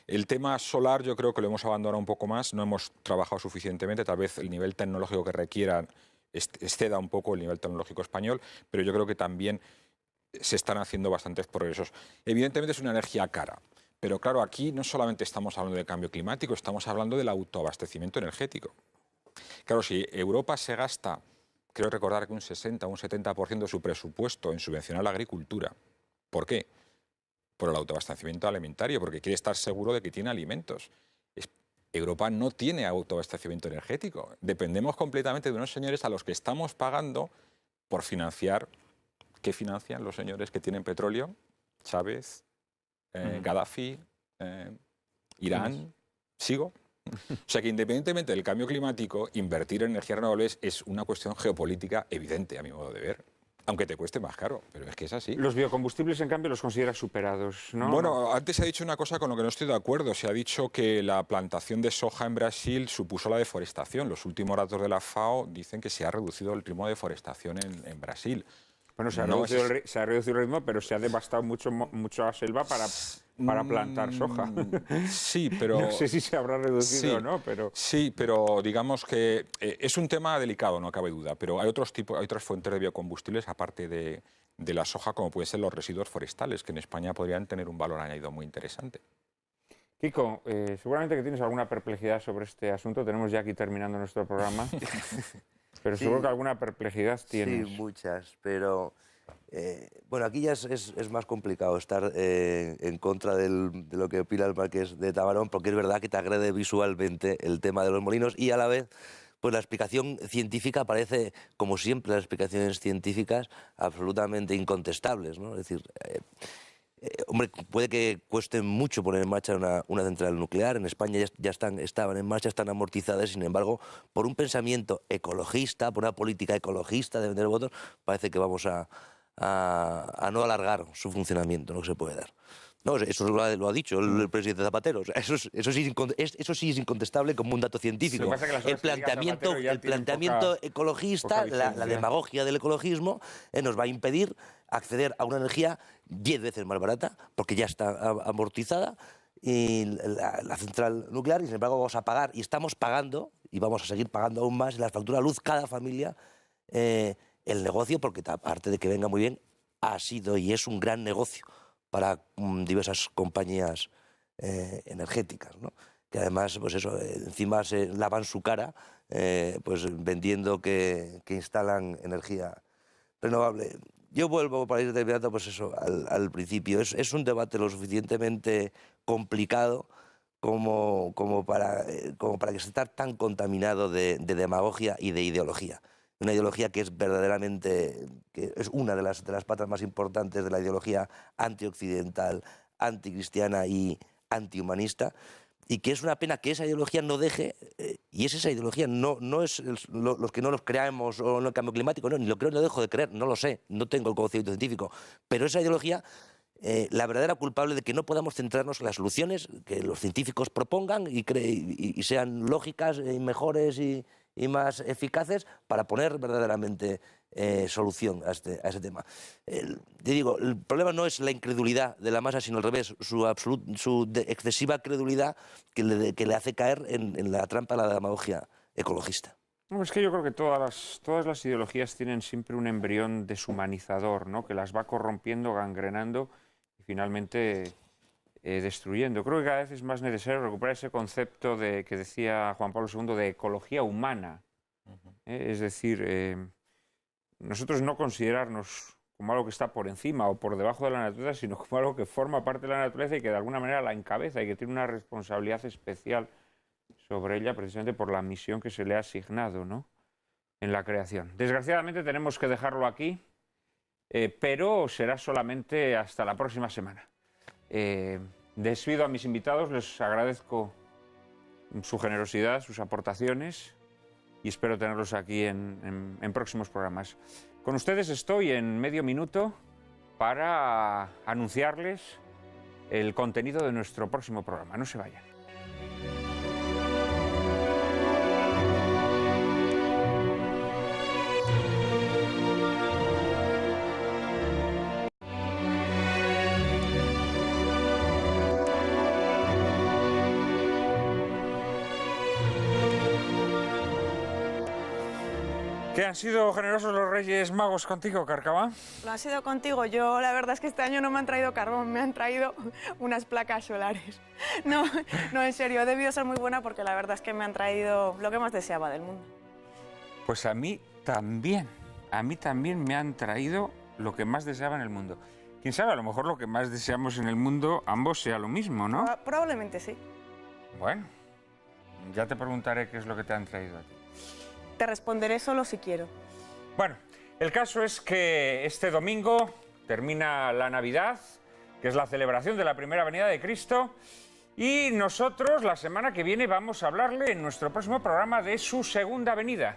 El tema solar yo creo que lo hemos abandonado un poco más, no hemos trabajado suficientemente, tal vez el nivel tecnológico que requiera exceda un poco el nivel tecnológico español, pero yo creo que también se están haciendo bastantes progresos. Evidentemente es una energía cara, pero claro, aquí no solamente estamos hablando de cambio climático, estamos hablando del autoabastecimiento energético. Claro, si Europa se gasta, creo recordar que un 60 o un 70% de su presupuesto en subvencionar la agricultura, ¿por qué? Por el autoabastecimiento alimentario, porque quiere estar seguro de que tiene alimentos. Europa no tiene autoabastecimiento energético. Dependemos completamente de unos señores a los que estamos pagando por financiar. ¿Qué financian los señores que tienen petróleo? Chávez, Gaddafi, Irán. ¿Sigo? O sea que independientemente del cambio climático, invertir en energías renovables es una cuestión geopolítica evidente, a mi modo de ver. Aunque te cueste más caro, pero es que es así. Los biocombustibles, en cambio, los consideras superados, ¿no? Bueno, antes se ha dicho una cosa con lo que no estoy de acuerdo. Se ha dicho que la plantación de soja en Brasil supuso la deforestación. Los últimos datos de la FAO dicen que se ha reducido el ritmo de deforestación en Brasil. Bueno, se ha reducido el ritmo, pero se ha devastado mucho la selva para plantar soja. Sí, pero... No sé si se habrá reducido o no, pero... Sí, pero digamos que es un tema delicado, no cabe duda, pero hay otras fuentes de biocombustibles aparte de la soja, como pueden ser los residuos forestales, que en España podrían tener un valor añadido muy interesante. Kiko, seguramente que tienes alguna perplejidad sobre este asunto. Tenemos ya aquí terminando nuestro programa. Pero seguro que alguna perplejidad tienes. Sí, muchas, pero bueno, aquí ya es más complicado estar en contra de lo que opina el Marqués de Tabarón, porque es verdad que te agrede visualmente el tema de los molinos y a la vez pues la explicación científica parece, como siempre las explicaciones científicas, absolutamente incontestables, ¿no? Es decir, hombre, puede que cueste mucho poner en marcha una central nuclear. En España ya estaban en marcha, están amortizadas. Sin embargo, por un pensamiento ecologista, por una política ecologista de vender votos, parece que vamos a no alargar su funcionamiento, no se puede dar. No, eso lo ha dicho el presidente Zapatero. O sea, eso sí es incontestable como un dato científico. El planteamiento ecologista, la demagogia del ecologismo, nos va a impedir acceder a una energía 10 veces más barata, porque ya está amortizada, y la central nuclear, y sin embargo vamos a pagar, y estamos pagando, y vamos a seguir pagando aún más en la factura de luz cada familia, el negocio, porque aparte de que venga muy bien, ha sido y es un gran negocio para diversas compañías energéticas, ¿no? Que además, pues eso, encima se lavan su cara pues vendiendo que instalan energía renovable. Yo vuelvo para ir terminando, pues eso, al principio. Es un debate lo suficientemente complicado como para que se esté tan contaminado de demagogia y de ideología. Una ideología que es verdaderamente, que es una de las patas más importantes de la ideología antioccidental, anticristiana y antihumanista, y que es una pena que esa ideología no deje, y es esa ideología, no es los que no los creamos o no el cambio climático, no, ni lo creo ni lo dejo de creer, no lo sé, no tengo el conocimiento científico, pero esa ideología, la verdadera culpable de que no podamos centrarnos en las soluciones que los científicos propongan y sean lógicas y mejores y más eficaces para poner verdaderamente solución a ese tema. Te digo, el problema no es la incredulidad de la masa, sino al revés, su excesiva credulidad que le hace caer en la trampa de la demagogia ecologista. No, es que yo creo que todas las ideologías tienen siempre un embrión deshumanizador, ¿no? Que las va corrompiendo, gangrenando y finalmente destruyendo. Creo que cada vez es más necesario recuperar ese concepto que decía Juan Pablo II de ecología humana. Es decir, nosotros no considerarnos como algo que está por encima o por debajo de la naturaleza, sino como algo que forma parte de la naturaleza y que de alguna manera la encabeza y que tiene una responsabilidad especial sobre ella precisamente por la misión que se le ha asignado, ¿no?, en la creación. Desgraciadamente tenemos que dejarlo aquí, pero será solamente hasta la próxima semana. Despido a mis invitados, les agradezco su generosidad, sus aportaciones y espero tenerlos aquí en próximos programas. Con ustedes estoy en medio minuto para anunciarles el contenido de nuestro próximo programa. No se vayan. ¿Qué han sido generosos los Reyes Magos contigo, Carcabá? Lo han sido contigo. Yo la verdad es que este año no me han traído carbón, me han traído unas placas solares. No, en serio, he debido ser muy buena porque la verdad es que me han traído lo que más deseaba del mundo. Pues a mí también me han traído lo que más deseaba en el mundo. Quién sabe, a lo mejor lo que más deseamos en el mundo ambos sea lo mismo, ¿no? Probablemente sí. Bueno, ya te preguntaré qué es lo que te han traído a ti. Te responderé solo si quiero. Bueno, el caso es que este domingo termina la Navidad, que es la celebración de la primera venida de Cristo, y nosotros la semana que viene vamos a hablarle en nuestro próximo programa de su segunda venida,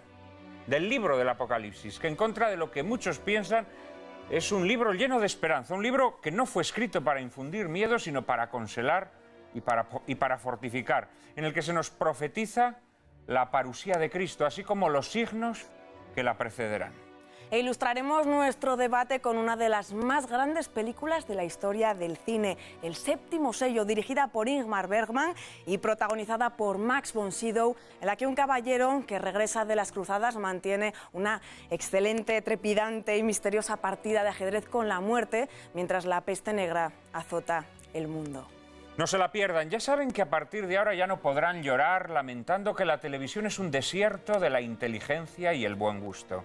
del libro del Apocalipsis, que en contra de lo que muchos piensan es un libro lleno de esperanza, un libro que no fue escrito para infundir miedo, sino para consolar y para fortificar, en el que se nos profetiza la parusía de Cristo, así como los signos que la precederán. E ilustraremos nuestro debate con una de las más grandes películas de la historia del cine, El séptimo sello, dirigida por Ingmar Bergman y protagonizada por Max von Sydow, en la que un caballero que regresa de las cruzadas mantiene una excelente, trepidante y misteriosa partida de ajedrez con la muerte, mientras la peste negra azota el mundo. No se la pierdan, ya saben que a partir de ahora ya no podrán llorar lamentando que la televisión es un desierto de la inteligencia y el buen gusto.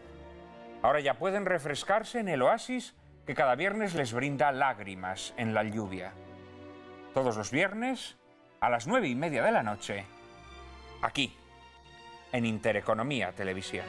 Ahora ya pueden refrescarse en el oasis que cada viernes les brinda lágrimas en la lluvia. Todos los viernes, a las 9:30 de la noche, aquí, en Intereconomía Televisión.